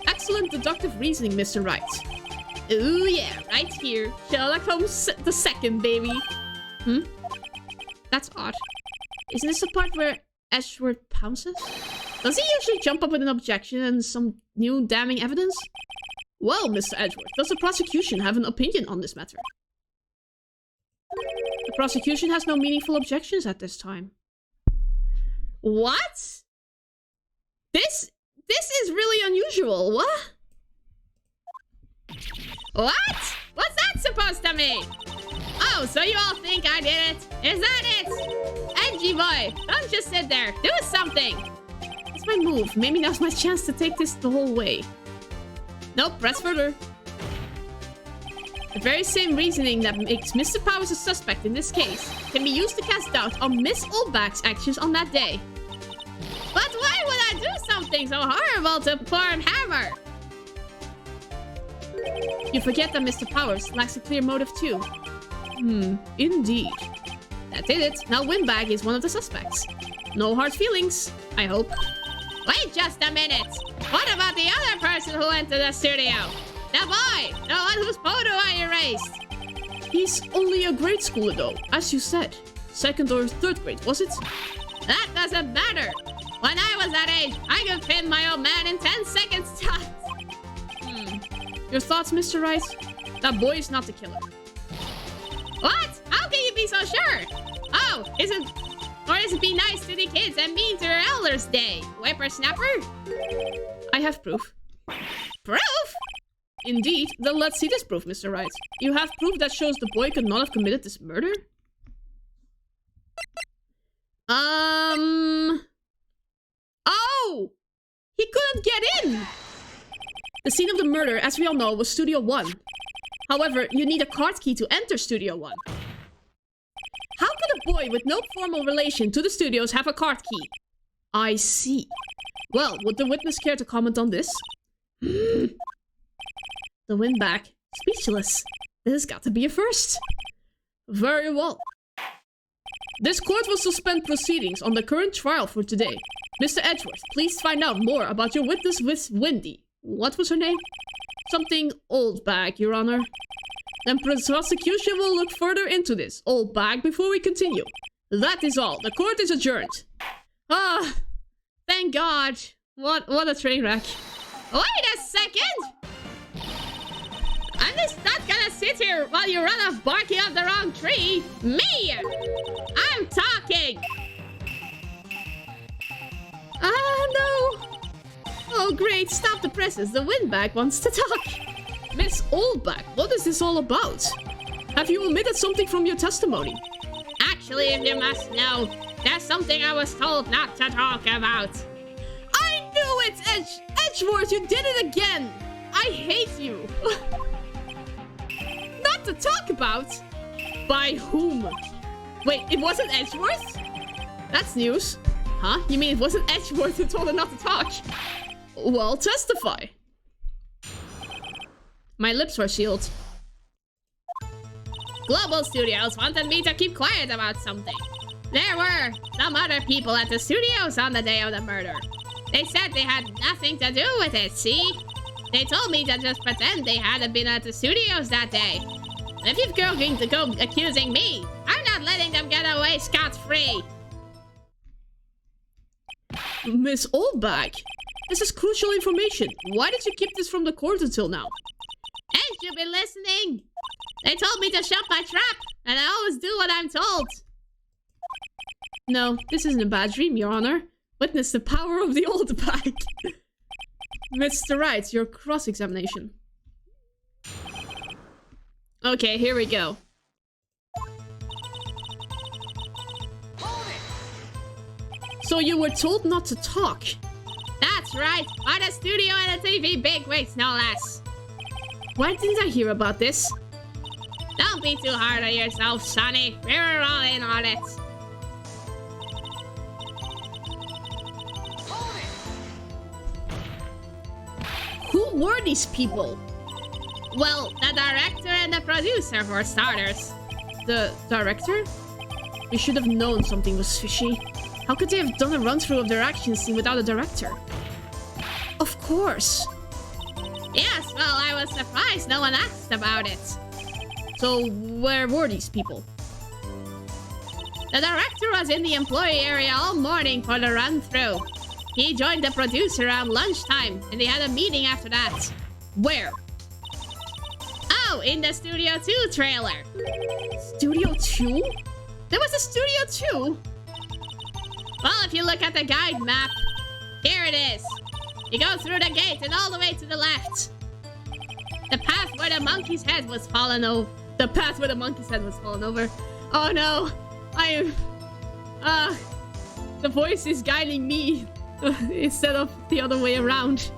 Excellent deductive reasoning, Mr. Wright. Ooh yeah, right here. Sherlock Holmes the second, baby. That's odd. Isn't this the part where Edgeworth pounces? Does he usually jump up with an objection and some new damning evidence? Well, Mr. Edgeworth, does the prosecution have an opinion on this matter? The prosecution has no meaningful objections at this time. What? This is really unusual. What? What? What's that supposed to mean? Oh, so you all think I did it? Is that it? Edgy boy, don't just sit there. Do something. It's my move. Maybe now's my chance to take this the whole way. Nope, press further. The very same reasoning that makes Mr. Powers a suspect in this case can be used to cast doubt on Miss Oldback's actions on that day. But why would I do something so horrible to poor Hammer? You forget that Mr. Powers lacks a clear motive too. Indeed. That did it. Now Windbag is one of the suspects. No hard feelings, I hope. Wait just a minute. What about the other person who went to the studio? The boy! The one whose photo I erased. He's only a grade schooler though, as you said. 2nd or 3rd grade, was it? That doesn't matter. When I was that age, I could pin my old man in 10 seconds tops. Your thoughts, Mr. Wright? That boy is not the killer. What? How can you be so sure? Oh, is it be nice to the kids and mean to your elders day? Whippersnapper? I have proof. Proof? Indeed. Then let's see this proof, Mr. Wright. You have proof that shows the boy could not have committed this murder? Oh! He couldn't get in! The scene of the murder, as we all know, was Studio 1. However, you need a card key to enter Studio 1. How could a boy with no formal relation to the studios have a card key? I see. Well, would the witness care to comment on this? The Windbag. Speechless. This has got to be a first. Very well. This court will suspend proceedings on the current trial for today. Mr. Edgeworth, please find out more about your witness with Wendy. What was her name? Something Oldbag, Your Honor. Then prosecution will look further into this, Oldbag, before we continue. That is all. The court is adjourned. Ah, thank God. What a train wreck. Wait a second! I'm just not gonna sit here while you run off barking up the wrong tree. Me! I'm talking! Ah, no! Oh, great. Stop the presses. The windbag wants to talk. Miss Oldback, what is this all about? Have you omitted something from your testimony? Actually, if you must know, there's something I was told not to talk about. I knew it, Edgeworth, you did it again. I hate you. Not to talk about? By whom? Wait, it wasn't Edgeworth? That's news. Huh? You mean it wasn't Edgeworth who told her not to talk? Well, testify. My lips were sealed. Global Studios wanted me to keep quiet about something. There were some other people at the studios on the day of the murder. They said they had nothing to do with it, see? They told me to just pretend they hadn't been at the studios that day. If you're going to go accusing me, I'm not letting them get away scot-free. Miss Oldback, this is crucial information. Why did you keep this from the court until now? Ain't you been listening? They told me to shut my trap, and I always do what I'm told. No, this isn't a bad dream, Your Honor. Witness the power of the Oldback. Mr. Wright, your cross-examination. Okay, here we go. So you were told not to talk? That's right, by the studio and the TV bigwigs, no less. Why didn't I hear about this? Don't be too hard on yourself, Sonny. We're all in on it. Who were these people? Well, the director and the producer, for starters. The director? We should have known something was fishy. How could they have done a run-through of their action scene without a director? Of course. Yes, well, I was surprised no one asked about it. So, where were these people? The director was in the employee area all morning for the run-through. He joined the producer around lunchtime, and they had a meeting after that. Where? Oh, in the Studio 2 trailer. Studio 2? There was a Studio 2? Well, if you look at the guide map, here it is. You go through the gate and all the way to the left. The path where the monkey's head was fallen over. The path where the monkey's head was fallen over. Oh no! I am... the voice is guiding me instead of the other way around.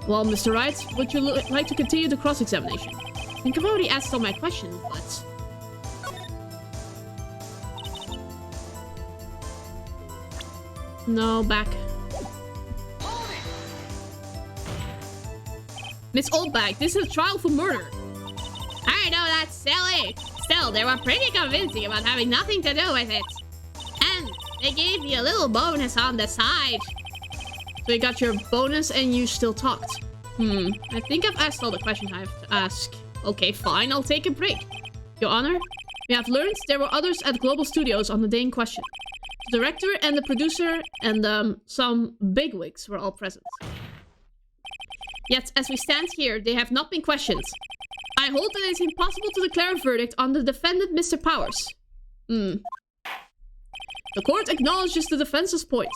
Well, Mr. Wright, would you like to continue the cross-examination? I think I've already asked all my questions, but... No, back. Miss Oldback, this is a trial for murder. I know that's silly. Still, they were pretty convincing about having nothing to do with it. And they gave me a little bonus on the side. So you got your bonus and you still talked. I think I've asked all the questions I have to ask. Okay, fine, I'll take a break. Your Honor, we have learned there were others at Global Studios on the day in question. The director and the producer and some bigwigs were all present. Yet, as we stand here, they have not been questioned. I hold that it is impossible to declare a verdict on the defendant, Mr. Powers. The court acknowledges the defense's point.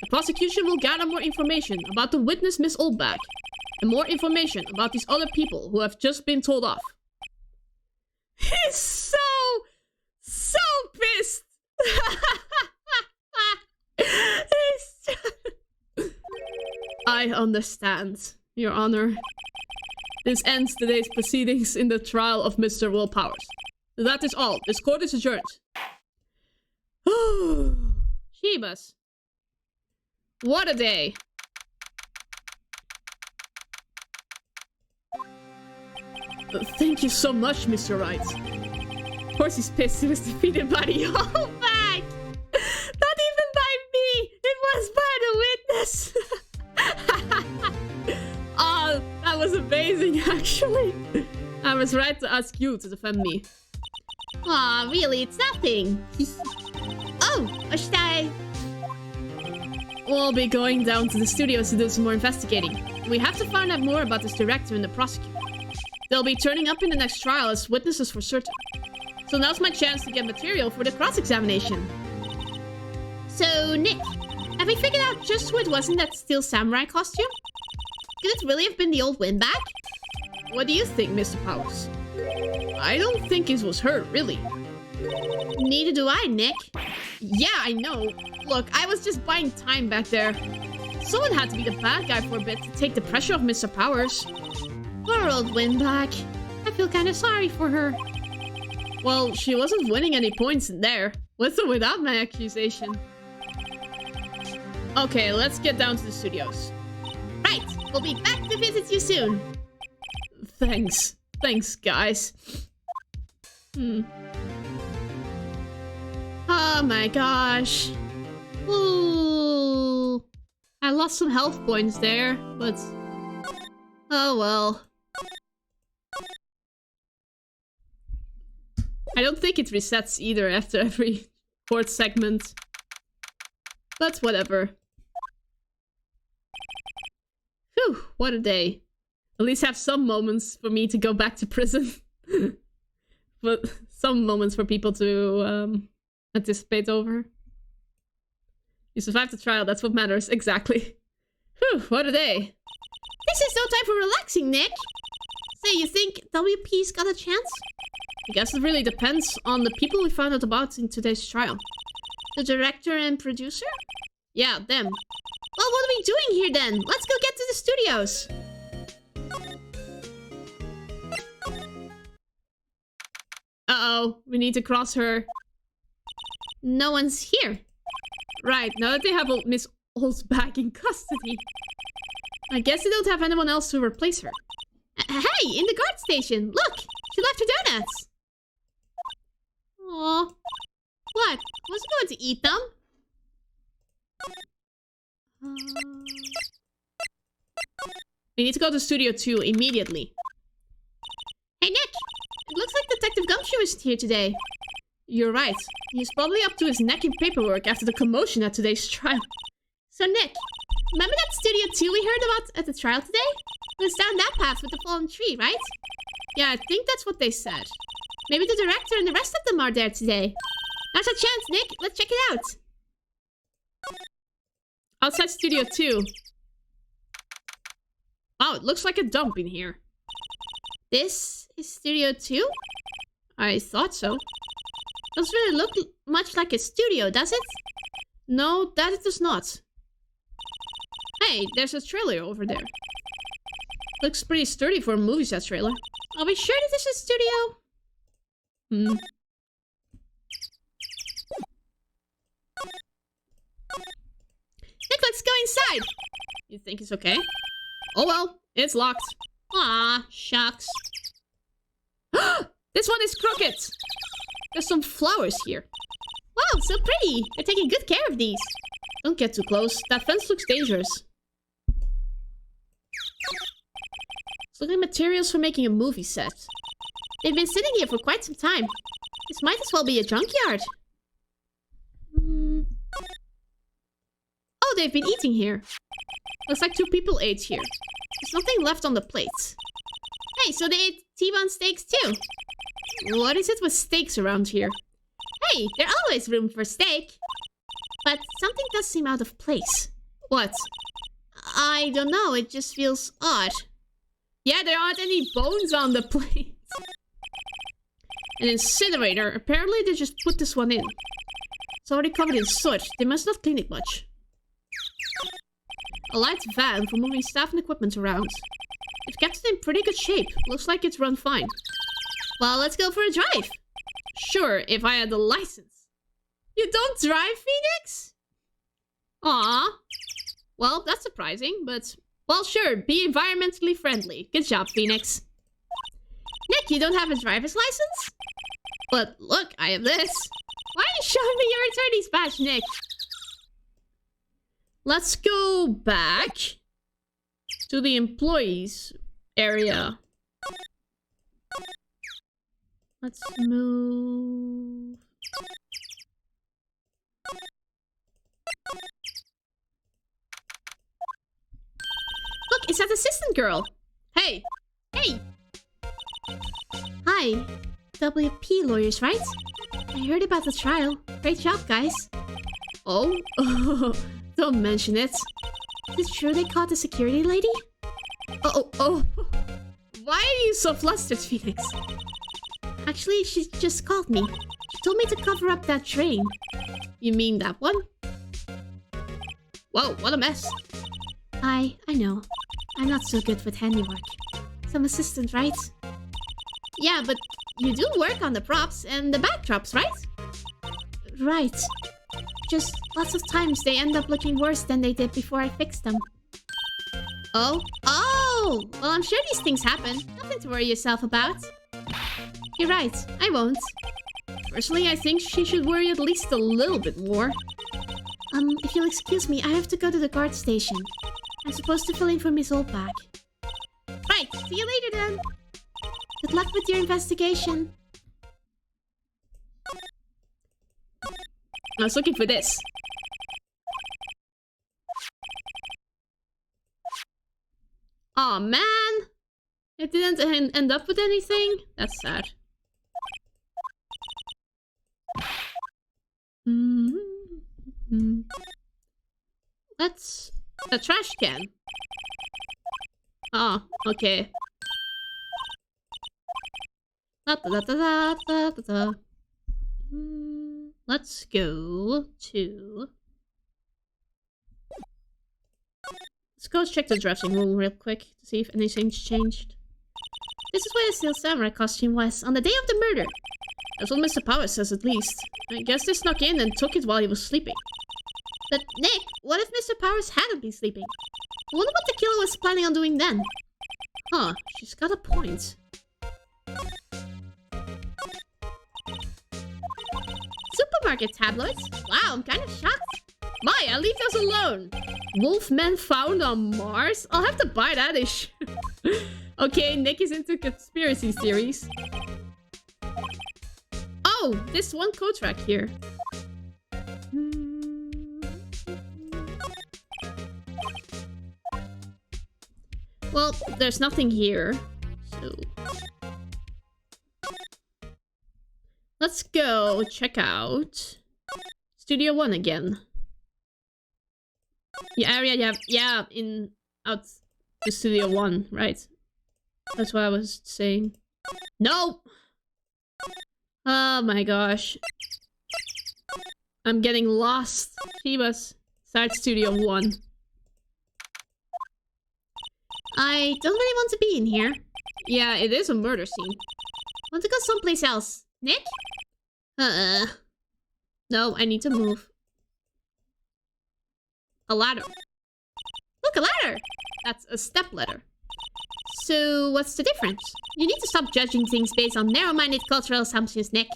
The prosecution will gather more information about the witness, Miss Oldback, and more information about these other people who have just been told off. He's so pissed. I understand, Your Honor. This ends today's proceedings in the trial of Mr. Will Powers. That is all. This court is adjourned. Shebas. What a day. Thank you so much, Mr. Wright. Of course he's pissed he was defeated by the Oldback. Not even by me. It was by the witness. Oh, that was amazing, actually. I was right to ask you to defend me. Aw, really, it's nothing. Oh, or should I... We'll be going down to the studios to do some more investigating. We have to find out more about this director and the prosecutor. They'll be turning up in the next trial as witnesses for certain. So now's my chance to get material for the cross-examination. So, Nick, have we figured out just who it was in that steel samurai costume? Could it really have been the old windbag? What do you think, Mr. Powers? I don't think it was her, really. Neither do I, Nick. Yeah, I know. Look, I was just buying time back there. Someone had to be the bad guy for a bit to take the pressure off Mr. Powers. Poor old windbag. I feel kind of sorry for her. Well, she wasn't winning any points in there. With or without my accusation. Okay, let's get down to the studios. Right, we'll be back to visit you soon. Thanks. Thanks, guys. Oh my gosh. Ooh. I lost some health points there, but... oh well. I don't think it resets either after every fourth segment. But whatever. Whew, what a day. At least have some moments for me to go back to prison. But some moments for people to anticipate over. You survived the trial, that's what matters, exactly. Whew, what a day. This is no time for relaxing, Nick. So you think WP's got a chance? I guess it really depends on the people we found out about in today's trial. The director and producer? Yeah, them. Well, what are we doing here then? Let's go get to the studios. Uh-oh, we need to cross her. No one's here. Right, now that they have Miss Oldsback in custody. I guess they don't have anyone else to replace her. Hey, in the guard station, look! She left her donuts. Aw. What? Was she going to eat them? We need to go to Studio 2 immediately. Hey, Nick! It looks like Detective Gumshoe isn't here today. You're right. He's probably up to his neck in paperwork after the commotion at today's trial. So, Nick, remember that Studio 2 we heard about at the trial today? It was down that path with the fallen tree, right? Yeah, I think that's what they said. Maybe the director and the rest of them are there today. Now's our chance, Nick. Let's check it out. Outside Studio 2. Wow, it looks like a dump in here. This is Studio 2? I thought so. Doesn't really look much like a studio, does it? No, that it does not. Hey, there's a trailer over there. Looks pretty sturdy for a movie set trailer. Are we sure that this is a studio? Nick, let's go inside! You think it's okay? Oh well, it's locked. Aw, shucks. This one is crooked! There's some flowers here. Wow, so pretty! They're taking good care of these. Don't get too close. That fence looks dangerous. It's looking like materials for making a movie set. They've been sitting here for quite some time. This might as well be a junkyard. Oh, they've been eating here. Looks like 2 people ate here. There's nothing left on the plates. Hey, so they ate T-bone steaks too. What is it with steaks around here? Hey, there's always room for steak. But something does seem out of place. What? I don't know, it just feels odd. Yeah, there aren't any bones on the plate. An incinerator. Apparently they just put this one in. It's already covered in soot. They must not clean it much. A light van for moving staff and equipment around. They've kept it in pretty good shape. Looks like it's run fine. Well, let's go for a drive. Sure, if I had the license. You don't drive, Phoenix? Aw. Well, that's surprising, but... well, sure, be environmentally friendly. Good job, Phoenix. Nick, you don't have a driver's license? But look, I have this. Why are you showing me your attorney's badge, Nick? Let's go back to the employees area. Let's move. is that assistant girl? Hey! Hey! Hi. WP lawyers, right? I heard about the trial. Great job, guys. Oh? Don't mention it. Is it true they caught the security lady? Oh. Why are you so flustered, Phoenix? Actually, she just called me. She told me to cover up that drain. You mean that one? Whoa, what a mess. I know. I'm not so good with handiwork. Some assistant, right? Yeah, but you do work on the props and the backdrops, right? Right. Just lots of times they end up looking worse than they did before I fixed them. Oh? Oh! Well, I'm sure these things happen. Nothing to worry yourself about. You're right. I won't. Personally, I think she should worry at least a little bit more. If you'll excuse me, I have to go to the guard station. I'm supposed to fill in for Miss Oldback. Right, see you later then. Good luck with your investigation. I was looking for this. Aw, man! It didn't end up with anything? That's sad. That's a trash can. Oh, okay. Let's go to... Let's go check the dressing room real quick to see if anything's changed. This is where the Steel Samurai costume was on the day of the murder. That's what Mr. Powers says at least. I guess they snuck in and took it while he was sleeping. But Nick, what if Mr. Powers hadn't been sleeping? I wonder what the killer was planning on doing then. Huh, she's got a point. Supermarket tabloids? Wow, I'm kind of shocked. Maya, leave us alone! Wolfman found on Mars? I'll have to buy that issue. Okay, Nick is into conspiracy theories. Oh, this one code track here. Well, there's nothing here, so... Let's go check out Studio 1 again. Yeah, out to Studio 1, right? That's what I was saying. No! Oh my gosh. I'm getting lost. Shibas, start Studio 1. I don't really want to be in here. Yeah, it is a murder scene. Want to go someplace else. Nick? No, I need to move. A ladder. Look, a ladder! That's a step ladder. So, what's the difference? You need to stop judging things based on narrow-minded cultural assumptions, Nick.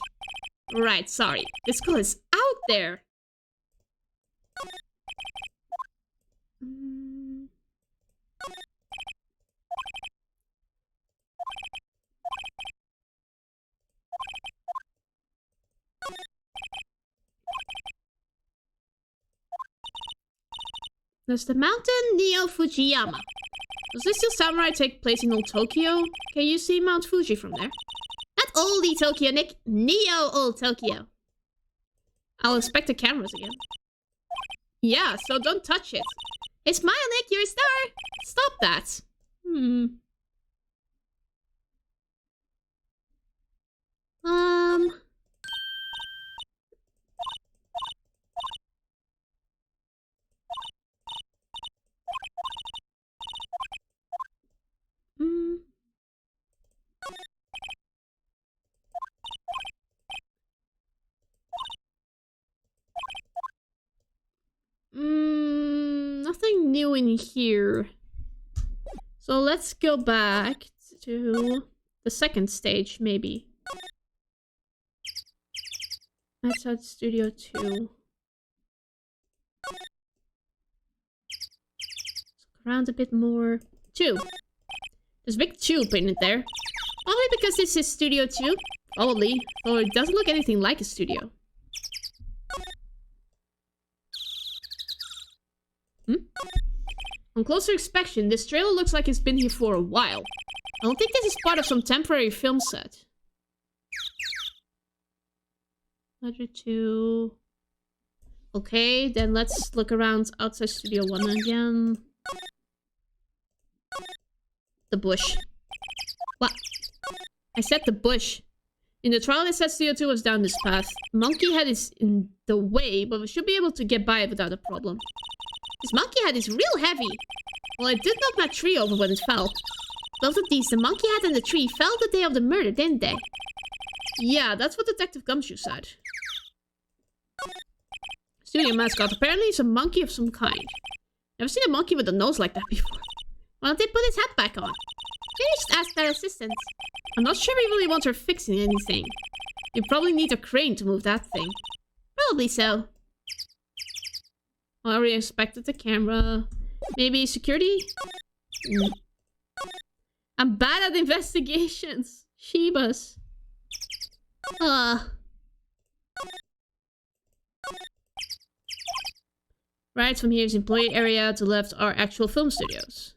Right, sorry. This school is out there. There's the mountain Neo Fujiyama. Does this Steel Samurai take place in Old Tokyo? Can you see Mount Fuji from there? Not oldie Tokyo, Nick. Neo Old Tokyo. I'll inspect the cameras again. Yeah, so don't touch it. Hey, smile, Nick. You're a star. Stop that. Nothing new in here. So let's go back to the second stage, maybe. That's at Studio 2. Look around a bit more. 2. There's a big tube in it there. Probably because this is Studio 2. Probably. Though it doesn't look anything like a studio. On closer inspection, this trailer looks like it's been here for a while. I don't think this is part of some temporary film set. Ledger 2. Okay, then let's look around outside Studio 1 again. The bush. What? I said the bush. In the trial, it said Studio 2 was down this path. The monkey head is in the way, but we should be able to get by it without a problem. This monkey head is real heavy. Well, I did knock my tree over when it fell. Both of these, the monkey head and the tree, fell the day of the murder, didn't they? Yeah, that's what Detective Gumshoe said. Studio mascot. Apparently it's a monkey of some kind. Never seen a monkey with a nose like that before. Why don't they put his hat back on? Maybe just ask their assistant. I'm not sure we really want her fixing anything. You probably need a crane to move that thing. Probably so. I already inspected the camera. Maybe security? I'm bad at investigations. Shebas. Right, from here is employee area. To the left are actual film studios.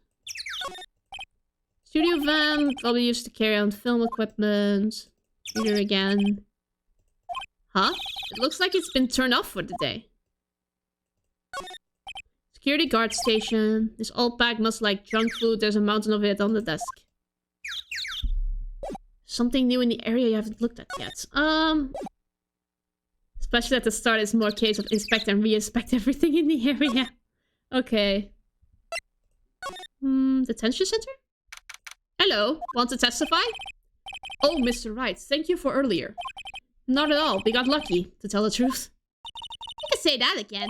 Studio van, probably used to carry on film equipment. Here again. Huh? It looks like it's been turned off for the day. Security guard station. This old bag must like junk food. There's a mountain of it on the desk. Something new in the area you haven't looked at yet. Especially at the start, it's more case of inspect and re-inspect everything in the area. Okay. Detention center? Hello, want to testify? Oh, Mr. Wright, thank you for earlier. Not at all, we got lucky, to tell the truth. You can say that again.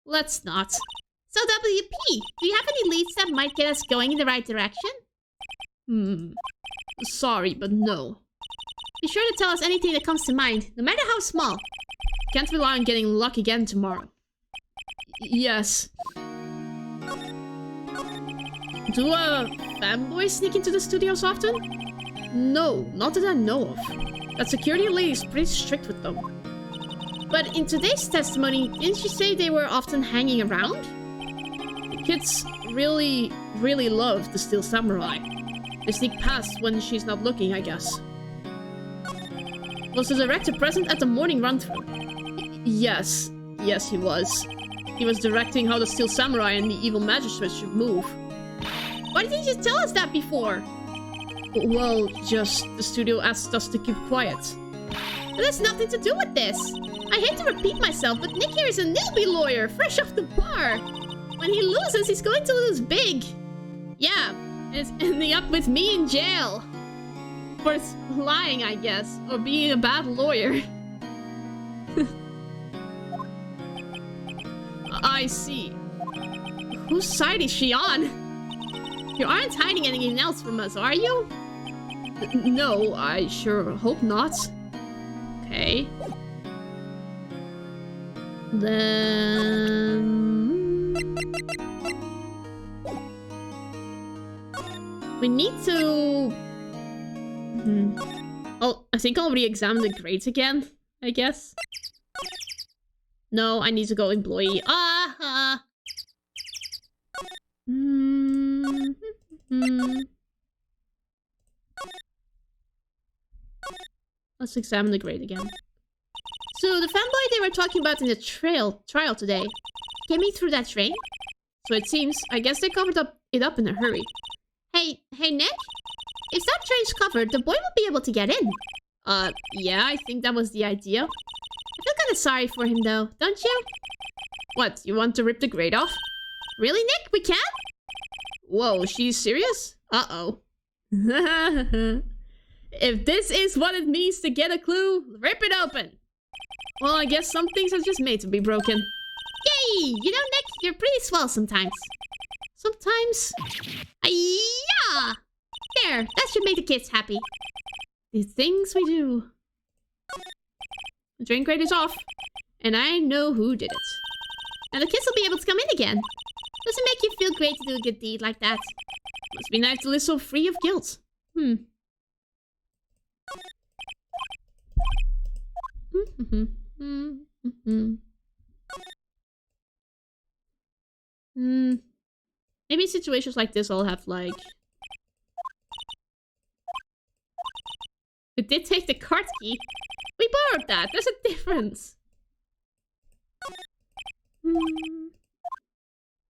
Let's not. So WP, do you have any leads that might get us going in the right direction? Sorry, but no. Be sure to tell us anything that comes to mind, no matter how small. Can't rely on getting luck again tomorrow. Yes. Do fanboys sneak into the studios often? No, not that I know of. That security lady is pretty strict with them. But in today's testimony, didn't she say they were often hanging around? The kids really love the Steel Samurai. They sneak past when she's not looking, I guess. Was the director present at the morning run-through? Yes. Yes, he was. He was directing how the Steel Samurai and the evil magistrate should move. Why didn't you tell us that before? Well, just the studio asked us to keep quiet. That has nothing to do with this. I hate to repeat myself, but Nick here is a newbie lawyer, fresh off the bar. When he loses, he's going to lose big. Yeah, it's ending up with me in jail. For lying, I guess, or being a bad lawyer. I see. Whose side is she on? You aren't hiding anything else from us, are you? No, I sure hope not. Okay. Then... we need to... Oh, I think I'll re-examine the grades again, I guess. No, I need to go employee. Let's examine the grade again. So the fanboy they were talking about in the trial today came in through that train? So it seems. I guess they covered it up in a hurry. Hey Nick? If that train's covered, the boy will be able to get in. Yeah, I think that was the idea. I feel kind of sorry for him though, don't you? What, you want to rip the grade off? Really, Nick? We can? Whoa, she's serious? Uh-oh. If this is what it means to get a clue, rip it open. Well, I guess some things are just made to be broken. Yay! You know, Nick, you're pretty swell sometimes. Sometimes? Yeah! There, that should make the kids happy. The things we do. The drink grade is off, and I know who did it. And the kids will be able to come in again. Does it make you feel great to do a good deed like that? Must be nice to live so free of guilt. Maybe in situations like this I'll have like... It did take the card key. We borrowed that. There's a difference.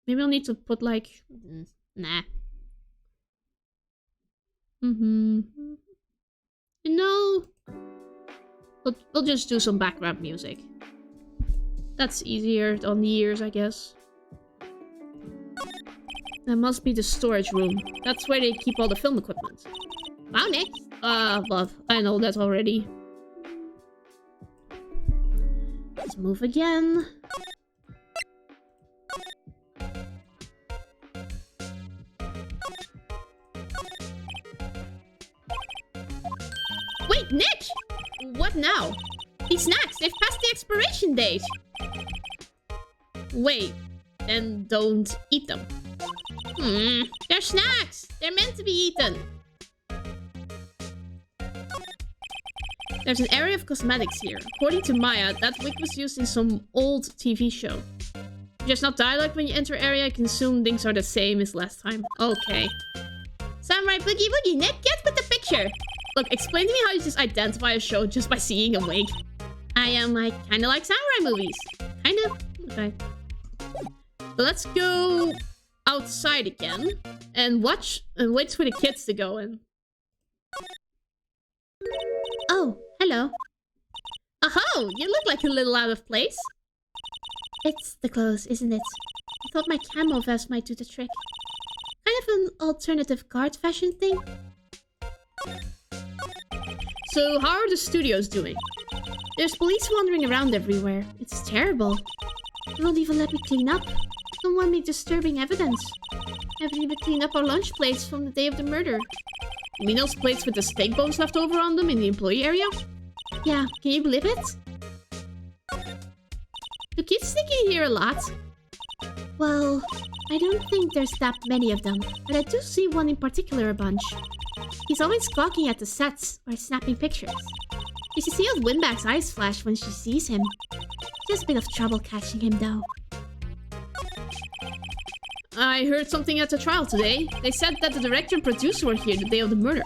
Maybe I'll need to put like... Nah. You know... We'll just do some background music. That's easier on the ears, I guess. That must be the storage room. That's where they keep all the film equipment. Wow, Nick. But I know that already. Let's move again. Wait, Nick! What now? These snacks, they've passed the expiration date. Wait, then don't eat them. They're snacks. They're meant to be eaten. There's an area of cosmetics here. According to Maya, that wig was used in some old TV show. There's not dialogue when you enter area. I can assume things are the same as last time. Okay. Samurai Boogie Boogie, Nick, get with the picture. Look, explain to me how you just identify a show just by seeing a wig. I kind of like samurai movies. Kind of. Okay. So let's go outside again and watch and wait for the kids to go in. Oh, hello. Oh, you look like a little out of place. It's the clothes, isn't it? I thought my camo vest might do the trick. Kind of an alternative guard fashion thing. So how are the studios doing? There's police wandering around everywhere. It's terrible. They won't even let me clean up. Don't want me disturbing evidence. I haven't even cleaned up our lunch plates from the day of the murder. You mean those plates with the steak bones left over on them in the employee area? Yeah, can you believe it? Do kids sneaking here a lot? Well, I don't think there's that many of them, but I do see one in particular a bunch. He's always gawking at the sets or snapping pictures. You should see old Winback's eyes flash when she sees him. Just a bit of trouble catching him though. I heard something at the trial today. They said that the director and producer were here the day of the murder.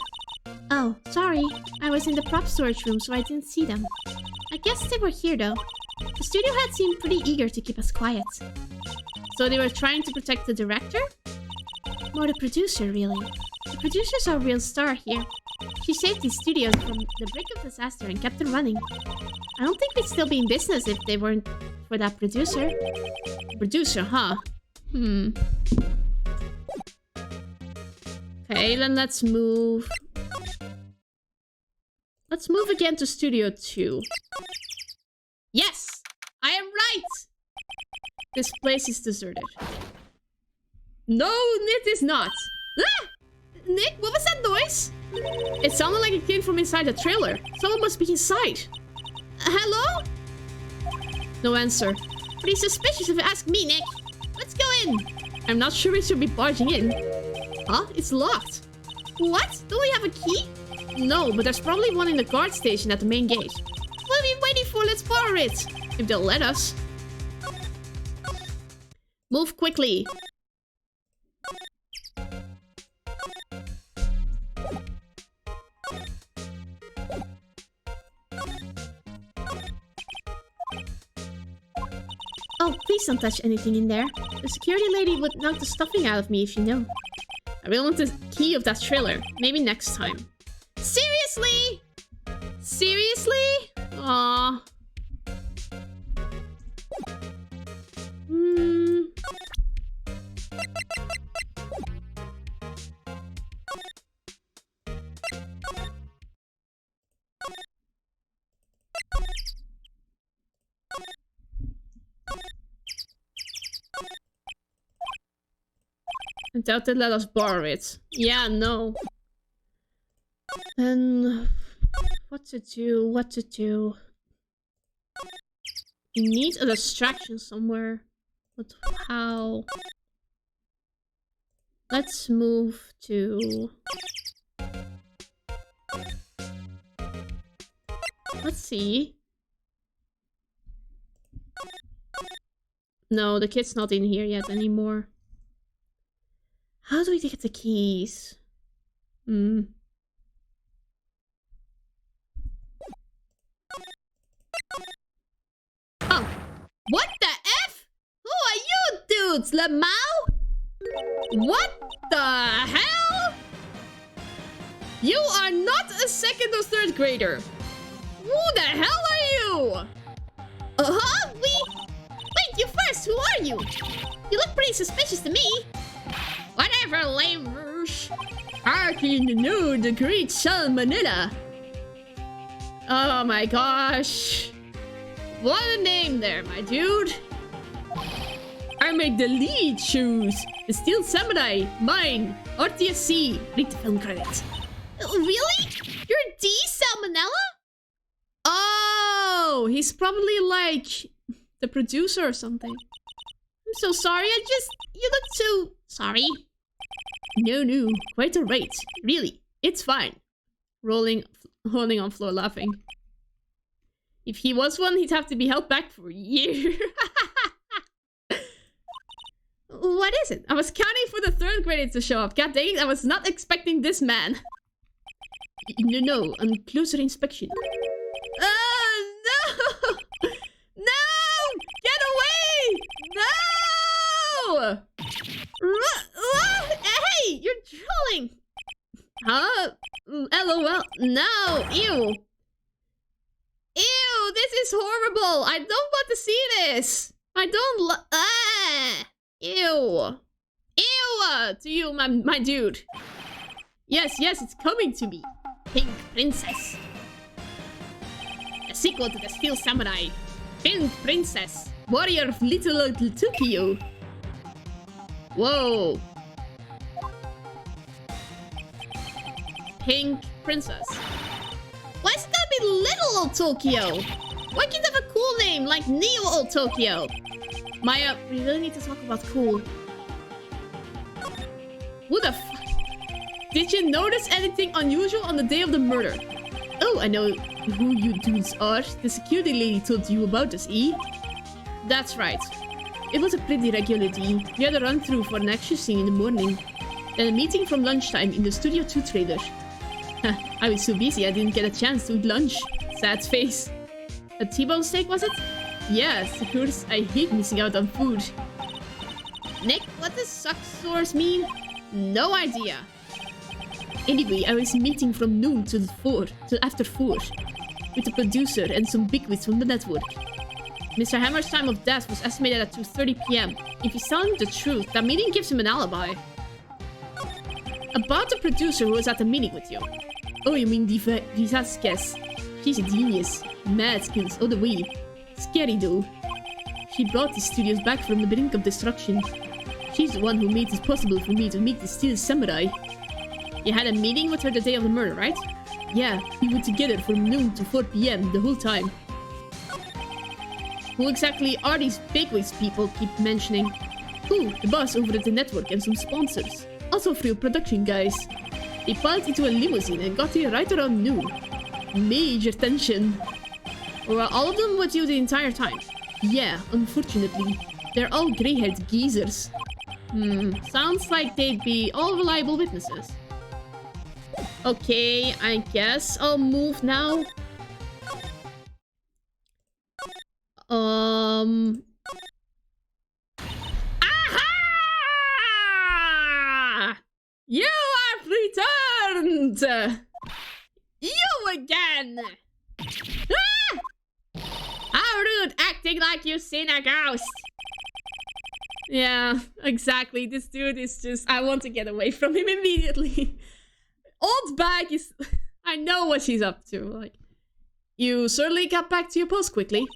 Oh, sorry. I was in the prop storage room, so I didn't see them. I guess they were here though. The studio head seemed pretty eager to keep us quiet. So they were trying to protect the director? More the producer, really. The producer's our real star here. She saved the studio from the brink of disaster and kept it running. I don't think we'd still be in business if they weren't for that producer. Producer, huh? Okay, then let's move. Let's move again to Studio 2. Yes! I am right! This place is deserted. No, it is not. Ah! Nick, what was that noise? It sounded like it came from inside the trailer. Someone must be inside. Hello? No answer. Pretty suspicious if you ask me, Nick. Let's go in. I'm not sure we should be barging in. Huh? It's locked. What? Don't we have a key? No, but there's probably one in the guard station at the main gate. What are we waiting for? Let's borrow it. If they'll let us. Move quickly. Oh, please don't touch anything in there. The security lady would knock the stuffing out of me if you knew. I really want the key of that trailer. Maybe next time. Seriously? Seriously? Aww. I doubt they'd let us borrow it. Yeah, no. Then... What to do? What to do? We need a distraction somewhere. But how? Let's move to... Let's see. No, the kid's not in here yet anymore. How do we get the keys? Oh, what the F? Who are you dudes, Lamau? What the hell? You are not a second or third grader. Who the hell are you? Uh-huh, Wait, you first, who are you? You look pretty suspicious to me. Whatever, lame rouge. Harkin knew the great salmonella. Oh my gosh. What a name there, my dude. I make the lead shoes. The Steel Samurai, mine. RTSC. Read the film credits. Really? You're D Salmonella? Oh, he's probably like the producer or something. I'm so sorry, you look too... Sorry. No, quite alright. Really, it's fine. Rolling on floor laughing. If he was one, he'd have to be held back for a year. What is it? I was counting for the third grader to show up. God dang it, I was not expecting this man. No, on closer inspection. Oh, no! No! Get away! No! Hey, you're drooling. Huh? LOL. No! Ew! Ew! This is horrible! I don't want to see this! I don't Ew! Ew! To you, my dude. Yes, it's coming to me. Pink Princess. A sequel to the Steel Samurai. Pink Princess. Warrior of Little Tokyo. Whoa. Pink Princess. Why is it gotta be Little Old Tokyo? Why can't it have a cool name like Neo Old Tokyo? Maya, we really need to talk about cool. Who the fuck? Did you notice anything unusual on the day of the murder? Oh, I know who you dudes are. The security lady told you about us, eh? That's right. It was a pretty regular day. We had a run-through for an action scene in the morning. Then a meeting from lunchtime in the Studio 2 trailer. I was so busy I didn't get a chance to eat lunch. Sad face. A T-bone steak, was it? Yes, of course. I hate missing out on food. Nick, what does suck source mean? No idea. Anyway, I was meeting from noon till after 4 with the producer and some bigwigs from the network. Mr. Hammer's time of death was estimated at 2:30 p.m. If he's telling the truth, that meeting gives him an alibi. About the producer who was at the meeting with you. Oh, you mean Vasquez? She's a genius. Mad skills all the way. Scary though. She brought the studios back from the brink of destruction. She's the one who made it possible for me to meet the Steel Samurai. You had a meeting with her the day of the murder, right? Yeah, we were together from noon to 4 p.m. the whole time. Who exactly are these bigwigs people keep mentioning? Oh, the boss over at the network and some sponsors. Also a few production guys. They piled into a limousine and got here right around noon. Major tension. Were all of them with you the entire time? Yeah, unfortunately. They're all grey-haired geezers. Sounds like they'd be all reliable witnesses. Okay, I guess I'll move now. Aha! You have returned! You again! Ah! How rude, acting like you've seen a ghost! Yeah, exactly. This dude is just... I want to get away from him immediately. Old bag is... I know what she's up to. Like, you certainly got back to your post quickly.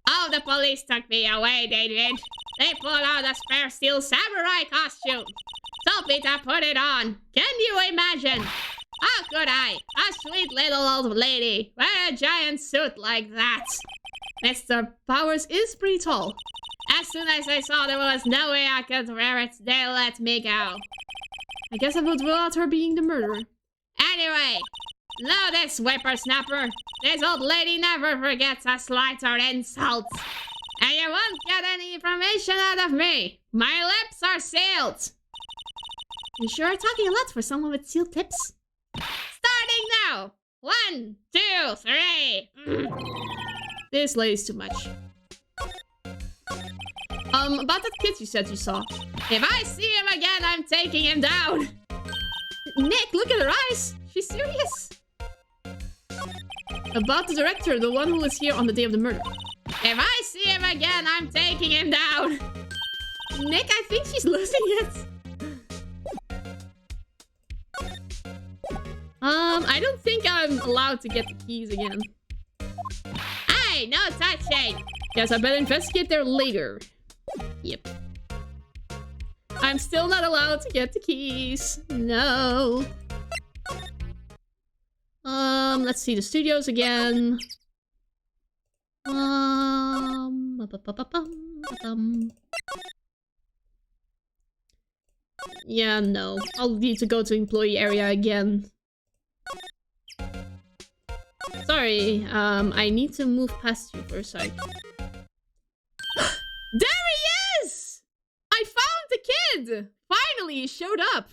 Oh, the police took me away, David. They pulled out a spare Steel Samurai costume. Told me to put it on. Can you imagine? How could I, a sweet little old lady, wear a giant suit like that? Mr. Powers is pretty tall. As soon as I saw there was no way I could wear it, they let me go. I guess I would rule out her being the murderer. Anyway, know this, whippersnapper. This old lady never forgets a slight or insult. And you won't get any information out of me. My lips are sealed. You sure are talking a lot for someone with sealed lips. Starting now! 1, 2, 3. This lady's too much. About that kid you said you saw. If I see him again, I'm taking him down. Nick, look at her eyes. She's serious. About the director, the one who was here on the day of the murder. If I see him again, I'm taking him down. Nick, I think she's losing it. I don't think I'm allowed to get the keys again. Hey, no touching. Yes, I better investigate there later. Yep. I'm still not allowed to get the keys. No. Let's see the studios again. Yeah, no. I'll need to go to employee area again. Sorry, I need to move past you for a sec. There he is! I found the kid! Finally, he showed up.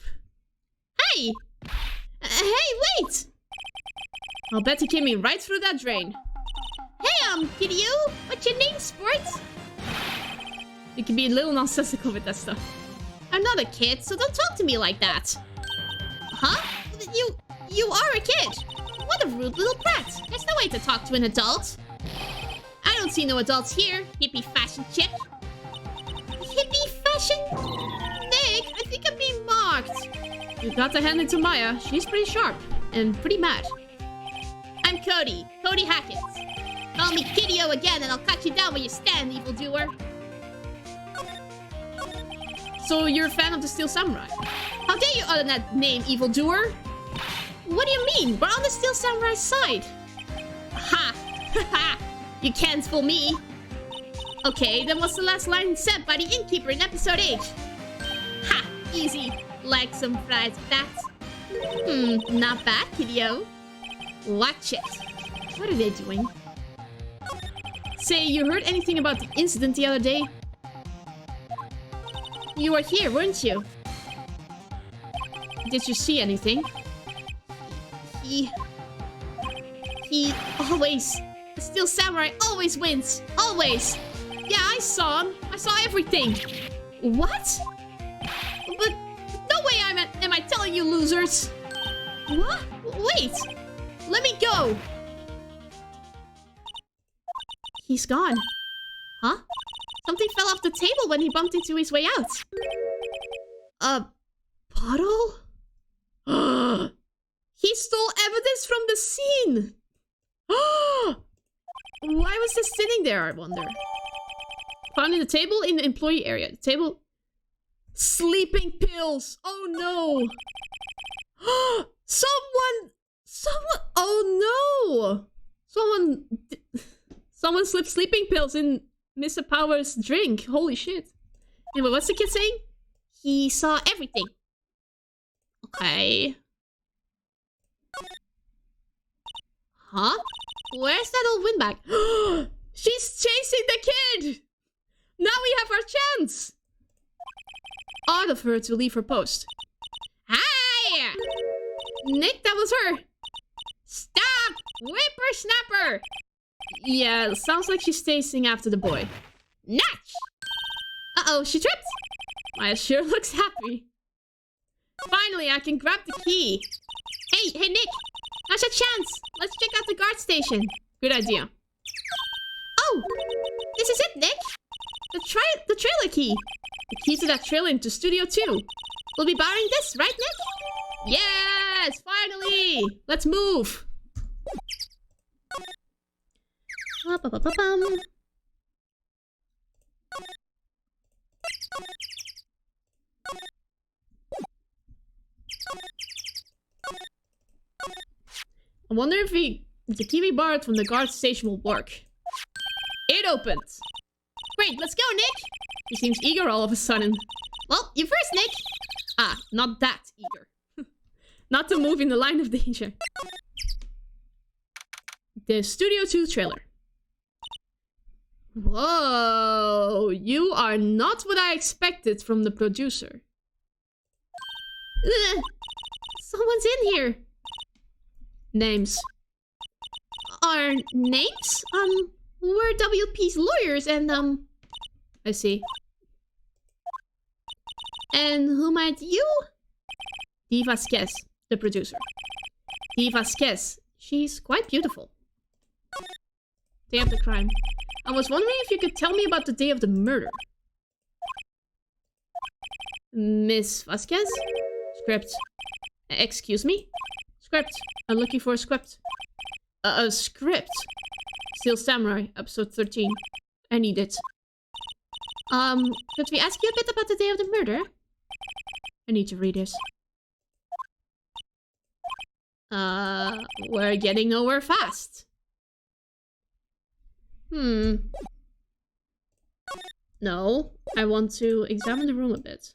Hey! Hey, wait! I'll bet he came in right through that drain. Hey, Kiddo! What's your name, sport? You can be a little nonsensical with that stuff. I'm not a kid, so don't talk to me like that. Huh? You are a kid. What a rude little brat. There's no way to talk to an adult. I don't see no adults here, hippie fashion chick. Hippie fashion? Nick, I think I'm being mocked. You got to hand it to Maya. She's pretty sharp and pretty mad. I'm Cody Hackett. Call me Kiddo again and I'll cut you down where you stand, evildoer. So you're a fan of the Steel Samurai? How dare you utter that name, evildoer? What do you mean? We're on the Steel Samurai's side. Ha! Ha! You can't fool me. Okay, then what's the last line said by the innkeeper in episode 8? Ha! Easy. Like some fried fat. Not bad, Kiddo. Watch it. What are they doing? Say, you heard anything about the incident the other day? You were here, weren't you? Did you see anything? He always... The Steel Samurai always wins. Always. Yeah, I saw him. I saw everything. What? But no way am I telling you, losers. What? Wait. Let me go. He's gone. Huh? Something fell off the table when he bumped into his way out. A bottle? He stole evidence from the scene. Why was this sitting there, I wonder? Found in the table in the employee area. The table... Sleeping pills! Oh no! Someone... Oh no! Someone slipped sleeping pills in Mr. Power's drink. Holy shit. Anyway, what's the kid saying? He saw everything. Okay. Huh? Where's that old windbag? She's chasing the kid! Now we have our chance! Odd of her to leave her post. Hi! Nick, that was her! Stop! Whippersnapper! Yeah, sounds like she's chasing after the boy. Natch! Uh-oh, she tripped! Maya sure looks happy. Finally, I can grab the key. Hey, Nick! Now's your chance! Let's check out the guard station. Good idea. Oh! This is it, Nick! The trailer key! The key to that trailer into Studio 2. We'll be borrowing this, right, Nick? Yes! Finally! Let's move! I wonder if the key we borrowed from the guard station will work. It opened! Great, let's go, Nick! He seems eager all of a sudden. Well, you first, Nick! Ah, not that eager. Not to move in the line of danger. The Studio 2 trailer. Whoa, you are not what I expected from the producer. Someone's in here. Names. Our names? We're WP's lawyers and, I see. And who might you? Dee Vasquez, the producer. Dee Vasquez. She's quite beautiful. Day of the crime. I was wondering if you could tell me about the day of the murder. Miss Vasquez? Script. Excuse me? Script. I'm looking for a script. A script. Steel Samurai, episode 13. I need it. Could we ask you a bit about the day of the murder? I need to read this. We're getting nowhere fast. No, I want to examine the room a bit.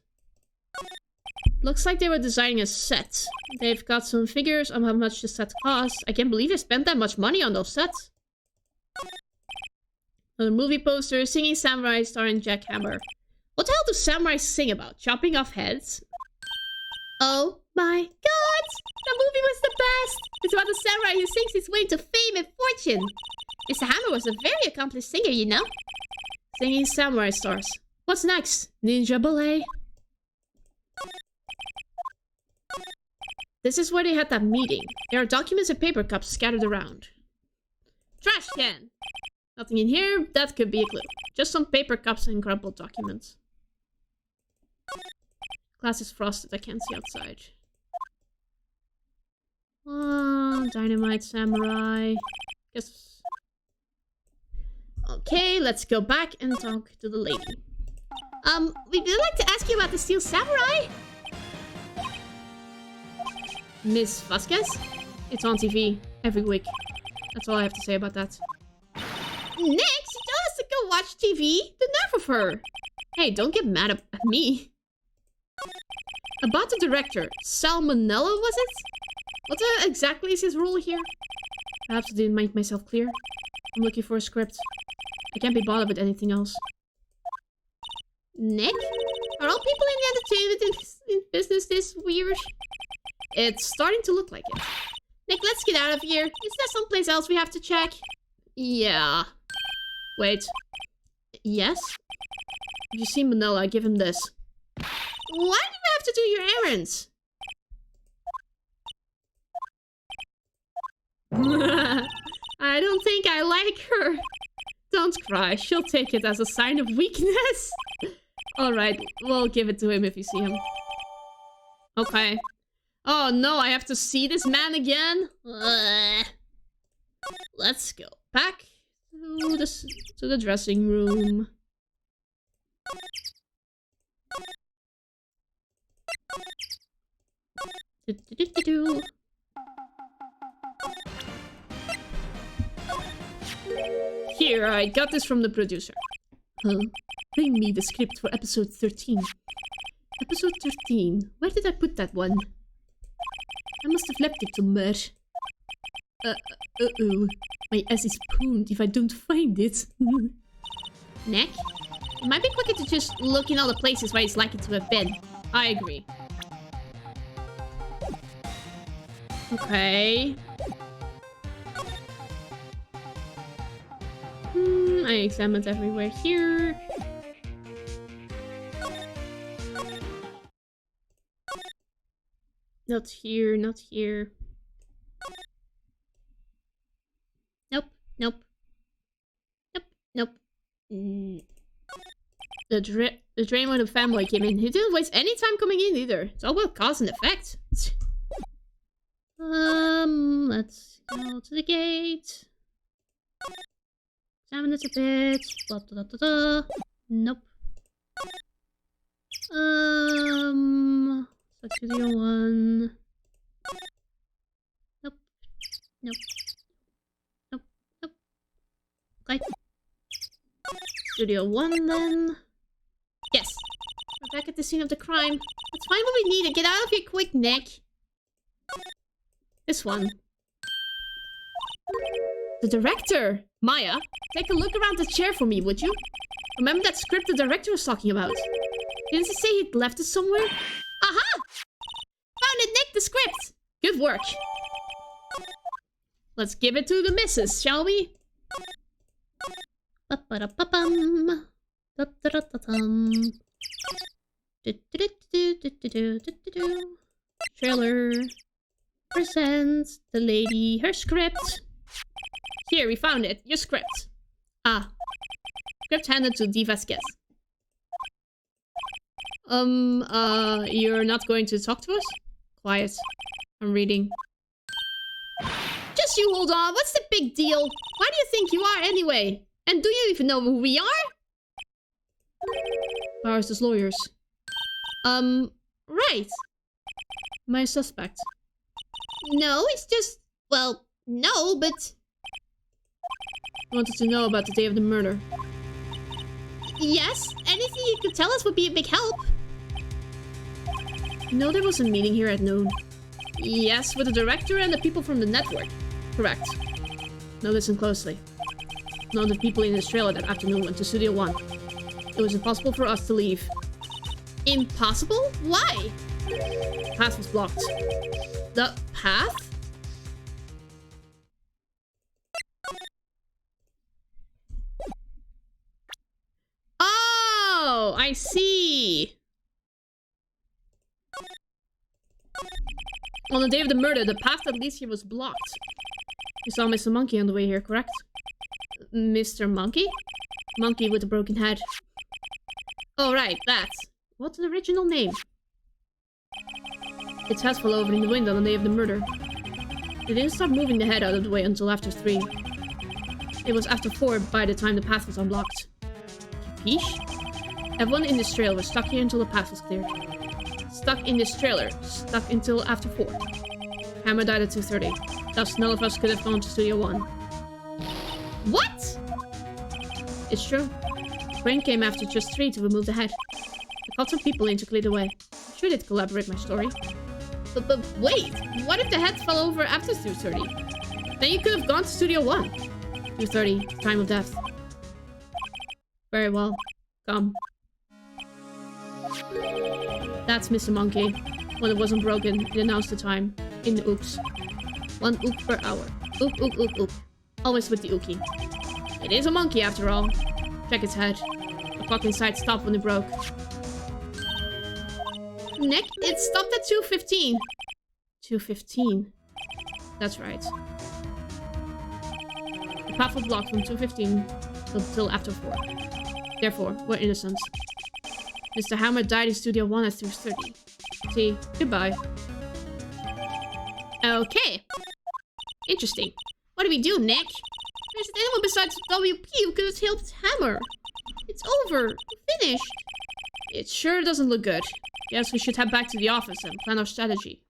Looks like they were designing a set. They've got some figures on how much the set costs. I can't believe they spent that much money on those sets. Another movie poster, Singing Samurai starring Jack Hammer. What the hell do samurais sing about? Chopping off heads? Oh my god! That movie was the best! It's about a samurai who sings his way to fame and fortune. Mr. Hammer was a very accomplished singer, you know. Singing Samurai stars. What's next? Ninja ballet? This is where they had that meeting. There are documents and paper cups scattered around. Trash can! Nothing in here. That could be a clue. Just some paper cups and crumpled documents. Glass is frosted. I can't see outside. Dynamite samurai. Guess. Okay, let's go back and talk to the lady. We'd like to ask you about the Steel Samurai. Miss Vasquez? It's on TV every week. That's all I have to say about that. Nick, she told us to go watch TV. The nerve of her! Hey, don't get mad at me. About the director. Salmonella, was it? What exactly is his role here? Perhaps I didn't make myself clear. I'm looking for a script. I can't be bothered with anything else. Nick? Are all people in the entertainment business this weird? It's starting to look like it. Nick, let's get out of here. Is there someplace else we have to check? Yeah. Wait. Yes? If you see Manila, give him this. Why do you have to do your errands? I don't think I like her. Don't cry. She'll take it as a sign of weakness. Alright, we'll give it to him if you see him. Okay. Oh no, I have to see this man again? Let's go back to the dressing room. Here, I got this from the producer. Bring me the script for episode 13. Episode 13. Where did I put that one? I must have left it somewhere. Uh-oh. My ass is pooned if I don't find it. Nick? It might be quicker to just look in all the places where he's likely to have been. I agree. Okay. I examined everywhere here. Not here, not here. Nope, nope. Nope, nope. The drain when the family came in. He didn't waste any time coming in either. It's all about cause and effect. Let's go to the gate. Examine it a bit. Blah, blah, blah, blah. Nope. Studio 1. Nope. Nope. Nope. Nope. Okay. Studio 1 then. Yes. We're back at the scene of the crime. Let's find what we need and get out of here quick, Nick. This one. The director! Maya, take a look around the chair for me, would you? Remember that script the director was talking about? Didn't he say he'd left it somewhere? Aha! the script. Good work. Let's give it to the missus, shall we? Ba-ba-da-ba-bum. Da-da-da-da-dum. Do-do-do-do-do-do-do-do-do. Trailer. Presents the lady her script. Here, we found it. Your script. Ah. Script handed to Diva's guest. You're not going to talk to us? Quiet. I'm reading. Just you hold on. What's the big deal? Why do you think you are anyway? And do you even know who we are? Powers' lawyers. Right. My suspect. No, it's just... Well, no, but... Wanted to know about the day of the murder. Yes, anything you could tell us would be a big help. You know there was a meeting here at noon? Yes, with the director and the people from the network. Correct. Now listen closely. None of the people in Australia that afternoon went to Studio 1. It was impossible for us to leave. Impossible? Why? The path was blocked. The path? Oh, I see. On the day of the murder, the path that leads here was blocked. You saw Mr. Monkey on the way here, correct? Mr. Monkey? Monkey with a broken head. Oh, right, that. What's the original name? Its head fell over in the wind on the day of the murder. It didn't stop moving the head out of the way until after 3. It was after 4 by the time the path was unblocked. Capiche? Everyone in this trail was stuck here until the path was cleared. Stuck in this trailer, stuck until after 4. Hammer died at 2:30. Thus, none of us could have gone to Studio 1. What? It's true. Crane came after just 3 to remove the head. I called some people in to clear the way. I'm sure they'd collaborate my story. But wait, what if the head fell over after 2:30? Then you could have gone to Studio 1. 2:30, time of death. Very well. Come. That's Mr. Monkey. When it wasn't broken, it announced the time. In the ooks. 1 ook per hour. Ook, ook, ook, ook. Always with the ookie. It is a monkey after all. Check its head. The clock inside stopped when it broke. Nick, it stopped at 2:15. 2:15. That's right. The path was blocked from 2:15 until after 4. Therefore, we're innocent. Mr. Hammer died in Studio 1 at 2:30. See, goodbye. Okay. Interesting. What do we do, Nick? There isn't anyone besides WP who could have helped Hammer. It's over. We're finished. It sure doesn't look good. Guess we should head back to the office and plan our strategy.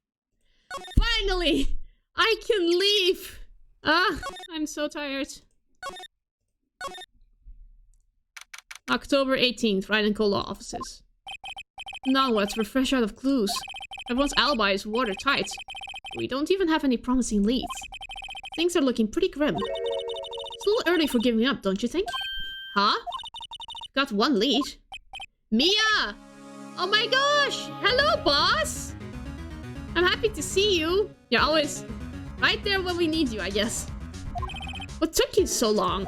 Finally! I can leave! Ah, I'm so tired. October 18th, Wright & Co. Law Offices. Now what? We're fresh out of clues. Everyone's alibi is watertight. We don't even have any promising leads. Things are looking pretty grim. It's a little early for giving up, don't you think? Huh? Got 1 lead. Mia! Oh my gosh! Hello, boss! I'm happy to see you. You're always right there when we need you, I guess. What took you so long?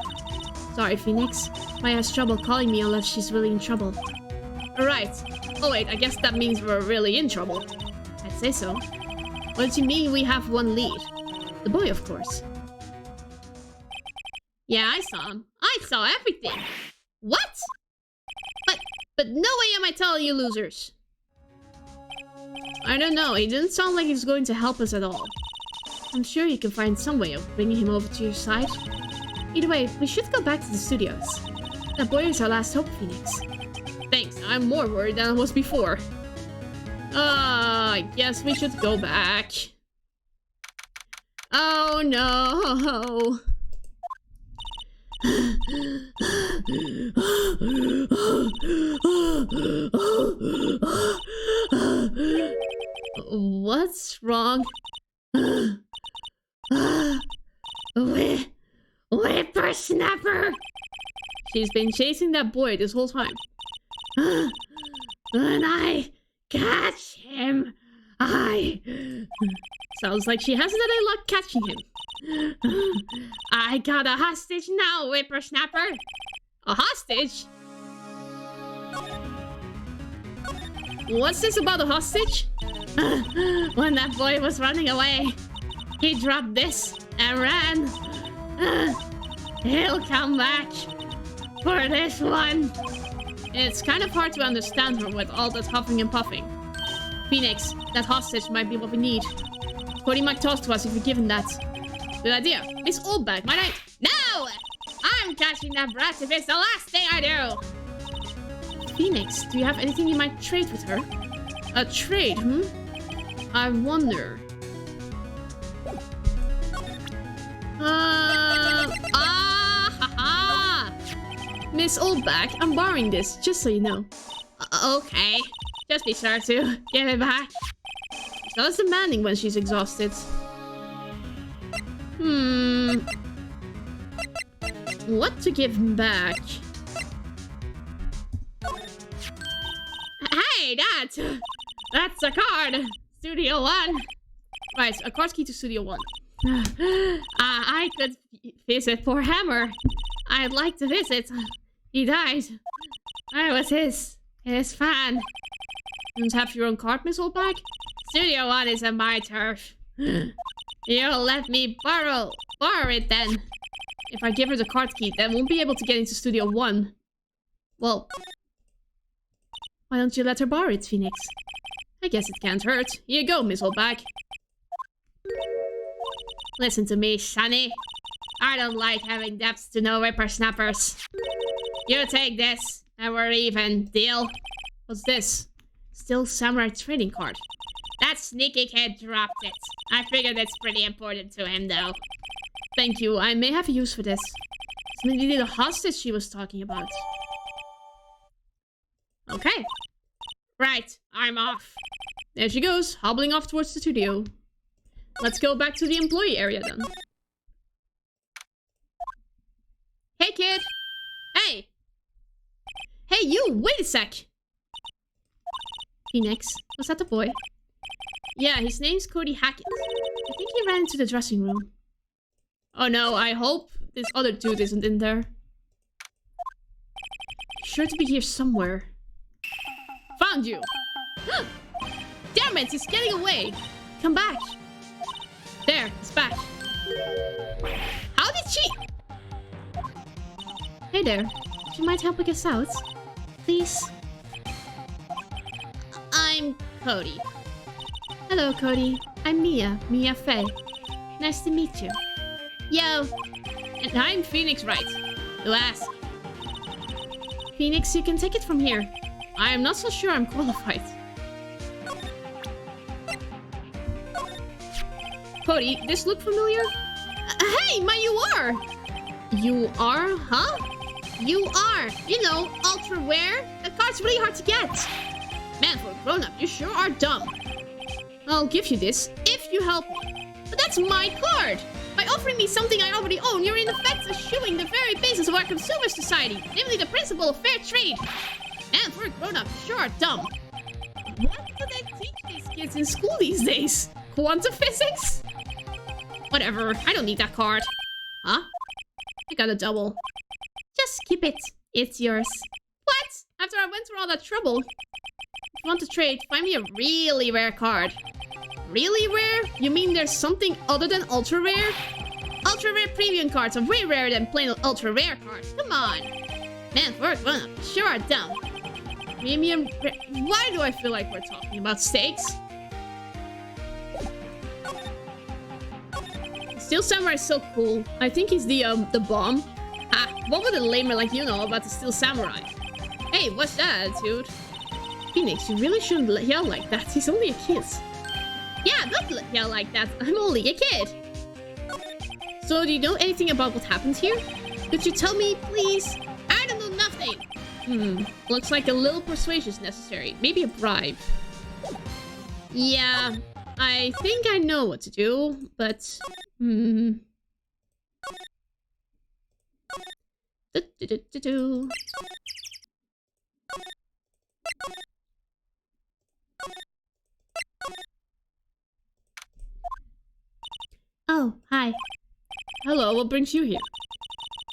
Sorry, Phoenix. Maya has trouble calling me unless she's really in trouble. Alright. Oh wait, I guess that means we're really in trouble. I'd say so. What do you mean we have 1 lead? The boy, of course. Yeah, I saw him. I saw everything. What? But no way am I telling you losers. I don't know, he didn't sound like he's going to help us at all. I'm sure you can find some way of bringing him over to your side. Either way, we should go back to the studios. That boy is our last hope, Phoenix. Thanks, I'm more worried than I was before. I guess we should go back. Oh no! What's wrong? Whippersnapper! She's been chasing that boy this whole time. When I catch him, Hi. Sounds like she hasn't had any luck catching him. I got a hostage now, whippersnapper. A hostage? What's this about a hostage? When that boy was running away, he dropped this and ran. He'll come back for this one. It's kind of hard to understand her with all that huffing and puffing. Phoenix, that hostage might be what we need. Cody might talk to us if we're given that. Good idea. Miss Oldback, might I? No! I'm catching that brat if it's the last thing I do. Phoenix, do you have anything you might trade with her? A trade, I wonder. Miss Oldback, I'm borrowing this, just so you know. Okay. Just be sure to give it back. She's demanding when she's exhausted. What to give him back? Hey, that's a card. Studio 1. Right, a card key to Studio 1. I could visit poor Hammer. I'd like to visit. He died. I was his fan. You don't have your own card, Miss Oldback? Studio 1 isn't my turf. You'll let me borrow it then. If I give her the card key, then won't be able to get into Studio 1. Well, why don't you let her borrow it, Phoenix? I guess it can't hurt. Here you go, Miss Oldback. Listen to me, Sonny. I don't like having debts to no whippersnappers. You take this, and we're even. Deal? What's this? Still Samurai trading card. That sneaky kid dropped it. I figured it's pretty important to him, though. Thank you. I may have a use for this. It's maybe the hostage she was talking about. Okay. Right, I'm off. There she goes, hobbling off towards the studio. Let's go back to the employee area then. Hey, kid! Hey! Hey, you! Wait a sec! Phoenix, was that the boy? Yeah, his name's Cody Hackett. I think he ran into the dressing room. Oh no, I hope this other dude isn't in there. He's sure to be here somewhere. Found you! Damn it, he's getting away! Come back! There, he's back. How did she... Hey there, you might help us out, please? I'm Cody. Hello, Cody. I'm Mia Faye. Nice to meet you. Yo! And I'm Phoenix Wright. Who asked? Phoenix, you can take it from here. I am not so sure I'm qualified. Cody, this look familiar? Hey, you are! You are, huh? You are! You know, ultra rare. That card's really hard to get. Man, for a grown-up, you sure are dumb. I'll give you this, if you help me. But that's my card! By offering me something I already own, you're in effect eschewing the very basis of our consumer society, namely the principle of fair trade. Man, for a grown-up, you sure are dumb. What do they teach these kids in school these days? Quantum physics? Whatever, I don't need that card. Huh? I got a double. Just keep it. It's yours. What? After I went through all that trouble? If you want to trade, find me a really rare card. Really rare? You mean there's something other than ultra rare? Ultra rare premium cards are way rarer than plain ultra rare cards. Come on. Man, for a grown-up, you sure are dumb. Premium rare... Why do I feel like we're talking about steaks? Steel Samurai is so cool. I think he's the bomb. Ah, what would a lamer like you know about the Steel Samurai? Hey, what's that attitude? Phoenix, you really shouldn't yell like that. He's only a kid. Yeah, don't yell like that. I'm only a kid. So, do you know anything about what happened here? Could you tell me, please? I don't know nothing. Looks like a little persuasion is necessary. Maybe a bribe. Yeah, I think I know what to do, but... Oh, hi. Hello, what brings you here?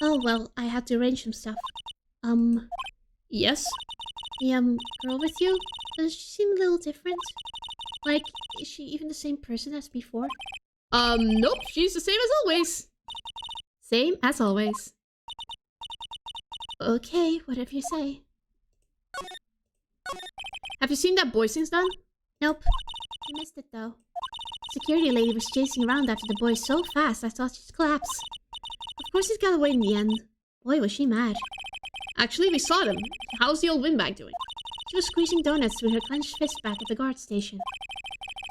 Oh, well, I had to arrange some stuff. Yes? The, girl with you? Does she seem a little different? Like, is she even the same person as before? Nope, she's the same as always. Same as always. Okay, whatever you say. Have you seen that boy since then? Nope. I missed it, though. Security lady was chasing around after the boy so fast I thought she'd collapse. Of course he's got away in the end. Boy, was she mad. Actually, we saw them. How's the old windbag doing? She was squeezing donuts through her clenched fist back at the guard station.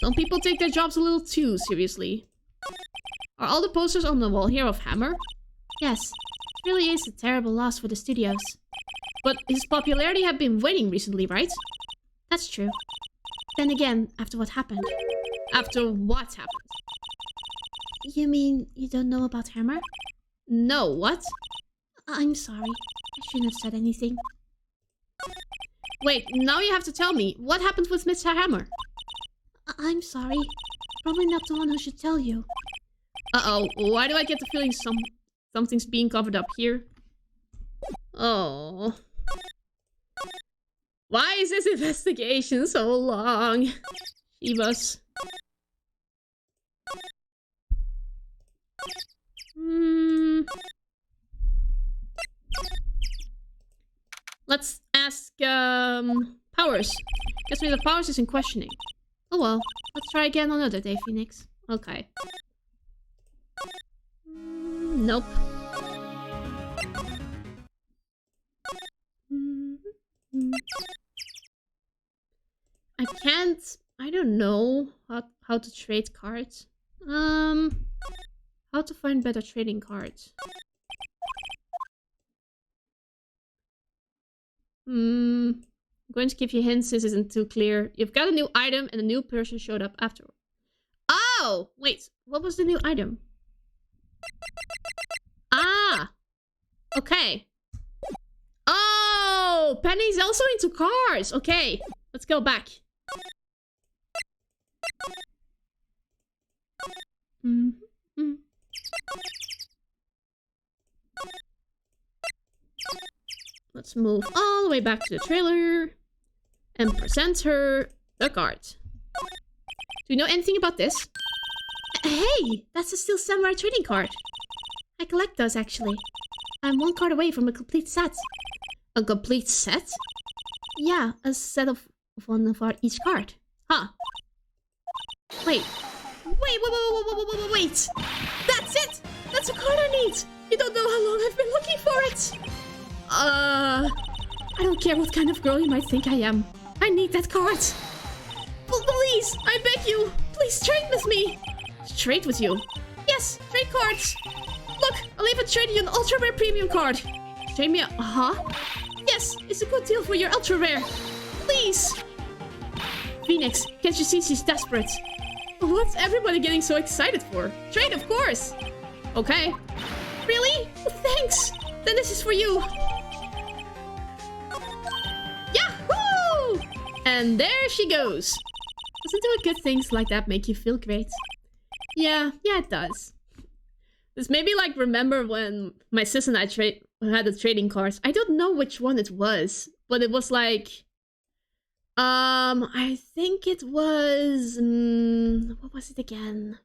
Some people take their jobs a little too seriously. Are all the posters on the wall here of Hammer? Yes, it really is a terrible loss for the studios. But his popularity had been waning recently, right? That's true. Then again, after what happened. After what happened? You mean you don't know about Hammer? No, what? I'm sorry. I shouldn't have said anything. Wait, now you have to tell me. What happened with Mr. Hammer? I'm sorry. Probably not the one who should tell you. Uh-oh, why do I get the feeling something's being covered up here? Oh. Why is this investigation so long? Shivas. Let's ask, Powers. Guess maybe the Powers isn't questioning. Oh well, let's try again another day, Phoenix. Okay. Nope. I don't know how to trade cards. How to find better trading cards. I'm going to give you hints. This isn't too clear. You've got a new item and a new person showed up afterward. Oh! Wait, what was the new item? Ah! Okay. Oh! Penny's also into cards! Okay, let's go back. Let's move all the way back to the trailer and present her the card. Do you know anything about this? Hey, that's a Steel Samurai trading card. I collect those, actually. I'm one card away from a complete set. A complete set? Yeah, a set of one of each card. Huh. Wait. Wait! That's it! That's a card I need! You don't know how long I've been looking for it! I don't care what kind of girl you might think I am. I need that card! Please, I beg you! Please trade with me! Trade with you? Yes, trade cards! Look, I'll even trade you an ultra rare premium card! Trade me a... Huh? Yes, it's a good deal for your ultra rare! Please! Phoenix, can't you see she's desperate? What's everybody getting so excited for? Trade, of course! Okay. Really? Thanks! Then this is for you! Yahoo! And there she goes! Doesn't doing good things like that make you feel great? Yeah, it does. This made me like remember when my sis and I had the trading cards. I don't know which one it was, but it was like... I think it was... what was it again?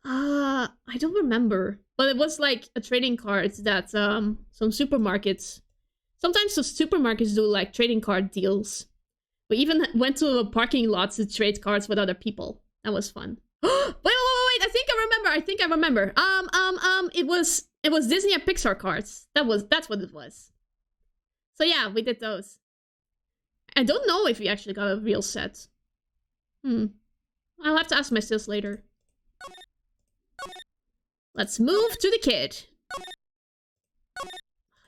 I don't remember. But it was like a trading card that some supermarkets... Sometimes the supermarkets do like trading card deals. We even went to a parking lot to trade cards with other people. That was fun. wait! I think I remember. It was Disney and Pixar cards. That's what it was. So yeah, we did those. I don't know if we actually got a real set. I'll have to ask my sis later. Let's move to the kid.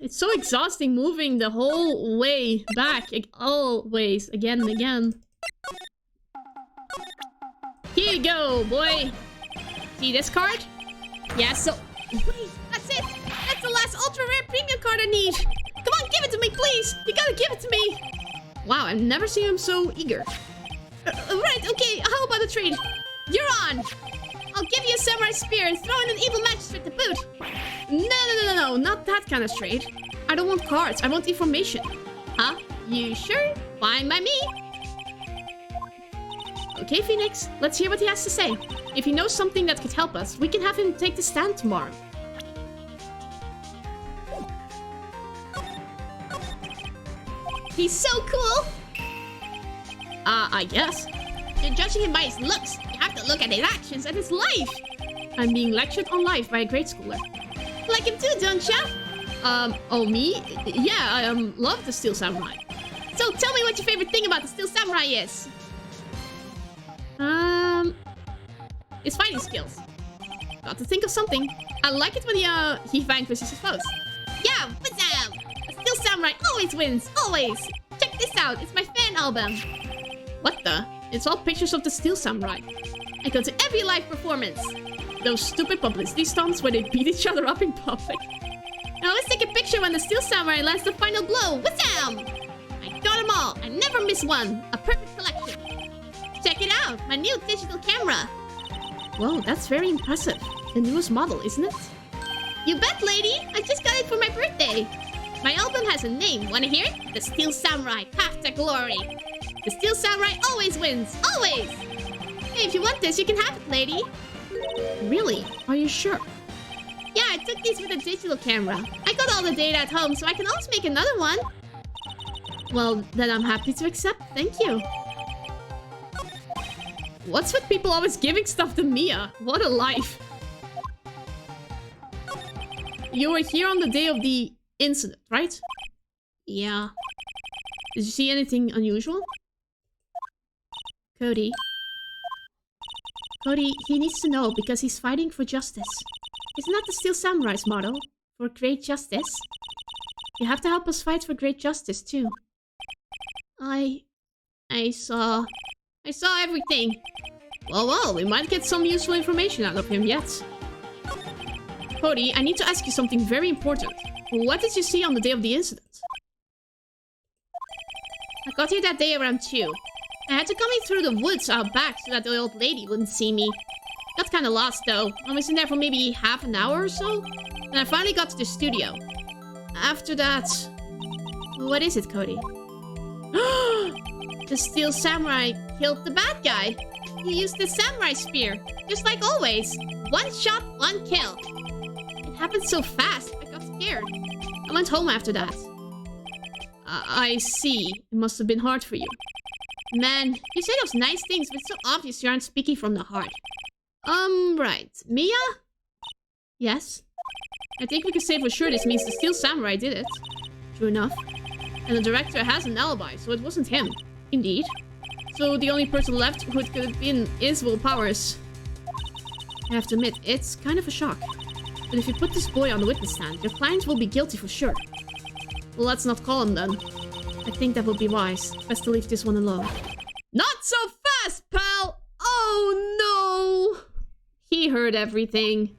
It's so exhausting moving the whole way back. Always, again and again. Here you go, boy. See this card? Yeah, so... Wait, that's it! That's the last ultra rare premium card I need! Come on, give it to me, please! You gotta give it to me! Wow, I've never seen him so eager. Right, okay, how about a trade? You're on! I'll give you a samurai spear and throw in an evil magistrate to boot. No, not that kind of trade. I don't want cards, I want information. Huh? You sure? Fine by me. Okay, Phoenix, let's hear what he has to say. If he knows something that could help us, we can have him take the stand tomorrow. He's so cool. I guess. You're judging him by his looks. You have to look at his actions and his life. I'm being lectured on life by a grade schooler. Like him too, don't ya? Oh, me? Yeah, I love the Steel Samurai. So tell me what your favorite thing about the Steel Samurai is. His fighting skills. Got to think of something. I like it when he vanquishes his foes. Yeah, what's up? The Steel Samurai always wins, always. Check this out, it's my fan album. What the? It's all pictures of the Steel Samurai. I go to every live performance. Those stupid publicity stunts where they beat each other up in public. Now let's take a picture when the Steel Samurai lands the final blow. What's up? I got them all. I never miss one. A perfect collection. Check it out, my new digital camera. Whoa, that's very impressive. The newest model, isn't it? You bet, lady. I just got it for my birthday. My album has a name. Wanna hear it? The Steel Samurai, Path to Glory. The Steel Samurai always wins. Always. Hey, if you want this, you can have it, lady. Really? Are you sure? Yeah, I took these with a digital camera. I got all the data at home, so I can always make another one. Well, then I'm happy to accept. Thank you. What's with people always giving stuff to Mia? What a life. You were here on the day of the incident, right? Yeah. Did you see anything unusual? Cody, he needs to know because he's fighting for justice. Isn't that the Steel Samurai's motto? For great justice? You have to help us fight for great justice, too. I saw everything. Well, we might get some useful information out of him yet. Cody, I need to ask you something very important. What did you see on the day of the incident? I got here that day around 2. I had to come in through the woods out back so that the old lady wouldn't see me. Got kinda lost though. I was in there for maybe half an hour or so. And I finally got to the studio. After that... What is it, Cody? The Steel Samurai killed the bad guy. He used the samurai spear, just like always. One shot, one kill. It happened so fast, I got scared. I went home after that. I see. It must have been hard for you. Man, you say those nice things, but it's so obvious you aren't speaking from the heart. Right. Mia? Yes? I think we can say for sure this means the Steel Samurai did it. True enough. And the director has an alibi, so it wasn't him. Indeed. So the only person left who it could have been is Will Powers. I have to admit, it's kind of a shock. But if you put this boy on the witness stand, your client will be guilty for sure. Well, let's not call him then. I think that would be wise. Best to leave this one alone. Not so fast, pal! Oh no! He heard everything.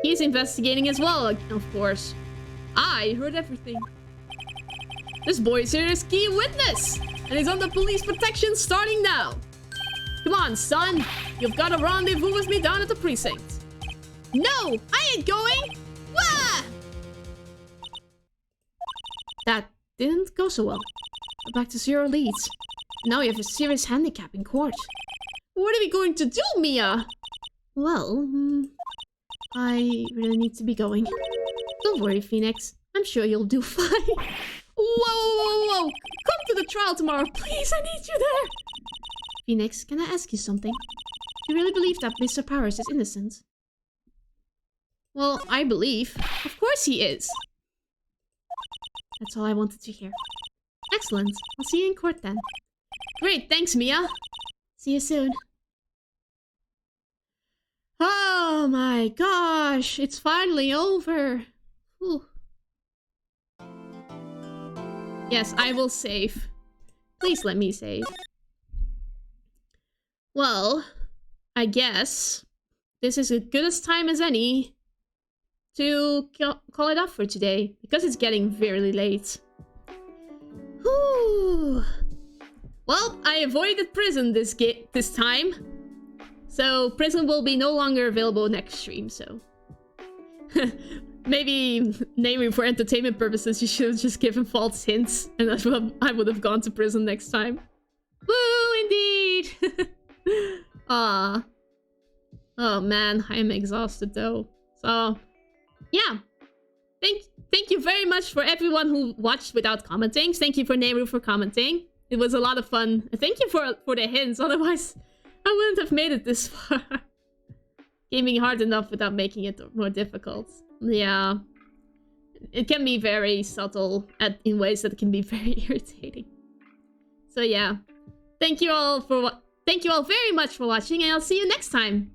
He's investigating as well, of course. I heard everything. This boy is here as key witness! And he's under police protection starting now. Come on, son. You've got a rendezvous with me down at the precinct. No! I ain't going! Wah! That didn't go so well. We're back to 0 leads. Now you have a serious handicap in court. What are we going to do, Mia? Well, I really need to be going. Don't worry, Phoenix. I'm sure you'll do fine. Whoa! Come to the trial tomorrow, please. I need you there. Phoenix, can I ask you something? Do you really believe that Mr. Powers is innocent? Well, I believe. Of course he is. That's all I wanted to hear. Excellent. I'll see you in court then. Great, thanks, Mia. See you soon. Oh my gosh, it's finally over. Whew. Yes, I will save. Please let me save. Well, I guess this is as good a time as any to call it off for today, because it's getting very late. Whew. Well, I avoided prison this time. So Prison will be no longer available next stream, so... Maybe naming for entertainment purposes, you should have just given false hints, and I would have gone to prison next time. Woo, indeed! Ah. Oh man, I am exhausted though. So, yeah. Thank you very much for everyone who watched without commenting. Thank you for Nehru for commenting. It was a lot of fun. Thank you for the hints, otherwise I wouldn't have made it this far. Gaming hard enough without making it more difficult. Yeah. It can be very subtle in ways that can be very irritating. So yeah. Thank you all very much for watching, and I'll see you next time.